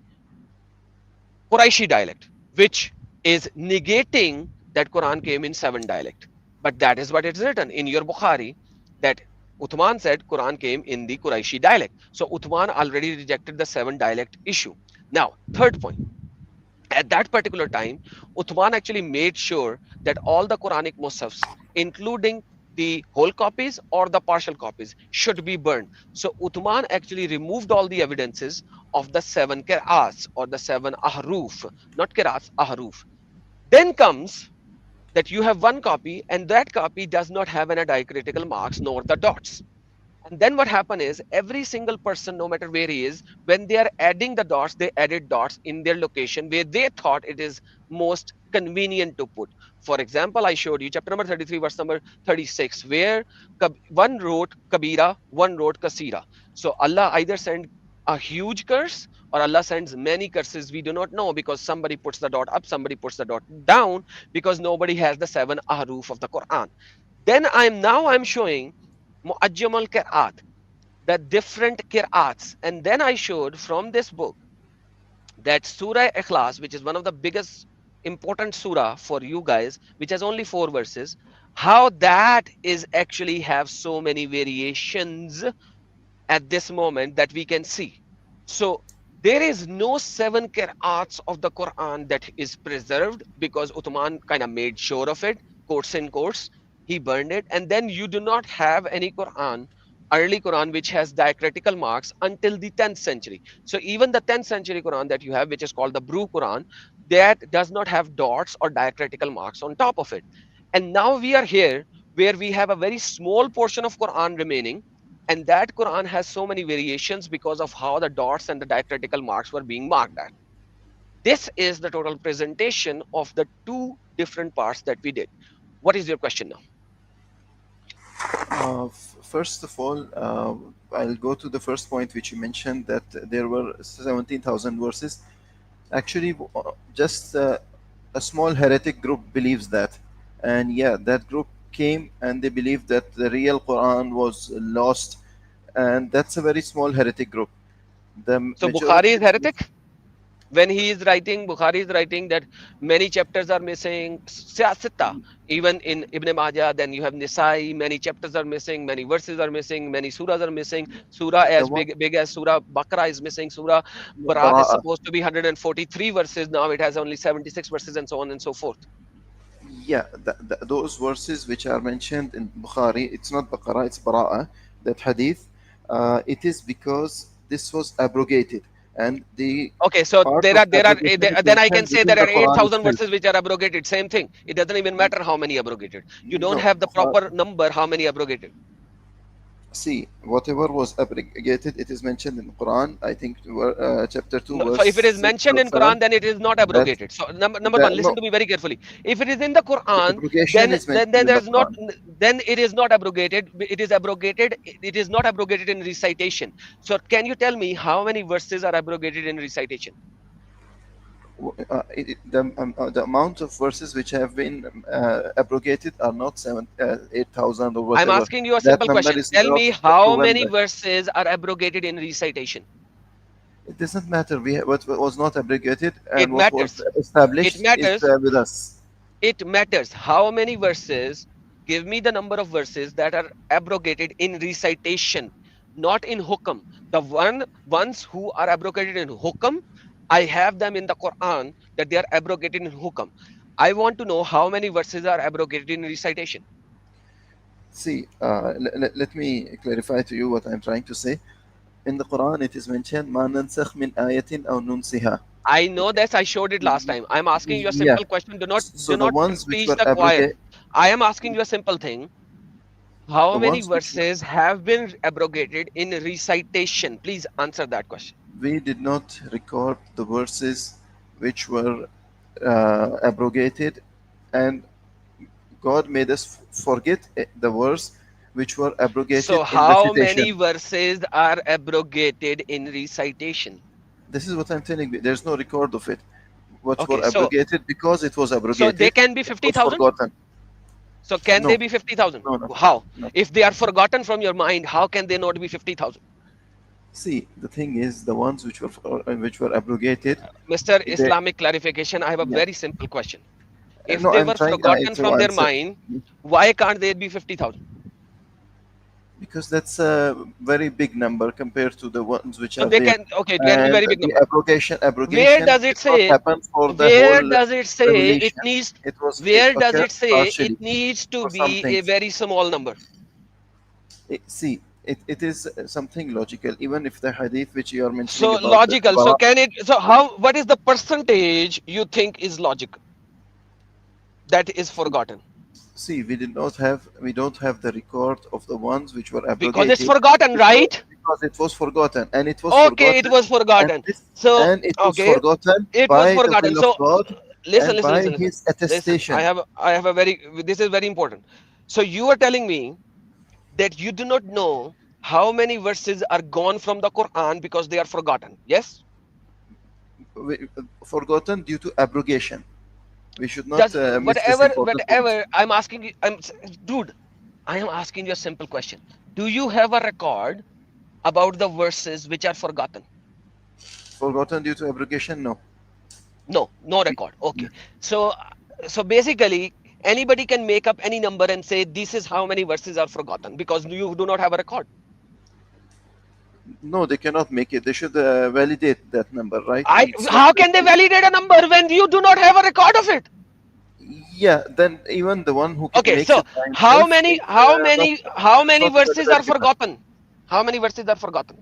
Quraishi dialect, which is negating that Quran came in 7 dialect. But that is what it's written in your Bukhari, that Uthman said Quran came in the Quraishi dialect. So Uthman already rejected the 7 dialect issue. Now, third point. At that particular time, Uthman actually made sure that all the Quranic Musafs, including the whole copies or the partial copies, should be burned. So Uthman actually removed all the evidences of the 7 qira'ats or the 7 ahruf, not qira'ats, ahruf. Then comes that you have 1 copy, and that copy does not have any diacritical marks nor the dots. And then what happened is every single person, no matter where he is, when they are adding the dots, they added dots in their location where they thought it is most convenient to put. For example, I showed you chapter number 33, verse number 36, where one wrote Kabira, one wrote Kasira. So Allah either sent a huge curse or Allah sends many curses. We do not know, because somebody puts the dot up, somebody puts the dot down, because nobody has the 7 ahruf of the Quran. Then I'm showing Mu'ajjam al-Qira'at, the different qira'ats. And then I showed from this book that Surah Ikhlas, which is one of the biggest important surah for you guys, which has only 4 verses, how that is actually have so many variations at this moment that we can see. So there is no 7 qira'ats of the Quran that is preserved because Uthman kind of made sure of it, quotes in quotes. He burned it. And then you do not have any Quran, early Quran, which has diacritical marks until the 10th century. So even the 10th century Quran that you have, which is called the Bru Quran, that does not have dots or diacritical marks on top of it. And now we are here where we have a very small portion of Quran remaining, and that Quran has so many variations because of how the dots and the diacritical marks were being marked at. This is the total presentation of the 2 different parts that we did. What is your question now? First of all, I'll go to the first point which you mentioned, that there were 17,000 verses. Actually, just a small heretic group believes that. And yeah, that group came and they believed that the real Quran was lost. And that's a very small heretic group. So Bukhari is heretic? When he is writing, Bukhari is writing that many chapters are missing, Sitta, even in Ibn Majah, then you have Nisai, many chapters are missing, many verses are missing, many surahs are missing. Surah as big as Surah Baqarah is missing. Surah Barat is supposed to be 143 verses, now it has only 76 verses, and so on and so forth. Yeah, those verses which are mentioned in Bukhari, it's not Baqarah, it's Bara'ah, that hadith, it is because this was abrogated. And the okay, so then I can say there are 8,000 verses which are abrogated. Same thing. It doesn't even matter how many abrogated. You don't have the proper number how many abrogated. See, whatever was abrogated, it is mentioned in the Quran. I think chapter 2. No, so if it is mentioned in Quran, then it is not abrogated. So number one, listen to me very carefully. If it is in the Quran, then there's not. Then it is not abrogated. It is abrogated. It is not abrogated in recitation. So can you tell me how many verses are abrogated in recitation? The amount of verses which have been abrogated are not 8,000 or whatever. I'm asking you a simple question. Tell me how many verses are abrogated in recitation. It doesn't matter. What was not abrogated and it what matters. was established it matters. is with us. It matters. How many verses? Give me the number of verses that are abrogated in recitation, not in hukam. The ones who are abrogated in hukam, I have them in the Quran that they are abrogated in hukam. I want to know how many verses are abrogated in recitation. See, let me clarify to you what I'm trying to say. In the Quran, it is mentioned, "Ma nansakh min ayatin aw nunsiha." I know this. I showed it last time. I'm asking you a simple question. Do not preach the choir. I am asking you a simple thing. How many verses have been abrogated in recitation? Please answer that question. We did not record the verses which were abrogated, and God made us forget the verse which were abrogated. So how many verses are abrogated in recitation? This is what I'm telling you. There's no record of it. What were abrogated because it was abrogated. So they can be 50,000? So can they be 50,000? No. How? No. If they are forgotten from your mind, how can they not be 50,000? See, the thing is, the ones which were abrogated. Mr. Islamic clarification, I have a very simple question. If they were forgotten from their mind, why can't they be 50,000? Because that's a very big number compared to the ones which are there. It can be very big number. Abrogation. Where does it say? Where does it say it needs? Where does it say it needs to be a very small number? See, it is something logical, even if the hadith which you are mentioning. So logical. So can it? So how? What is the percentage you think is logical? That is forgotten. See, we don't have the record of the ones which were abrogated. Because it's forgotten, right? Because it was forgotten, and it was okay. It was forgotten. And it was forgotten. It was forgotten. So listen. His attestation. Listen, I have a very. This is very important. So you are telling me that you do not know how many verses are gone from the Quran because they are forgotten. Yes. Forgotten due to abrogation. We should not whatever I'm asking you, dude, I am asking you a simple question. Do you have a record about the verses which are forgotten? Forgotten due to abrogation? No. No, no record. Okay. So basically anybody can make up any number and say this is how many verses are forgotten because you do not have a record. No, they cannot make it. They should validate that number, right? How can they validate a number when you do not have a record of it? Yeah, then even the one who can Okay, make so it by how himself many is, how many not verses are valid enough. forgotten? How many verses are forgotten?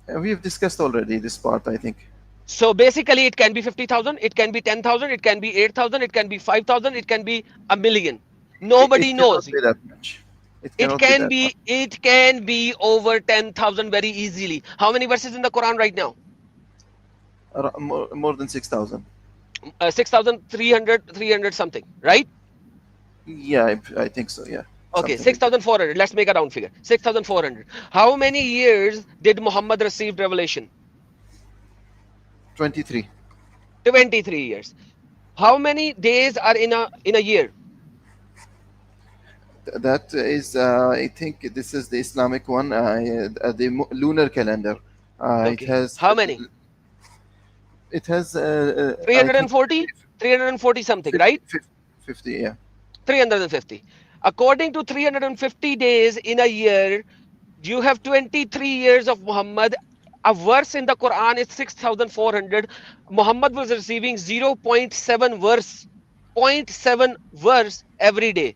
We've discussed already this part, I think. So basically it can be 50,000, it can be 10,000, it can be 8,000, it can be 5,000, it can be a million. Nobody It knows. cannot be that much. It It cannot be can that be much. it can be over 10,000 very easily. How many verses in the Quran right now? More than 6,000. 6,300, 300 something, right? Yeah, I think so. Yeah. Okay, Something like that. 6,400. Let's make a round figure. 6,400. How many years did Muhammad receive revelation? 23. 23 years. How many days are in a year? That is, I think this is the Islamic one, the lunar calendar. It Okay. has. How many? It has. 340? 340 something, right? 50. Yeah. 350. According to 350 days in a year, you have 23 years of Muhammad. A verse in the Quran is 6,400. Muhammad was receiving 0.7 verse, 0.7 verse every day.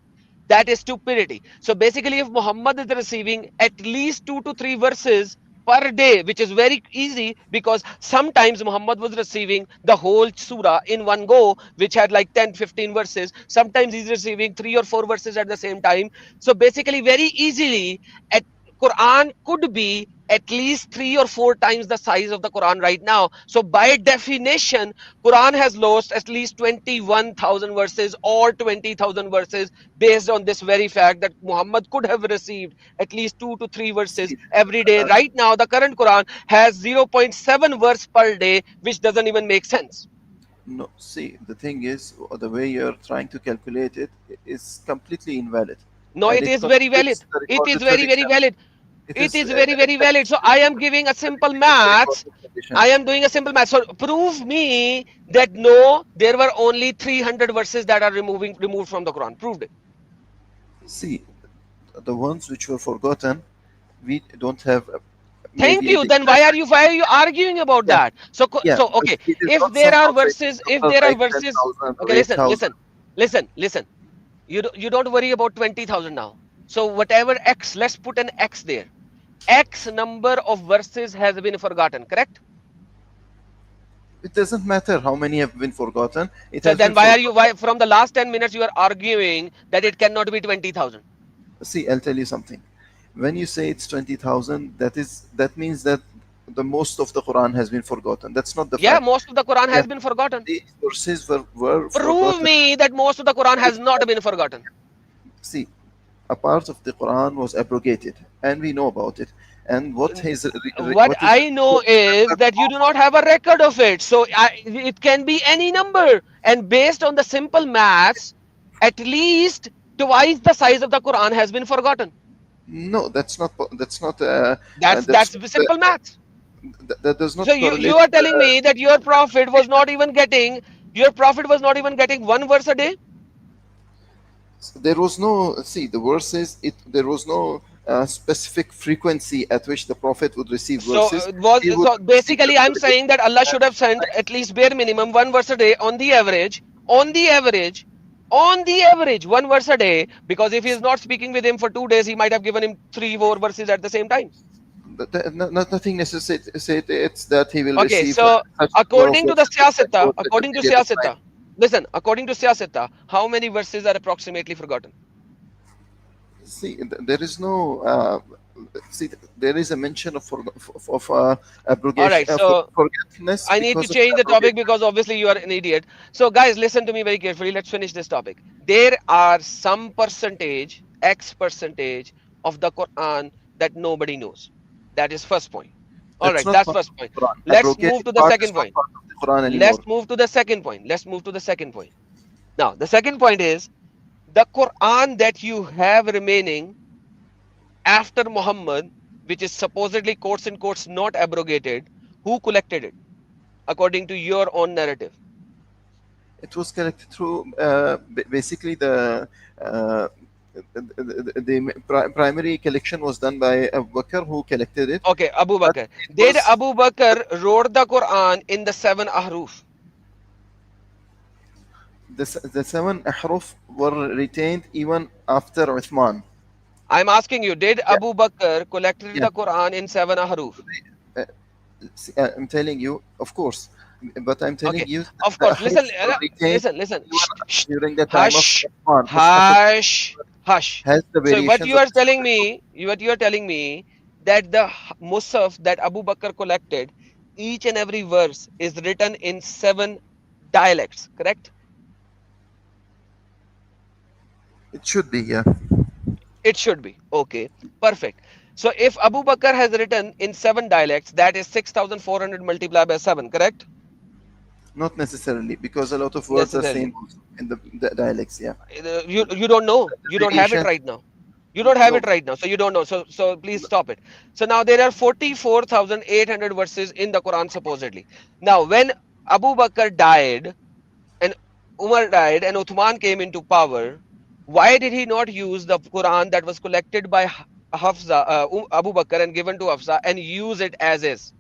That is stupidity. So basically, if Muhammad is receiving at least 2 to 3 verses per day, which is very easy because sometimes Muhammad was receiving the whole surah in one go, which had like 10, 15 verses. Sometimes he's receiving 3 or 4 verses at the same time. So basically, very easily, at Quran could be at least 3 or 4 times the size of the Quran right now. So by definition, Quran has lost at least 21,000 verses or 20,000 verses based on this very fact that Muhammad could have received at least 2 to 3 verses every day. Right now, the current Quran has 0.7 verse per day, which doesn't even make sense. No, see, the thing is, the way you're trying to calculate it is completely invalid. No, And it is very valid. contradicts the It is recorded very, very tradition. valid. It is very, very valid. So I am giving a simple maths. I am doing a simple math. So prove me that no, there were only 300 verses that are removed from the Quran. Proved it. See, the ones which were forgotten, we don't have. Thank maybe you. the Then why are you arguing about Yeah. that? So Yeah, so but okay. it is If not there are somehow verses, like if there are like verses, 10,000 or okay. Listen, 8,000. listen. You don't worry about 20,000 now. So whatever X, let's put an X there. X number of verses has been forgotten. Correct? It doesn't matter how many have been forgotten. It So has then been why are forgotten. why from the last 10 minutes you are arguing that it cannot be 20,000? See, I'll tell you something. When you say it's 20,000, that means that the most of the Quran has been forgotten. That's not the Yeah, fact. most of the Quran has Yeah. been forgotten. These verses were Prove forgotten. me that most of the Quran has not been forgotten. See, a part of the Quran was abrogated, and we know about it. And what is What I know is that you do not have a record of it. So it can be any number. And based on the simple maths, at least twice the size of the Quran has been forgotten. No, that's not. That's not. That's simple maths. That does not. So you correlate, are telling me that your prophet was not even getting one verse a day? There was no. See, the verses. There was no specific frequency at which the prophet would receive So verses. He would so basically I'm receive saying that Allah should have sent at least bare minimum one verse a day on the average, one verse a day, because if he is not speaking with him for 2 days, he might have given him 3-4 verses at the same time. nothing necessary. It's that he will Okay, receive. so such according to number the of verses Siyasata, at according to a period of time. Siyasata, listen, according to Siyasata, how many verses are approximately forgotten? See, there is no. See, there is a mention of abrogation. All right, so forgetfulness. I need to because of change the topic abrogation. because obviously you are an idiot. So guys, listen to me very carefully. Let's finish this topic. There are some percentage, X percentage of the Quran that nobody knows. That is first point. All right, not that's part first of the point. Quran. Let's Abrogated move to the part second is not point. part of the Quran anymore. Let's move to the second point. Let's move to the second point. Now, the second point is the Quran that you have remaining after Muhammad, which is supposedly quotes in quotes not abrogated, who collected it according to your own narrative? It was collected through basically the primary collection was done by Abu Bakr, who collected it. Okay, Abu But Bakr. it Did was- Abu Bakr wrote the Quran in the 7 ahruf? the 7 ahruf were retained even after Uthman. I'm asking you, did Yeah. Abu Bakr collected Yeah. the Quran in 7 ahruf? I'm telling you, of course, but I'm telling Okay, you, of the course. ahruf were retained Listen. Shh, during the time hush, of Uthman. hush. Has the So what variations you of are telling me, that the Musaf that Abu Bakr collected, each and every verse is written in 7 dialects, correct? It should be, yeah. It should be. Okay, perfect. So if Abu Bakr has written in 7 dialects, that is 6,400 multiplied by 7, correct? Not necessarily, because a lot of words are same in the dialects, yeah. You don't know. You don't have it Variation- right now. You don't have No. it right now, so you don't know. So please stop it. So now there are 44,800 verses in the Quran supposedly. Now when Abu Bakr died and Umar died and Uthman came into power, why did he not use the Quran that was collected by Hafsa, Abu Bakr and given to Hafsa and use it as is?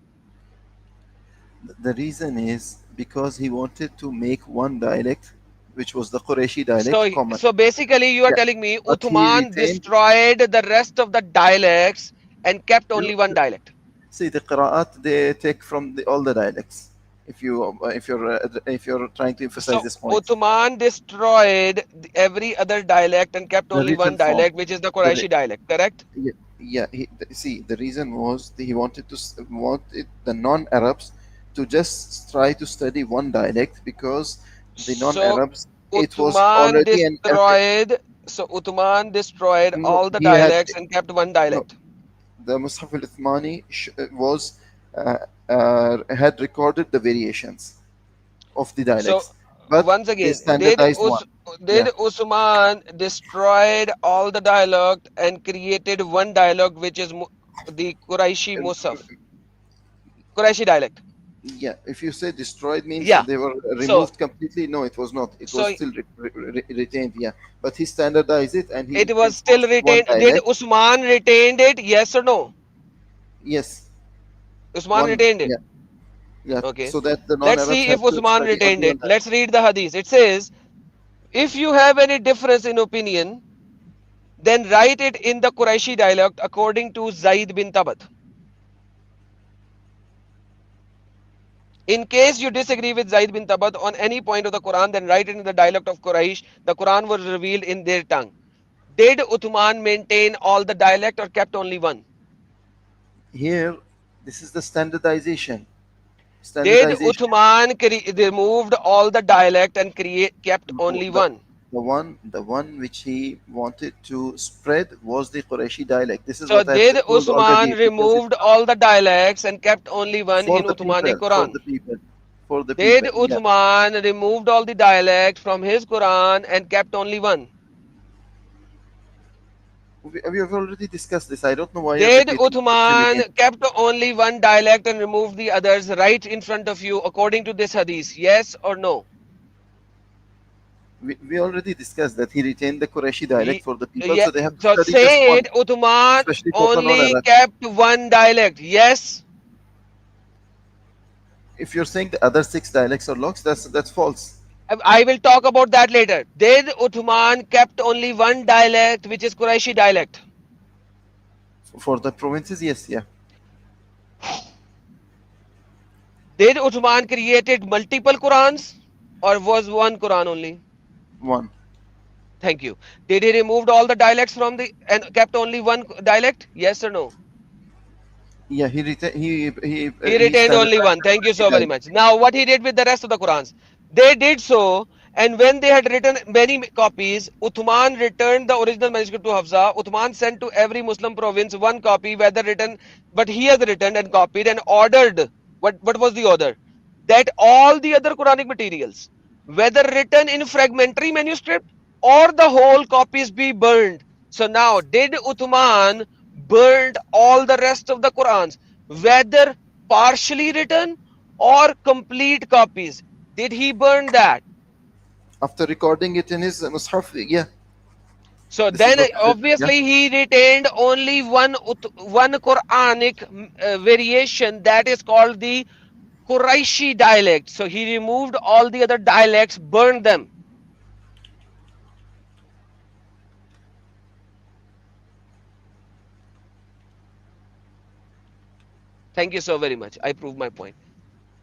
The reason is because he wanted to make one dialect, which was the Qurayshi dialect, So, common. so basically you are Yeah, telling me but he Uthman retained- destroyed the rest of the dialects and kept only one dialect. See, the qira'at, they take from all the dialects. If you're trying to emphasize So this point, Uthman destroyed every other dialect and kept The only one written form. dialect, which is the Quraishi dialect, correct? yeah. See, the reason was he wanted the non-Arabs to just try to study one dialect, because the So non-Arabs, it was Uthman already destroyed No, all the he had- dialects and kept one dialect. the Mus'haf al-Uthmani was had recorded the variations of the dialects. But Once they again, did standardized one. Uthman destroyed all the dialect and created one dialect, which is the Quraishi Musaf, Quraishi dialect? Yeah, if you say destroyed means Yeah. they were So- removed completely. No, it was not. It So- was still retained. Yeah, but he standardized it, and he It was still enforced one retained. Did dialect. Usman retained it? Yes or no? Yes. Usman One- retained it. Yeah. Yeah. Okay. So that the Let's non-Arabs see have if to Usman study retained only it. one Let's read the hadith. It says, if you have any difference in opinion, then write it in the Quraishi dialect according to Zaid bin Tabat. In case you disagree with Zaid bin Tabat on any point of the Quran, then write it in the dialect of Quraysh. The Quran was revealed in their tongue. Did Uthman maintain all the dialect or kept only one? Here, this is the standardization. Did Uthman removed all the dialect and kept only one? The one which he wanted to spread was the Qurayshi dialect. This is So what I've did told Usman already, because removed all the dialects and kept only one for in the Uthmani people, Quran? for the Did people. Yeah. Uthman removed all the dialects from his Quran and kept only one? We have already discussed this. I don't know why. Did you're repeating the question again. Uthman kept only one dialect and removed the others right in front of you according to this hadith? Yes or no? We already discussed that he retained the Qurayshi dialect for the people, Yeah, so they have to so study say just it, Uthman especially for the only non-Arabs. kept one dialect. Yes? If you're saying the other 6 dialects are lost, that's false. I will talk about that later. Did Uthman kept only one dialect, which is Quraishi dialect? For the provinces, yes, yeah. Did Uthman created multiple Qurans or was one Quran only? One. Thank you. Did he removed all the dialects from and kept only one dialect? Yes or no? Yeah, he retained. He Retained only one. Thank you so very much. Now, what he did with the rest of the Qurans? They did so, and when they had written many copies, Uthman returned the original manuscript to Hafsa. Uthman sent to every Muslim province one copy, whether written, but he has written and copied and ordered. What was the order? That all the other Quranic materials, whether written in fragmentary manuscript or the whole copies, be burned. So now, did Uthman burned all the rest of the Qurans, whether partially written or complete copies? Did he burn that? After recording it in his mushaf, yeah. So This is then what he did, obviously he retained only one Quranic variation, that is called the Quraishi dialect. So he removed all the other dialects, burned them. Thank you so very much. I proved my point.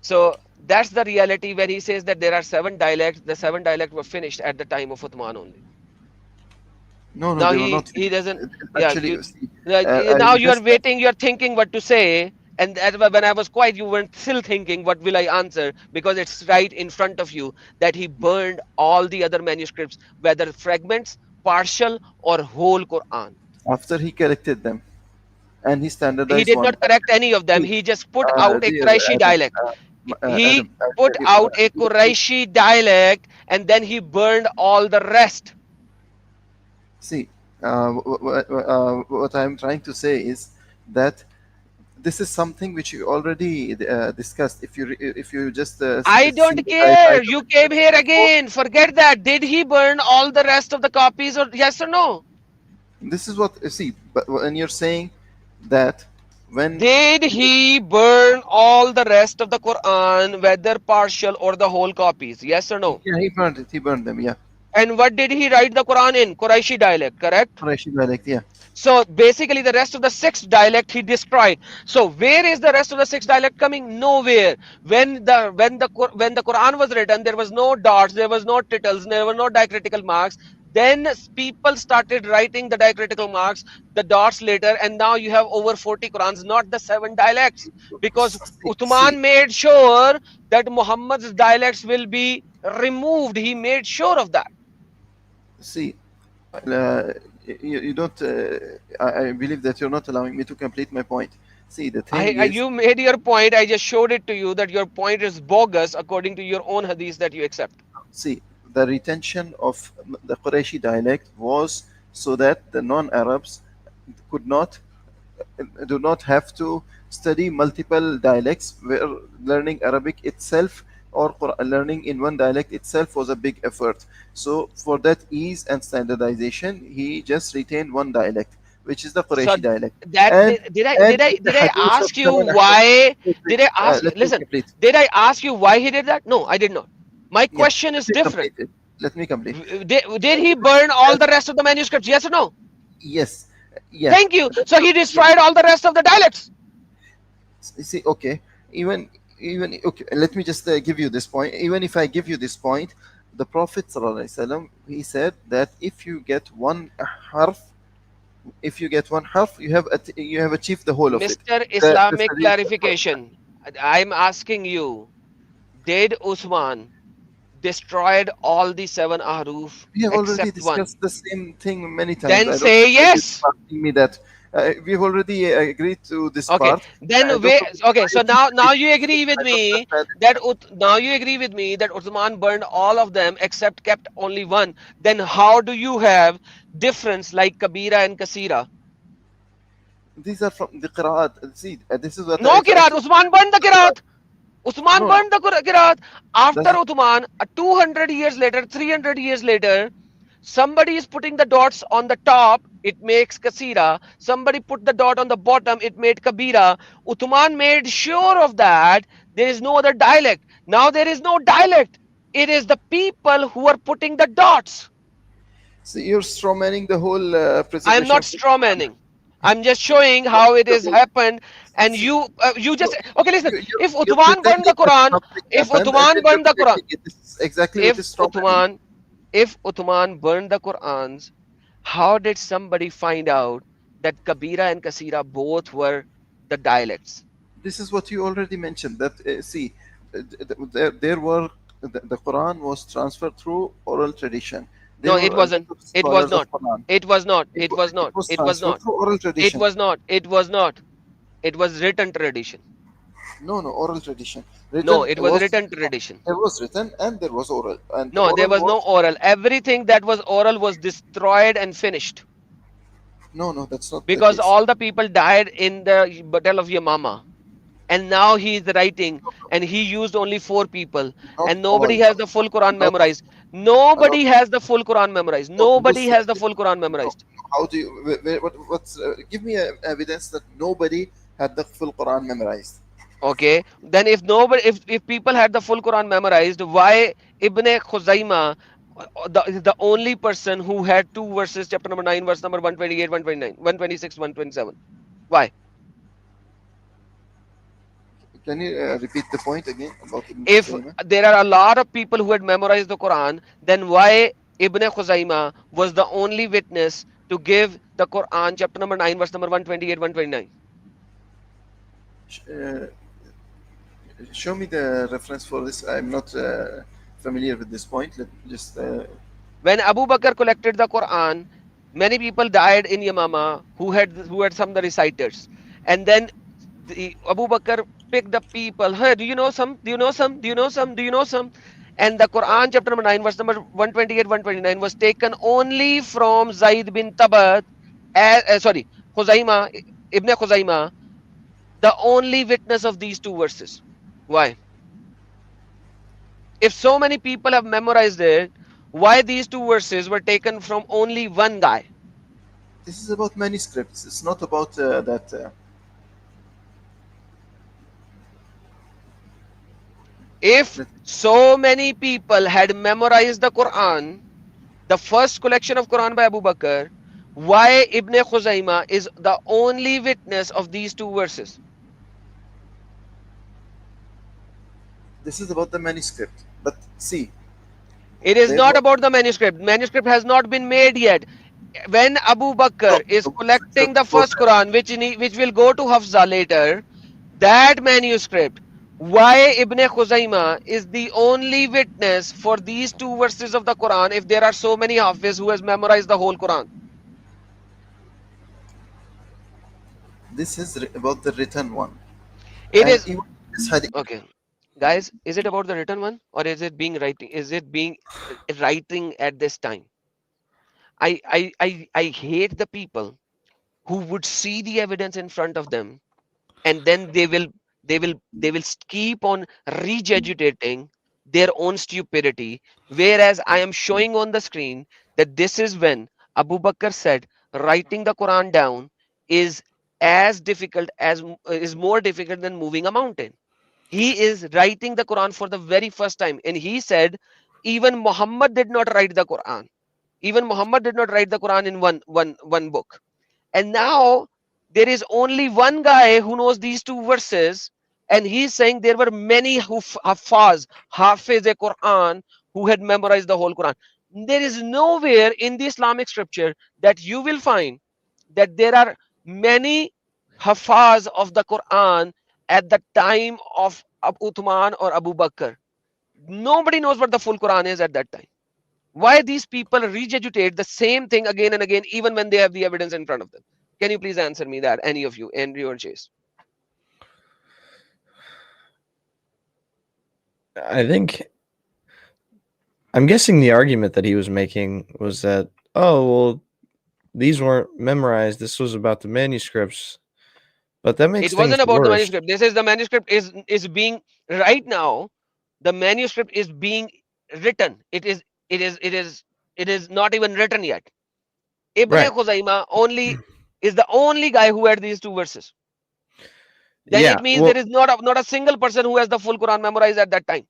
So that's the reality when he says that there are 7 dialects. The 7 dialects were finished at the time of Uthman only. No, Now they were not. he doesn't. Actually, Yeah, see, now I you are just waiting. You are thinking what to say, and when I was quiet, you weren't still thinking what will I answer, because it's right in front of you that he burned all the other manuscripts, whether fragments, partial, or whole Quran. after he corrected them and he He standardized did one. not correct any of them. See, He just put out a dear Quraishi Adam, dialect. He Adam, I'll put tell you, out a Quraishi dialect, and then he burned all the rest. see, what I'm trying to say is that this is something which you already discussed. If you just I don't see the care. title You of came the here report, again. Forget that. Did he burn all the rest of the copies, or yes or no? this is what see. But when you're saying that when Did he burn all the rest of the Quran, whether partial or the whole copies? Yes or no? yeah, he burned it, he burned them. Yeah, And what did he write the Quran in? Quraishi dialect, correct? Quraishi dialect. Yeah, So basically the rest of the 6 dialect he destroyed. So where is the rest of the 6 dialect coming? Nowhere. When the Quran was written, there was no dots, there was no titles, there were no diacritical marks. Then people started writing the diacritical marks, the dots later, and now you have over 40 Qurans, not the 7 dialects. Because Uthman made sure that Muhammad's dialects will be removed. He made sure of that. see, you don't. I believe that you're not allowing me to complete my point. See, the thing is, You made your point. I just showed it to you that your point is bogus according to your own hadith that you accept. see, the retention of the Qurayshi dialect was so that the non-Arabs could not do not have to study multiple dialects, where learning Arabic itself or learning in one dialect itself was a big effort. So for that ease and standardization, he just retained one dialect, which is the Qurayshi So dialect. that And- did I and did I the did I hadith of ask you Seven why? Did I ask? let me Listen, complete. did I ask you why he did that? No, I did not. My Yeah, question is let me different. complete it. Let me complete. Did he burn all the rest of the manuscripts? Yes or no? Yes. Yeah. Thank you. So he destroyed all the rest of the dialects. See, okay, even okay, let me just give you this point. Even if I give you this point, the Prophet ﷺ, he said that if you get one harf, you have achieved the whole of it. Mr. Islamic clarification. I'm asking you, did Usman destroyed all the 7 ahruf We have already except one? discussed the same thing many times. Then I don't say think you're yes. asking me that. We've already agreed to this Okay. part. Then don't wait. know Okay. why So you now keep you agree with me now you agree with me that Uthman burned all of them except kept only one. Then how do you have difference like Kabira and Kasira? These are from the Qira'at. See, this is what No I Qiraat. Uthman burned the Qiraat. Uthman No. burned the Qiraat. After That's- Uthman, 200 years later, 300 years later, somebody is putting the dots on the top, it makes Kasira. Somebody put the dot on the bottom, it made Kabira. Uthman made sure of that. There is no other dialect. Now there is no dialect. It is the people who are putting the dots. See, you're strawmanning the whole I am presentation. not strawmanning. I'm just showing how it has happened. And you just okay. Listen, if Uthman burned the Quran, if Uthman burned the Quran, exactly if what is strawmanning. Uthman burned the Qurans, how did somebody find out that Kabira and Kasira both were the dialects? This is what you already mentioned. That see, there were the Quran was transferred through oral tradition. There No, were it a wasn't. lot of It was scholars of not. Quran. It was not. It was not. It was transferred not. through oral It tradition. was not. It was not. It was written tradition. No, oral tradition. No, it was written tradition. It was written and there was oral. And No, there oral was no oral. Everything that was oral was destroyed and finished. No, that's not the because case. all the people died in the battle of Yamama. And now he is writing, and he used only 4 people, Not and all. nobody has the full Quran A lot of, memorized. a lot Nobody has the full Quran memorized. of Nobody has the Muslims. full Quran No. memorized. How do you? What's? Give me evidence that nobody had the full Quran memorized. Okay, then if nobody, if people had the full Quran memorized, why Ibn Khuzaima, the only person who had 2 verses, chapter number 9, verse number 128, 129, 126, 127? Why? Can you repeat the point again about Ibn If Khuzaymah? there are a lot of people who had memorized the Quran, then why Ibn Khuzaima was the only witness to give the Quran, chapter number 9, verse number 128, 129? Uh, show me the reference for this. I'm not familiar with this point. Let me just. When Abu Bakr collected the Quran, many people died in Yamama who had some of the reciters. And then Abu Bakr picked the people. Hey, do you know some? Do you know some? Do you know some? Do you know some? And the Quran, chapter number 9, verse number 128, 129 was taken only from Zaid bin Tabat, sorry, Khuzaima, Ibn Khuzaima, the only witness of these 2 verses. Why? If so many people have memorized it, why these 2 verses were taken from only one guy? This is about manuscripts. It's not about that. If so many people had memorized the Quran, the first collection of Quran by Abu Bakr, why Ibn Khuzaima is the only witness of these 2 verses? This is about the manuscript. But see, It is they not were- about the manuscript. Manuscript has not been made yet. When Abu Bakr is collecting the first Quran, which will go to Hafsa later, that manuscript, why Ibn Khuzaima is the only witness for these 2 verses of the Quran if there are so many Hafiz who has memorized the whole Quran? this is about the written one. It And is even this hadith, okay. Guys, is it about the written one or is it being writing? Is it being writing at this time? I hate the people who would see the evidence in front of them and then they will keep on regurgitating their own stupidity, whereas I am showing on the screen that this is when Abu Bakr said writing the Quran down is as difficult as is more difficult than moving a mountain. He is writing the Quran for the very first time, and he said even Muhammad did not write the Quran. Even Muhammad did not write the Quran in one book. And now there is only one guy who knows these 2 verses, and he's saying there were many Hafiz a Quran, who had memorized the whole Quran. There is nowhere in the Islamic scripture that you will find that there are many Hafaz of the Quran at the time of Uthman or Abu Bakr. Nobody knows what the full Quran is at that time. Why these people regurgitate the same thing again and again, even when they have the evidence in front of them? Can you please answer me that, any of you, Andrew or Chase? I think I'm guessing the argument that he was making was that, oh, well, these weren't memorized. This was about the manuscripts. But that makes It wasn't things about the worse. manuscript. This is the manuscript is being right now. The manuscript is being written. It is not even written yet. Ibn Right. Khuzaima is the only guy who had these 2 verses. Then Yeah, it means well, there is not a single person who has the full Quran memorized at that time.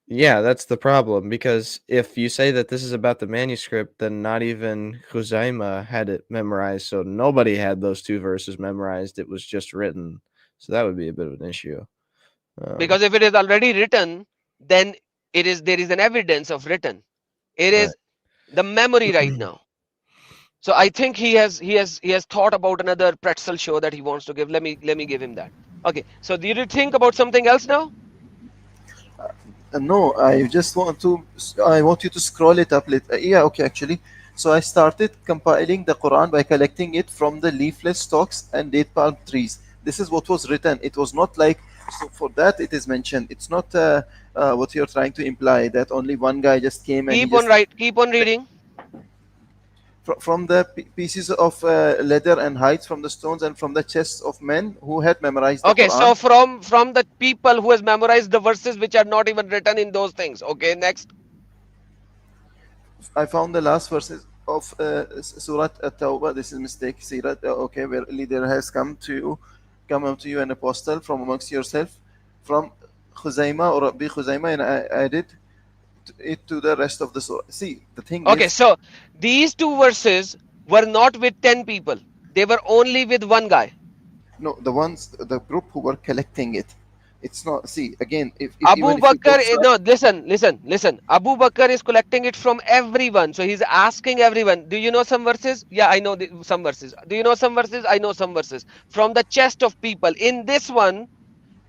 yeah, that's the problem, because if you say that this is about the manuscript, then not even Khuzaima had it memorized, so nobody had those 2 verses memorized. It was just written, so that would be a bit of an issue. Because if it is already written, then there is an evidence of written. It is the memory right now. So I think he has thought about another pretzel show that he wants to give. Let me give him that. Okay. So do you think about something else now? no, I just want to. I want you to scroll it up. Yeah, okay, actually. So I started compiling the Quran by collecting it from the leafless stalks and date palm trees. This is what was written. It was not like, so for that it is mentioned. It's not what you're trying to imply, that only one guy just came and Keep on reading. from the pieces of leather and hides from the stones and from the chests of men who had memorized the Okay, Quran. so from the people who has memorized the verses which are not even written in those things. Okay, next. I found the last verses of Surah At-Tawbah. This is mistake. Sirat, okay, where leader has come unto you an apostle from amongst yourself, from Khuzaimah or Rabbi Khuzaimah, and I added it to the rest of the surah. See, the thing Okay, is, so these two verses were not with 10 people. They were only with one guy. no, the group who were collecting it. It's not. See, again, if Abu even if you Bakr, go no, listen. Abu Bakr is collecting it from everyone. So he's asking everyone, do you know some verses? Yeah, I know some verses. Do you know some verses? I know some verses. From the chest of people. In this one,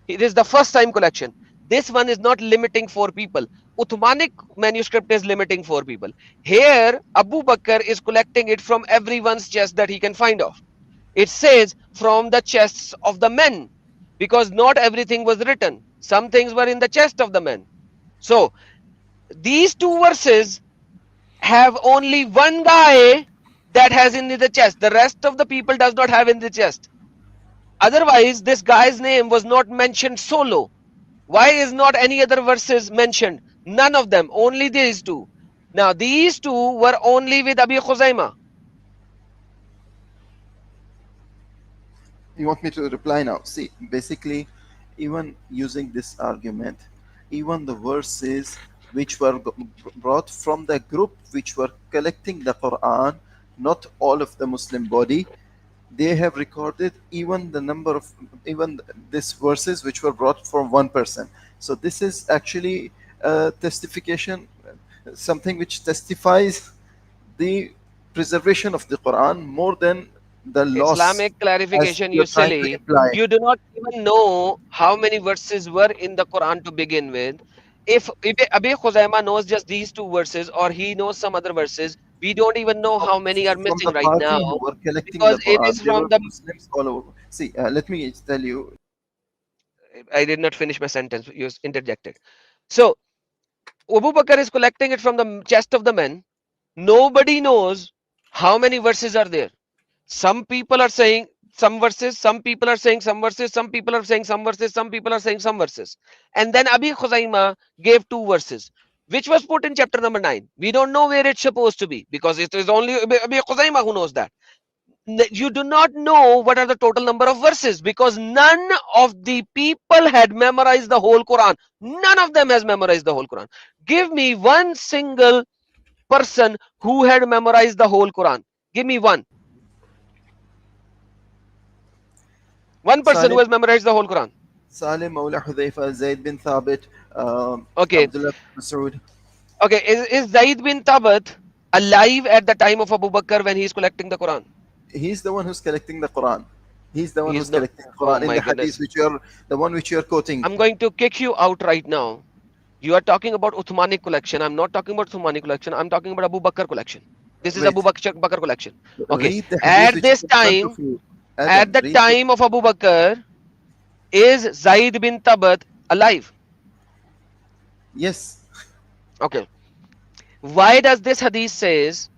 it is the first time collection. This one is not limiting 4 people. Uthmanic manuscript is limiting 4 people. Here, Abu Bakr is collecting it from everyone's chest that he can find of. It says from the chests of the men, because not everything was written. Some things were in the chest of the men. So these two verses have only one guy that has in the chest. The rest of the people does not have in the chest. Otherwise, this guy's name was not mentioned solo. Why is not any other verses mentioned? None of them, only these two. Now these two were only with Abi Khuzaimah. you want me to reply now? See, basically, even using this argument, even the verses which were brought from the group which were collecting the Quran, not all of the Muslim body, they have recorded even the number of even these verses which were brought from one person. So this is actually a testification, something which testifies the preservation of the Quran more than the loss. Islamic clarification, you're you trying to silly. imply. You do not even know how many verses were in the Quran to begin with. If Abi Khuzaimah knows just these two verses or he knows some other verses, we don't even know how many are From missing the right party now who were collecting because the it Quran, is they from were the. Muslims all over. See, let me tell you. I did not finish my sentence. You interjected. So Abu Bakr is collecting it from the chest of the men. Nobody knows how many verses are there. Some people are saying some verses, some people are saying some verses, some people are saying some verses, some people are saying some verses. And then Abi Khuzaimah gave 2 verses, which was put in chapter number 9. We don't know where it's supposed to be because it is only Abi Khuzaimah who knows that. You do not know what are the total number of verses because none of the people had memorized the whole Quran. None of them has memorized the whole Quran. Give me one single person who had memorized the whole Quran. Give me one. One person who Salim, has memorized the whole Quran. Salim Mawla Hudayfa, Zayd bin Thabit, Okay. Abdullah bin Mas'ud. Okay. Is Zaid bin Tabat alive at the time of Abu Bakr when he is collecting the Quran? He's the one who's collecting the Quran. He's the one He's who's not. collecting the Oh Quran in my the goodness. hadith, which you're the one which you're quoting. I'm going to kick you out right now. You are talking about Uthmani collection. I'm not talking about Uthmani collection. I'm talking about Abu Bakr collection. This is Wait, Abu Bakr collection. Okay. read the hadith At which this is in front time, of you. at Adam, the read time of Abu Bakr, is Zaid bin Tabat alive? Yes. Okay. Why does this hadith says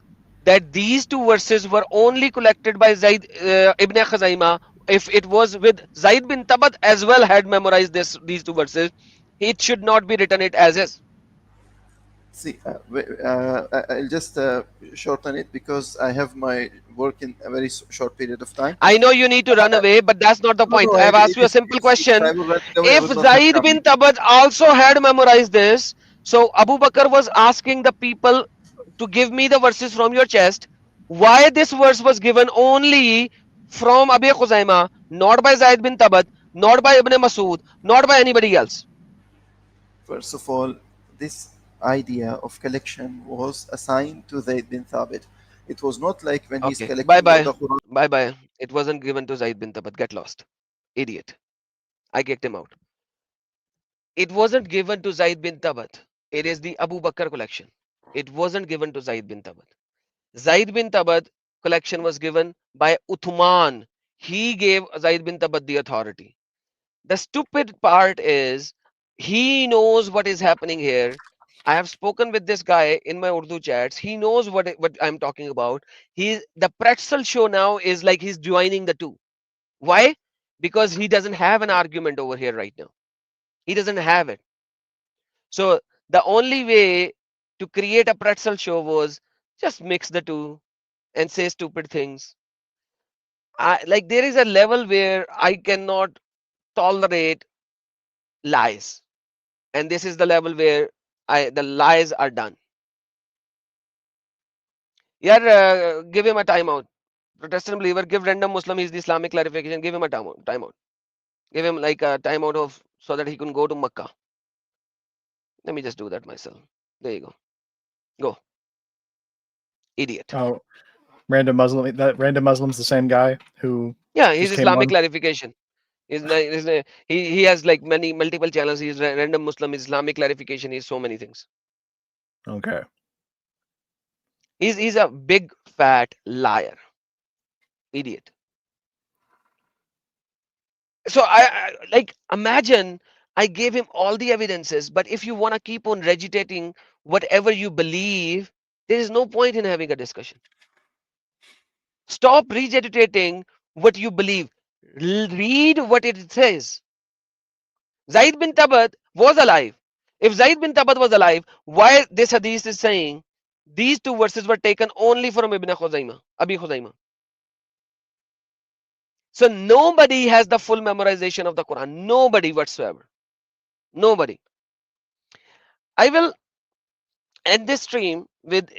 that these two verses were only collected by Zaid ibn Khuzaimah? If it was with Zaid bin Tabat as well had memorized these two verses, it should not be written it as is. See, I'll just shorten it because I have my work in a very short period of time. I know you need to run away, but that's not the point. I have asked you a simple question. If I were running away, I If would not have Zaid come. bin Tabat also had memorized this, so Abu Bakr was asking the people to give me the verses from your chest. Why this verse was given only from Abi Khuzaimah, not by Zaid bin Tabat, not by Ibn Masud, not by anybody else? First of all, this idea of collection was assigned to Zayd bin Thabit. It was not like when he's Okay, collecting bye-bye. the Quran. Bye-bye. It wasn't given to Zaid bin Tabat. Get lost. Idiot. I kicked him out. It wasn't given to Zaid bin Tabat. It is the Abu Bakr collection. It wasn't given to Zaid bin Tabat. Zaid bin Tabat collection was given by Uthman. He gave Zaid bin Tabat the authority. The stupid part is he knows what is happening here. I have spoken with this guy in my Urdu chats. He knows what I'm talking about. The pretzel show now is like he's joining the two. Why? Because he doesn't have an argument over here right now. He doesn't have it. So the only way to create a pretzel show was just mix the two and say stupid things. Like there is a level where I cannot tolerate lies, and this is the level where the lies are done. Yeah, give him a timeout. Protestant believer, give random Muslim his Islamic clarification. Give him a timeout. Give him like a timeout of so that he can go to Makkah. Let me just do that myself. There you go. Go. Idiot. Oh, random Muslim. That random Muslim's the same guy who. Yeah, his just came Islamic on? clarification. He has like multiple channels. He's random Muslim, Islamic clarification. He's so many things. Okay. He's a big fat liar. Idiot. So I like imagine I gave him all the evidences, but if you want to keep on regurgitating whatever you believe, there is no point in having a discussion. Stop regurgitating what you believe. Read what it says. Zaid bin Tabat was alive. If Zaid bin Tabat was alive, why this hadith is saying these two verses were taken only from Ibn Khuzaymah, Abi Khuzaymah. So nobody has the full memorization of the Quran. Nobody whatsoever. Nobody. I will end this stream with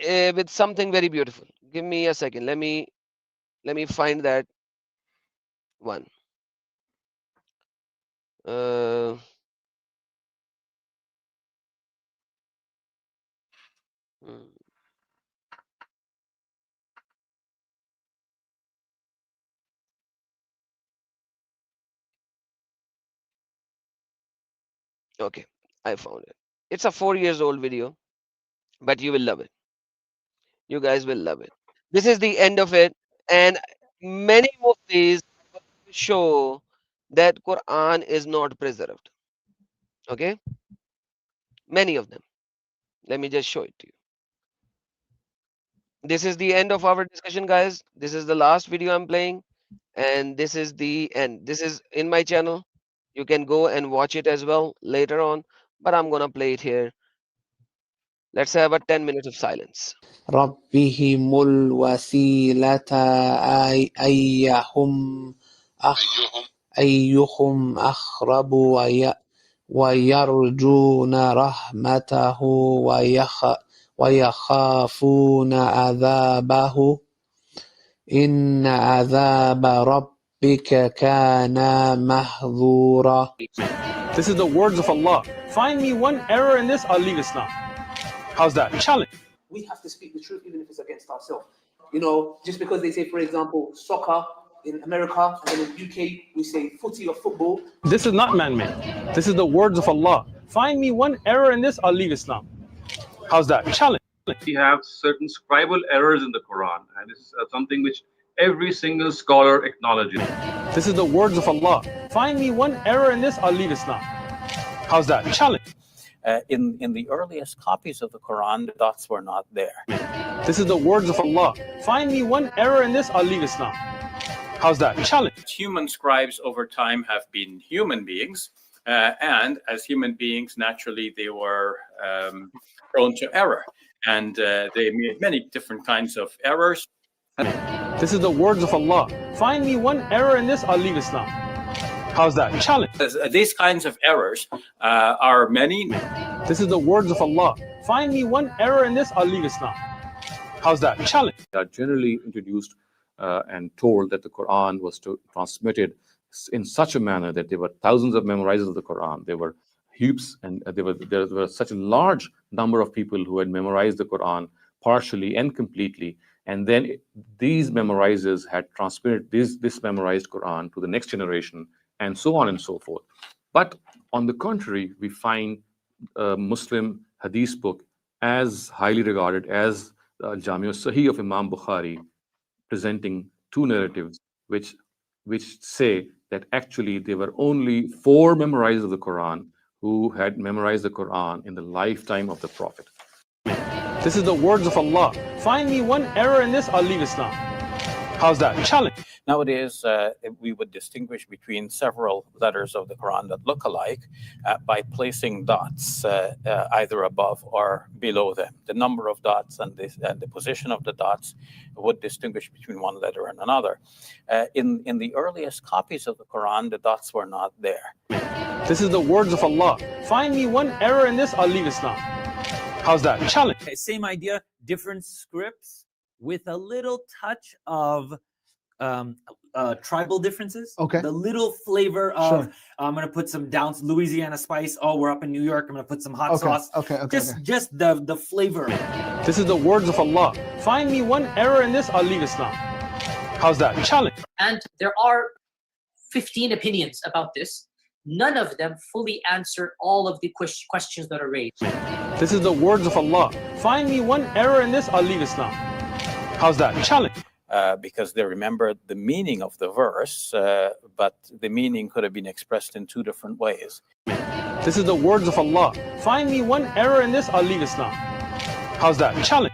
something very beautiful. Give me a second. Let me find that one. Okay, I found it. It's a 4 years old video, but you will love it. You guys will love it. This is the end of it, and many Muftis show that Quran is not preserved. Okay, many of them. Let me just show it to you. This is the end of our discussion, guys. This is the last video I'm playing, and this is the end. This is in my channel. You can go and watch it as well later on, but I'm gonna play it here. Let's have a 10 minutes of silence. ربهم الوسيلة أيهم أقرب ويرجون رحمته ويخافون عذابه إن عذاب ربك كان محذورا. This is the words of Allah. Find me one error in this, I'll leave Islam. How's that? Challenge. We have to speak the truth even if it's against ourselves. You know, just because they say, for example, soccer in America and then in UK we say footy or football. This is not man-made. This is the words of Allah. Find me one error in this, I'll leave Islam. How's that? Challenge. We have certain scribal errors in the Quran, and this is something which every single scholar acknowledges. This is the words of Allah. Find me one error in this, I'll leave Islam. How's that? Challenge. In the earliest copies of the Quran, the dots were not there. This is the words of Allah. Find me one error in this, I'll leave Islam. How's that? Challenge. Human scribes over time have been human beings, and as human beings, naturally, they were prone to error. And they made many different kinds of errors. This is the words of Allah. Find me one error in this, I'll leave Islam. How's that? Challenge. These kinds of errors are many. This is the words of Allah. Find me one error in this, I'll leave Islam. How's that? Challenge. They are generally introduced and told that the Quran was transmitted in such a manner that there were thousands of memorizers of the Quran. There were heaps, and there were such a large number of people who had memorized the Quran partially and completely. And then these memorizers had transmitted this memorized Quran to the next generation, and so on and so forth. But on the contrary, we find a Muslim hadith book as highly regarded as the Jami' al-Sahih of Imam Bukhari, presenting two narratives which say that actually there were only 4 memorizers of the Quran who had memorized the Quran in the lifetime of the Prophet. This is the words of Allah. Find me one error in this, I'll leave Islam. How's that? Challenge. Nowadays, we would distinguish between several letters of the Quran that look alike by placing dots either above or below them. The number of dots and the position of the dots would distinguish between one letter and another. In the earliest copies of the Quran, the dots were not there. This is the words of Allah. Find me one error in this, I'll leave Islam. How's that? Challenge. Okay, same idea, different scripts with a little touch of tribal differences. Okay. The little flavor of, Sure. I'm going to put some down Louisiana spice. Oh, we're up in New York. I'm going to put some hot Okay, sauce. okay. Just the flavor. This is the words of Allah. Find me one error in this, I'll leave Islam. How's that? Challenge. And there are 15 opinions about this. None of them fully answer all of the questions that are raised. This is the words of Allah. Find me one error in this, I'll leave Islam. How's that? Challenge. Because they remembered the meaning of the verse, but the meaning could have been expressed in two different ways. This is the words of Allah. Find me one error in this, I'll leave Islam. How's that? Challenge.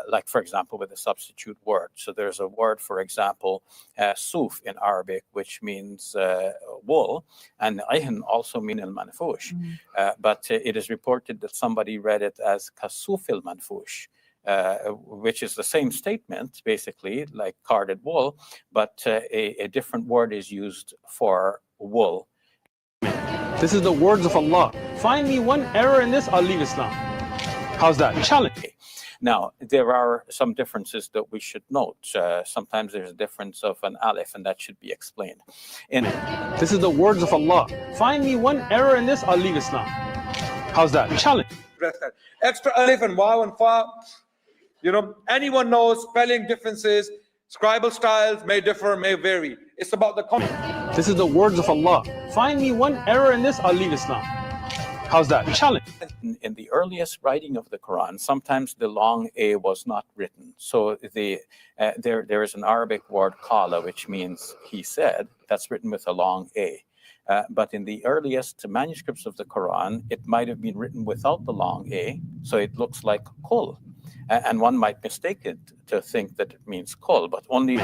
Like, for example, with a substitute word. So there's a word, for example, suf in Arabic, which means wool, and ayhan also mean al-manfush. But it is reported that somebody read it as kasuf al-manfush, which is the same statement, basically, like carded wool, but a different word is used for wool. This is the words of Allah. Find me one error in this, I'll leave Islam. How's that? Challenge. Now, there are some differences that we should note. Sometimes there's a difference of an alif, and that should be explained. This is the words of Allah. Find me one error in this, I'll leave Islam. How's that? Challenge. Extra alif and waw and fa. You know, anyone knows spelling differences, scribal styles may differ, may vary. It's about the content. This is the words of Allah. Find me one error in this, I'll leave Islam. How's that? Challenge. In the earliest writing of the Quran, sometimes the long A was not written. So there is an Arabic word qala, which means he said, that's written with a long A. But in the earliest manuscripts of the Quran, it might have been written without the long A, so it looks like qul. And one might mistake it to think that it means qul, but only...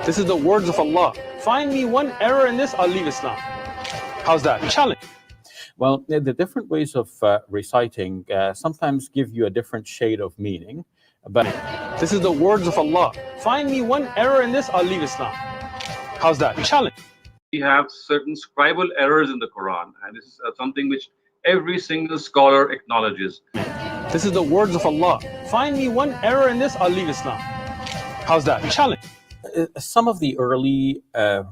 This is the words of Allah. Find me one error in this, I'll leave Islam. How's that? Challenge. Well, the different ways of reciting sometimes give you a different shade of meaning, but... This is the words of Allah. Find me one error in this, I'll leave Islam. How's that? Challenge. We have certain scribal errors in the Quran, and this is something which every single scholar acknowledges. This is the words of Allah. Find me one error in this, I'll leave Islam. How's that? Challenge. Some of the early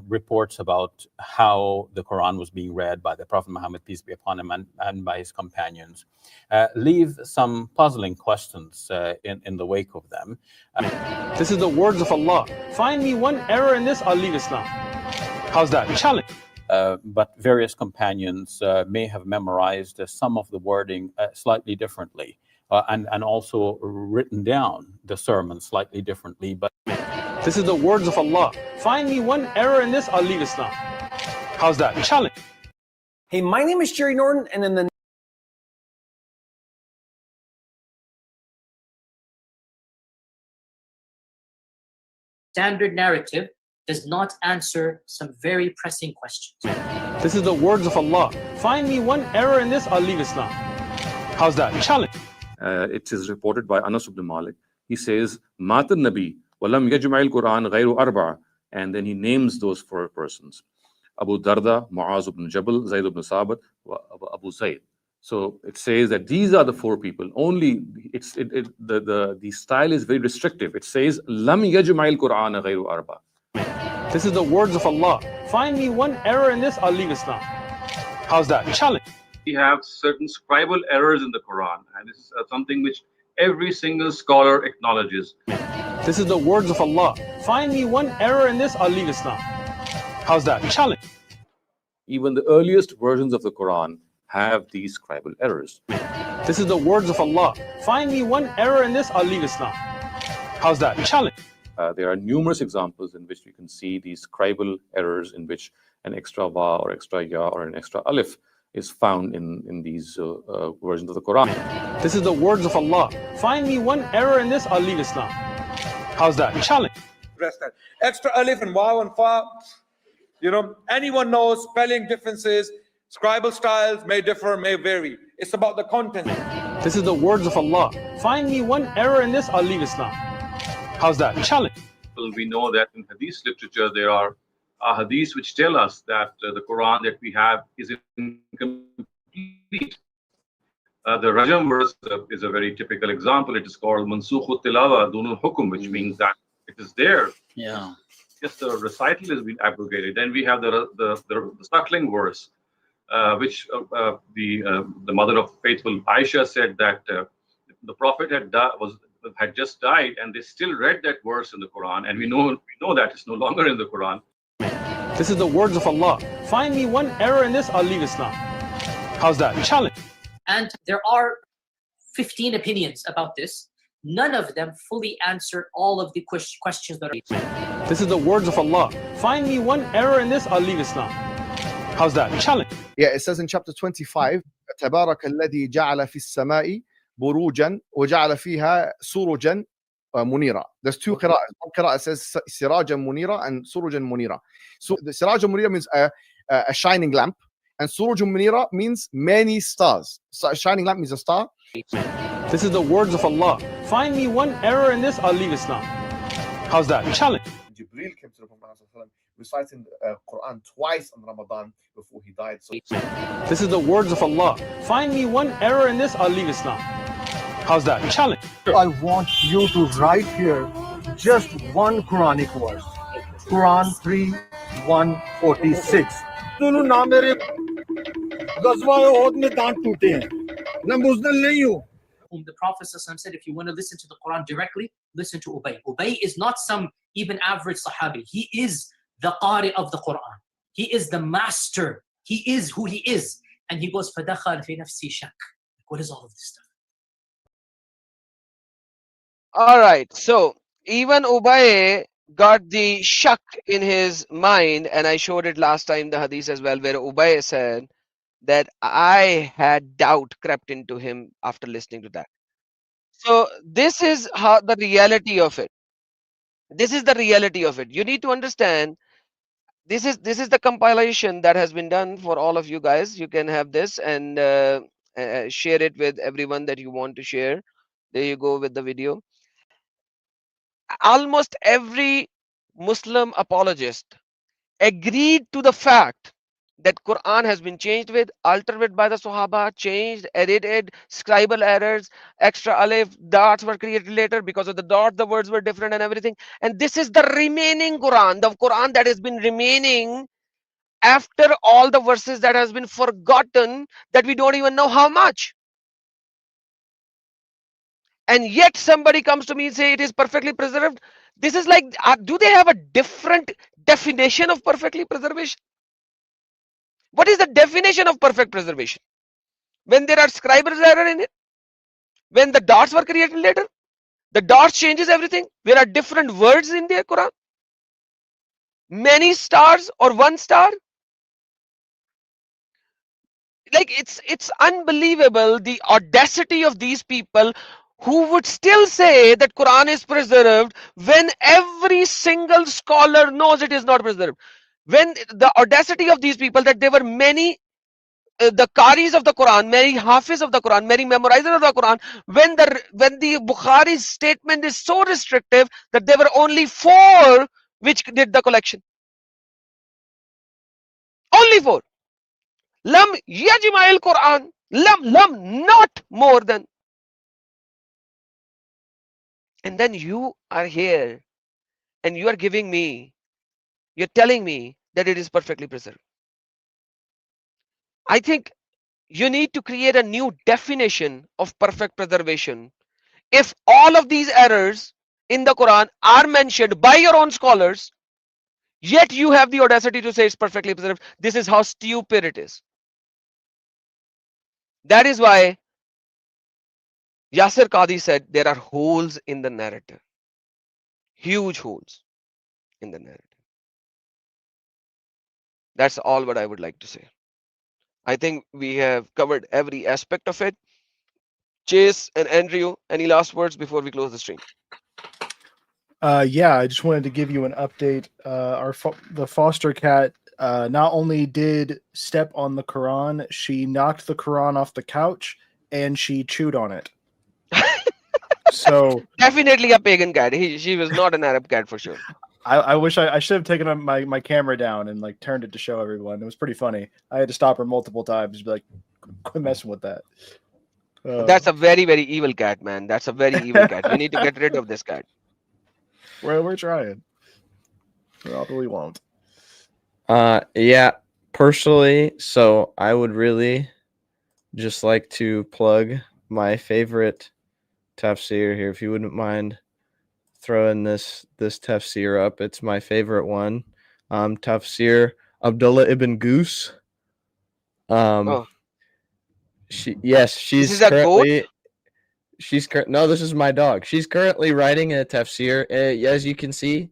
reports about how the Quran was being read by the Prophet Muhammad, peace be upon him, and by his companions, leave some puzzling questions in the wake of them. This is the words of Allah. Find me one error in this, I'll leave Islam. How's that? Challenge. But various companions may have memorized some of the wording slightly differently, and also written down the sermon slightly differently. But this is the words of Allah. Find me one error in this, I'll leave Islam. How's that? Challenge. Hey, my name is Jerry Norton, and in the standard narrative does not answer some very pressing questions. This is the words of Allah. Find me one error in this, I'll leave Islam. How's that? Challenge. It is reported by Anas ibn Malik. He says, Mat al-Nabi, walam yajma'il Quran ghayru arba'a. And then he names those four persons. Abu Darda, Mu'az ibn Jabal, Zayd ibn Sabit, Abu Zayd. So it says that these are the four people. Only the style is very restrictive. It says, Lam yajma'il Quran ghayru arba'a. This is the words of Allah. Find me one error in this, I'll leave Islam. How's that? Challenge. We have certain scribal errors in the Quran, and this is something which every single scholar acknowledges. This is the words of Allah. Find me one error in this, I'll leave Islam. How's that? Challenge. Even the earliest versions of the Quran have these scribal errors. This is the words of Allah. Find me one error in this, I'll leave Islam. How's that? Challenge. There are numerous examples in which you can see these scribal errors in which an extra va or extra ya or an extra alif is found in these versions of the Quran. This is the words of Allah. Find me one error in this, I'll leave Islam. How's that? Challenge. Rest that. Extra alif and waw and fa. Anyone knows spelling differences, scribal styles may differ, may vary. It's about the content. This is the words of Allah. Find me one error in this, I'll leave Islam. How's that? Challenge. We know that in Hadith literature there are Hadiths which tell us that the Quran that we have is incomplete. The Rajam verse is a very typical example. It is called Mansukh Tilawa Dunul Hukum, which means that it is there. Yeah. Just the recital has been abrogated. Then we have the suckling verse, which the mother of faithful Aisha said that the Prophet had just died, and they still read that verse in the Quran, and we know that it's no longer in the Quran. This is the words of Allah. Find me one error in this, I'll leave Islam. How's that? Challenge. And there are 15 opinions about this. None of them fully answer all of the questions that are. This is the words of Allah. Find me one error in this, I'll leave Islam. How's that? Challenge. Yeah, it says in chapter 25, تبارك الذي جعل في السماء بروجا وجعل فيها سروجا منيرة. There's two qira'ahs. One qira'ah says sirajan munira and surujan munira. So the sirajan munira means a shining lamp, and surujan munira means many stars. So a shining lamp means a star. This is the words of Allah. Find me one error in this, I'll leave Islam. How's that? Challenge. Jibreel came to the Prophet reciting the Quran twice in Ramadan before he died. So this is the words of Allah. Find me one error in this, I'll leave Islam. How's that? Challenge. I want you to write here just one Quranic verse. Quran 3:146. सुनो ना मेरे गज़वा ओहद में दांत टूटे हैं मैं बुज़दिल नहीं हूँ. Whom the Prophet ﷺ said, if you want to listen to the Quran directly, listen to Ubay. Ubay is not some even average Sahabi. He is the Qari of the Quran. He is the master. He is who he is. And he goes, فَدَخَلْ فِي نَفْسِي شَكْ. What is all of this stuff? All right. So even Ubay got the shak in his mind, and I showed it last time, the hadith as well, where Ubay said that I had doubt crept into him after listening to that. So this is how the reality of it. This is the reality of it. You need to understand. This is the compilation that has been done for all of you guys. You can have this and share it with everyone that you want to share. There you go with the video. Almost every Muslim apologist agreed to the fact that Quran has been changed with, altered with by the Sahaba, changed, edited, scribal errors, extra alif, dots were created later. Because of the dot, the words were different and everything. And this is the remaining Quran, the Quran that has been remaining after all the verses that has been forgotten, that we don't even know how much. And yet somebody comes to me and say it is perfectly preserved. This is like, do they have a different definition of perfectly preservation? What is the definition of perfect preservation? When there are scribal error in it, when the dots were created later, the dots changes everything. There are different words in the Quran. Many stars or one star. Like it's unbelievable, the audacity of these people who would still say that Quran is preserved when every single scholar knows it is not preserved. When the audacity of these people that there were many the Qaris of the Quran, many Hafiz of the Quran, many memorizers of the Quran, when the Bukhari's statement is so restrictive that there were only 4 which did the collection. Only 4. Lam yajma'il Quran. Lam, not more than. And then you are here and you are giving me, you're telling me that it is perfectly preserved. I think you need to create a new definition of perfect preservation. If all of these errors in the Quran are mentioned by your own scholars, yet you have the audacity to say it's perfectly preserved, this is how stupid it is. That is why Yasir Qadhi said there are holes in the narrative. Huge holes in the narrative. That's all what I would like to say. I think we have covered every aspect of it. Chase and Andrew, any last words before we close the stream? Yeah, I just wanted to give you an update. The foster cat not only did step on the Quran, she knocked the Quran off the couch and she chewed on it. So definitely a pagan cat. She was not an Arab cat for sure. I wish I should have taken my camera down and like turned it to show everyone. It was pretty funny. I had to stop her multiple times to be like, quit messing with that. That's a very, very evil cat, man. That's a very evil cat. We need to get rid of this cat. We're trying. Probably won't. Yeah, personally, so I would really just like to plug my favorite tafsir here, if you wouldn't mind throwing this tafsir up. It's my favorite one. Tafsir Abdullah ibn Goose. She's currently. No, this is my dog. She's currently writing a tafsir. As you can see,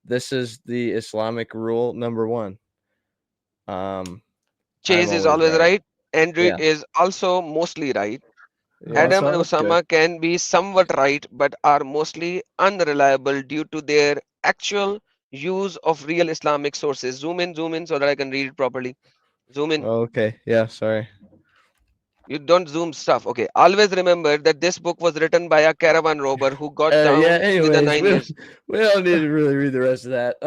this is the Islamic rule number 1. Chase is always right. Andrew is also mostly right. Adam and Osama can be somewhat right, but are mostly unreliable due to their actual use of real Islamic sources. Zoom in so that I can read it properly. Zoom in. Okay, yeah, sorry. You don't zoom stuff. Okay. Always remember that this book was written by a caravan robber who got down with the 9 years. We don't need to really read the rest of that.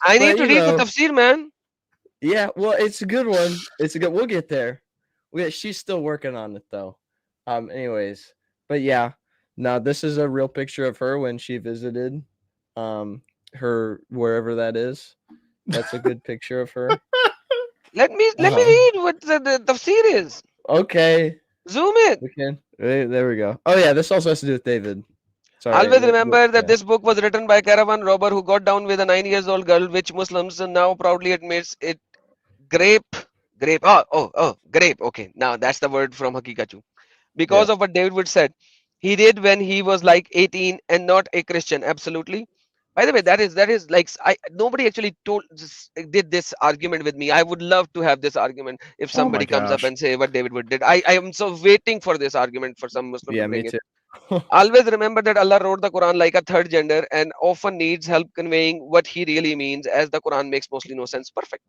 I need to read the tafsir, man. Yeah, well, it's a good one. We'll get there. She's still working on it though. Anyways, but yeah, now this is a real picture of her when she visited her wherever that is. That's a good picture of her. Let me read what the tafsir is. Okay. Zoom it. We can. There we go. Oh yeah, this also has to do with David. Sorry. Always remember that this book was written by a caravan robber who got down with a 9-year-old girl, which Muslims now proudly admits it. Grape. Oh, grape. Okay, now that's the word from Hakikatu. Because of what David Wood said, he did when he was like 18 and not a Christian. Absolutely. By the way, that is like nobody actually did this argument with me. I would love to have this argument if somebody comes up and say what David Wood did. I am so waiting for this argument for some Muslim to bring it. Always remember that Allah wrote the Quran like a third gender and often needs help conveying what he really means, as the Quran makes mostly no sense. Perfect.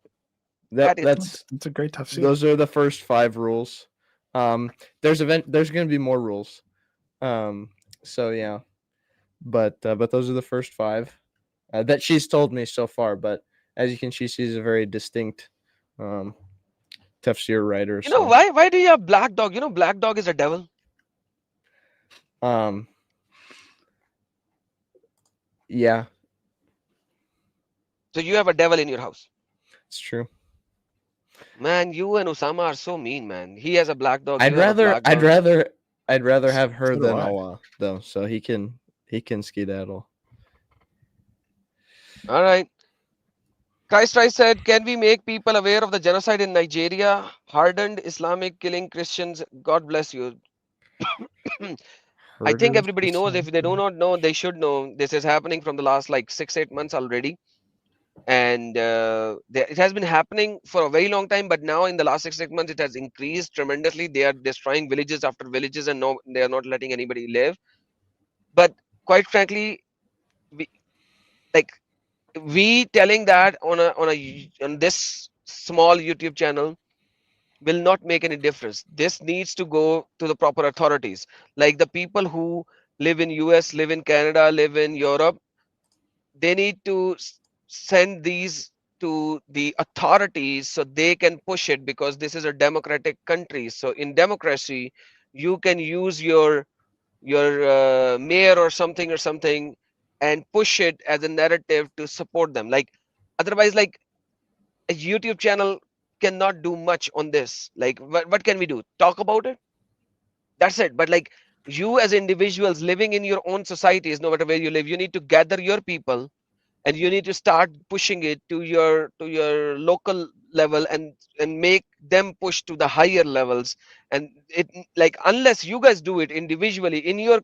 That's a great tafsir. Those are the first 5 rules. There's going to be more rules. So yeah. But those are the first 5 that she's told me so far. But as you can see, she's a very distinct tafsir writer. You know why do you have Black Dog? You know Black Dog is a devil. Yeah. So you have a devil in your house. It's true. Man, you and Osama are so mean, man. He has a black dog. I'd rather have her than Allah though, so he can skedaddle. All right. Christ said, can we make people aware of the genocide in Nigeria? Hardened Islamic killing Christians. God bless you. I think everybody knows. If they do not know, they should know. This is happening from the last like 6-8 months already. And it has been happening for a very long time, but now in the last 6 months, it has increased tremendously. They are destroying villages after villages, and no, they are not letting anybody live. But quite frankly, we telling that on this small YouTube channel will not make any difference. This needs to go to the proper authorities, like the people who live in US, live in Canada, live in Europe. They need to send these to the authorities so they can push it, because this is a democratic country. So in democracy, you can use your mayor or something and push it as a narrative to support them. Like otherwise, like a YouTube channel cannot do much on this. Like what can we do? Talk about it? That's it. But like you as individuals living in your own societies, no matter where you live, you need to gather your people and you need to start pushing it to your local level and make them push to the higher levels. And it, like, unless you guys do it individually in your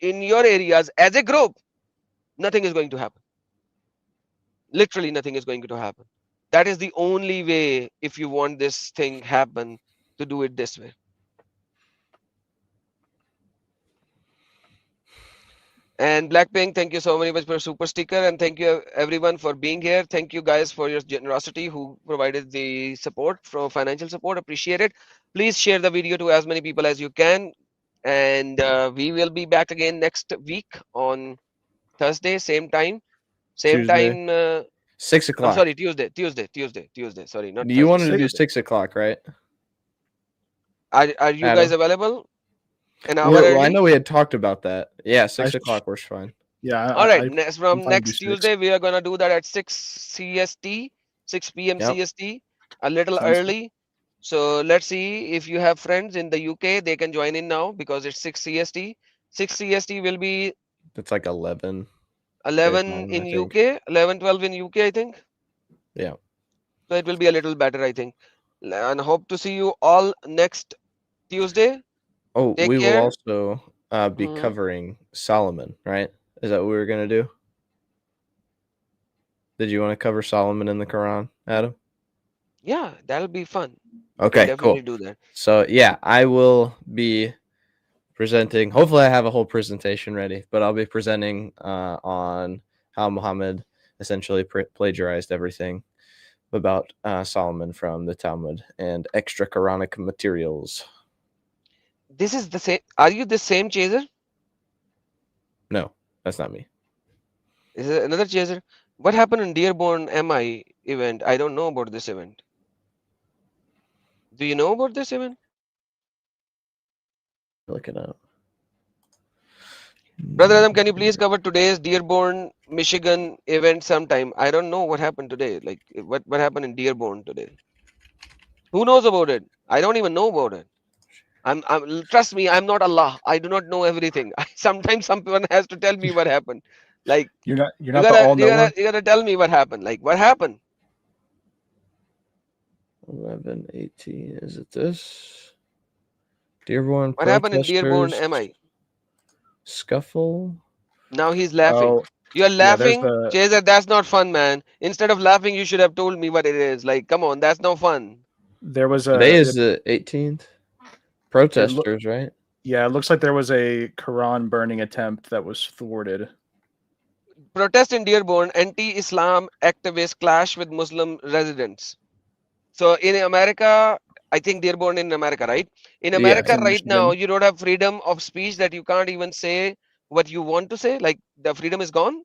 areas as a group, nothing is going to happen. Literally nothing is going to happen. That is the only way, if you want this thing happen, to do it this way. And Blackpink, thank you so very much for super sticker, and thank you everyone for being here. Thank you guys for your generosity who provided the support, from financial support. Appreciate it. Please share the video to as many people as you can, and we will be back again next week on Thursday, same time, same Tuesday. time. 6 I'm o'clock. sorry, Tuesday. Sorry, not You wanted Thursday. to do 6 o'clock, right? Are you guys available? An hour Well, I early? know we had talked about that. Yeah, 6 o'clock works fine. Yeah. All right. From fine to next do 6. Tuesday, we are gonna do that at 6 CST, 6 p.m. Yep. CST, a little Sounds good. early. So let's see if you have friends in the UK, they can join in now because it's 6 CST. 6 CST will be It's like 11. 11 time, in I think. UK, 11, 12 in UK, I think. Yeah. So it will be a little better, I think. And hope to see you all next Tuesday. Oh, Take we will care. also be Mhm. covering Solomon, right? Is that what we were gonna do? Did you want to cover Solomon in the Quran, Adam? Yeah, that'll be fun. Okay, definitely cool. do that. So yeah, I will be presenting. Hopefully, I have a whole presentation ready, but I'll be presenting on how Muhammad essentially plagiarized everything about Solomon from the Talmud and extra Quranic materials. This is the same. Are you the same chaser? No, that's not me. Is it another chaser? What happened in Dearborn MI event? I don't know about this event. Do you know about this event? Look it up. Brother Adam, can you please cover today's Dearborn, Michigan event sometime? I don't know what happened today. Like what happened in Dearborn today? Who knows about it? I don't even know about it. I'm trust me, I'm not Allah. I do not know everything. Sometimes someone has to tell me what happened. Like You're not you the gotta, all knower. you gotta tell me what happened. Like what happened? 11:18. Is it this? Dearborn What happened in Dearborn protesters MI? scuffle. Now he's laughing. Oh, You're yeah, there's laughing, the Chaser. That's not fun, man. Instead of laughing, you should have told me what it is. Like, come on, that's no fun. there was Today a is the 18th. Protesters, right? yeah, it looks like there was a Quran burning attempt that was thwarted. Protest in Dearborn, anti-Islam activists clash with Muslim residents. So in America, I think Dearborn in America, right? In Yeah. America In right now, Michigan. you don't have freedom of speech, that you can't even say what you want to say. Like the freedom is gone.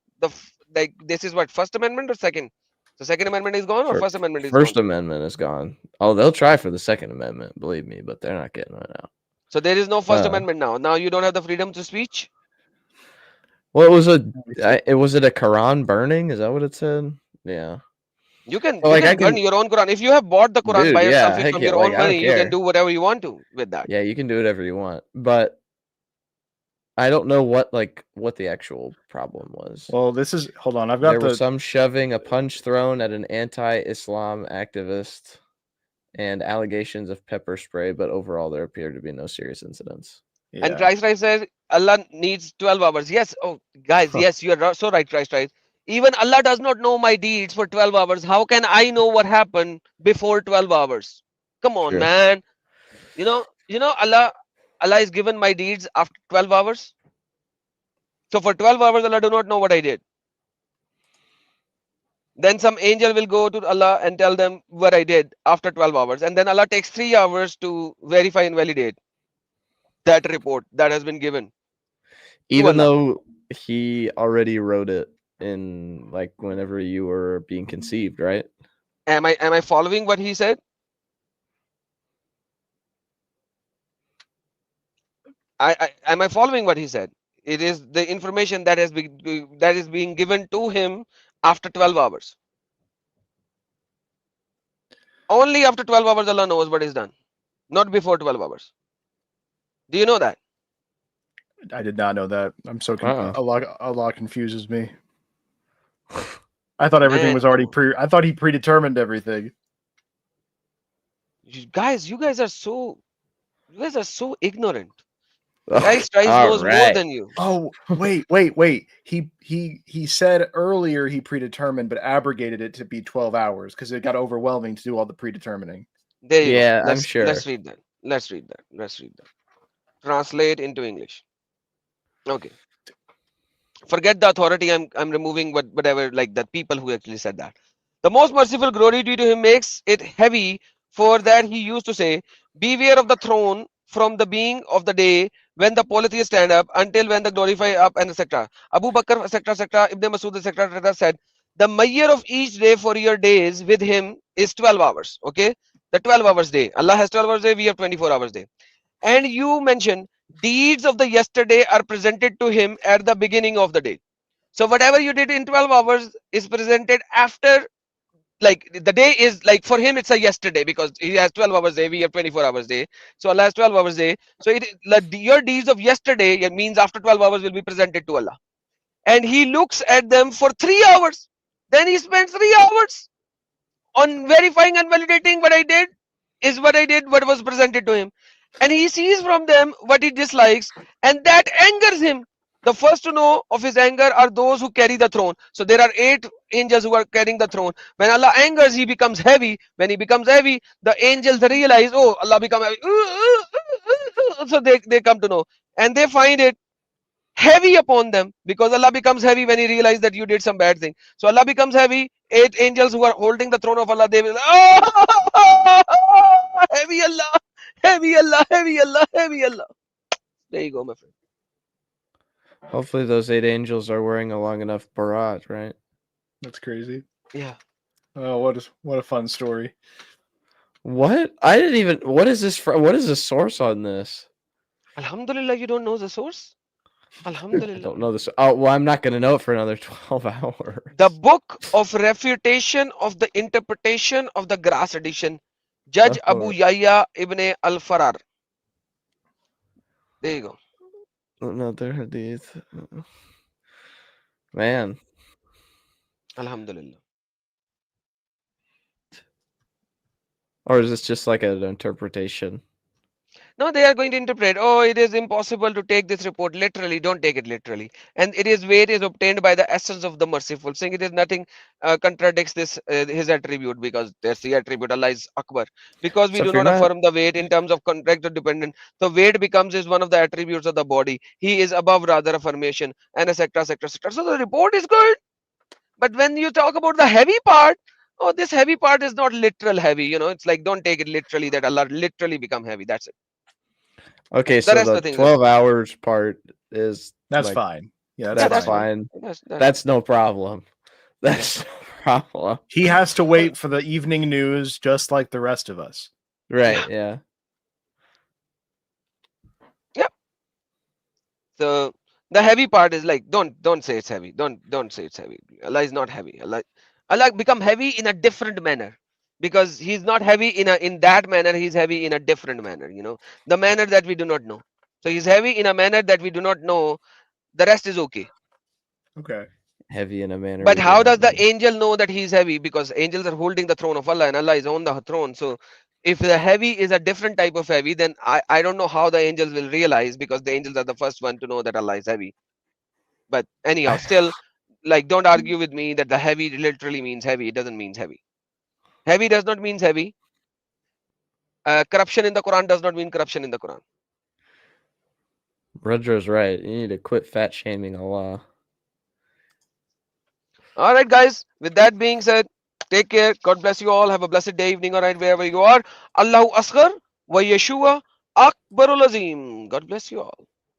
Like this is what, First Amendment or second? The Second Amendment is gone or First Amendment is First gone? Amendment is gone. Oh, they'll try for the Second Amendment, believe me, but they're not getting it out. So there is no First Uh, Amendment now. Now you don't have the freedom to speech. Well, it was was it a Quran burning? Is that what it said? Yeah. You can, Well, like, you I can burn can- your own Quran. If you have bought the Quran Dude, by yeah, yourself heck from yeah, your like, own I don't money, you can care. do whatever you want to with that. Yeah, you can do whatever you want, but I don't know what the actual problem was. Well, this is hold on. I've got There the was some shoving, a punch thrown at an anti-Islam activist, and allegations of pepper spray, but overall there appeared to be no serious incidents. And Christ says Allah needs 12 hours. Yes. Oh, guys, yes, you are so right, Christ. Even Allah does not know my deeds for 12 hours. How can I know what happened before 12 hours? Come on, True. man. You know, Allah is given my deeds after 12 hours. So for 12 hours, Allah do not know what I did. Then some angel will go to Allah and tell them what I did after 12 hours. And then Allah takes 3 hours to verify and validate that report that has been given. Even Allah. though he already wrote it in like whenever you were being conceived, right? Am I following what he said? Am I following what he said? It is the information that is being given to him after 12 hours. Only after 12 hours Allah knows what is done, not before 12 hours. Do you know that? I did not know that. I'm so a lot confuses me. I thought everything Man. was already I thought he predetermined everything. You guys are so ignorant. Guys, Trice All knows more right. than you. Oh, wait. He said earlier he predetermined, but abrogated it to be 12 hours because it got overwhelming to do all the predetermining. There you Yeah, go. I'm sure. Let's read that. Let's read that. Translate into English. Okay. Forget the authority. I'm removing whatever, like the people who actually said that. The most merciful glory due to him makes it heavy. For that he used to say, beware of the throne from the being of the day when the polytheists stand up until when the glorify up, and etc. Abu Bakr, etc. Ibn Masud, etc. said, the measure of each day for your days with him is 12 hours. Okay, the 12 hours day. Allah has 12 hours day, we have 24 hours day. And you mentioned deeds of the yesterday are presented to him at the beginning of the day. So whatever you did in 12 hours is presented after, like the day is like for him it's a yesterday because he has 12 hours day, we have 24 hours day. So Allah has 12 hours day. So your deeds of yesterday, it means after 12 hours will be presented to Allah. And he looks at them for 3 hours. Then he spends 3 hours on verifying and validating what I did is what I did, what was presented to him. And he sees from them what he dislikes, and that angers him. The first to know of his anger are those who carry the throne. So there are 8 angels who are carrying the throne. When Allah angers, he becomes heavy. When he becomes heavy, the angels realize, oh, Allah become heavy. So they come to know, and they find it heavy upon them because Allah becomes heavy when he realizes that you did some bad thing. So Allah becomes heavy. 8 angels who are holding the throne of Allah, they will, heavy Allah, heavy Allah, heavy Allah, heavy Allah. There you go, my friend. Hopefully those 8 angels are wearing a long enough barat, right? That's crazy. Yeah. Oh, what a fun story. What? I didn't even. What is this from? What is the source on this? Alhamdulillah, you don't know the source? I Alhamdulillah. don't know this. Oh, well, I'm not going to know it for another 12 hours. The book of refutation of the interpretation of the Grass edition, Judge Abu Yahya ibn al-Farar. There you go. Another hadith. Man. Alhamdulillah. Or is this just like an interpretation? No, they are going to interpret, oh, it is impossible to take this report literally. Don't take it literally. And it is weight is obtained by the essence of the merciful. Saying it is nothing contradicts this his attribute, because that's the attribute. Allah is Akbar. Because we So do if you're not not- affirm the weight in terms of contract or dependent. So weight becomes is one of the attributes of the body. He is above rather affirmation, and etc. etc. etc. So the report is good. But when you talk about the heavy part, oh, this heavy part is not literal heavy. You know, it's like don't take it literally that Allah literally become heavy. That's it. Okay, The so rest of the the things 12 hours part is That's like, fine. Yeah, that's, that's fine. That's- That's no problem. That's no problem. He has to wait for the evening news just like the rest of us. Right, yeah. So the heavy part is like don't say it's heavy. Don't say it's heavy. Allah is not heavy. Allah become heavy in a different manner, because he's not heavy in that manner. He's heavy in a different manner. You know, the manner that we do not know. So he's heavy in a manner that we do not know. The rest is okay. Okay. Heavy in a manner. But we how don't does the angel know that he's heavy? Because angels are holding the throne of Allah and Allah is on the throne. So if the heavy is a different type of heavy, then I don't know how the angels will realize, because the angels are the first one to know that Allah is heavy. But anyhow, still, like, don't argue with me that the heavy literally means heavy. It doesn't mean heavy. Heavy does not mean heavy. Corruption in the Quran does not mean corruption in the Quran. Rudger's right. You need to quit fat shaming Allah. All right, guys. With that being said, take care. God bless you all. Have a blessed day, evening, all right, wherever you are. Allahu Asghar wa Yeshua Akbarul Azim. God bless you all.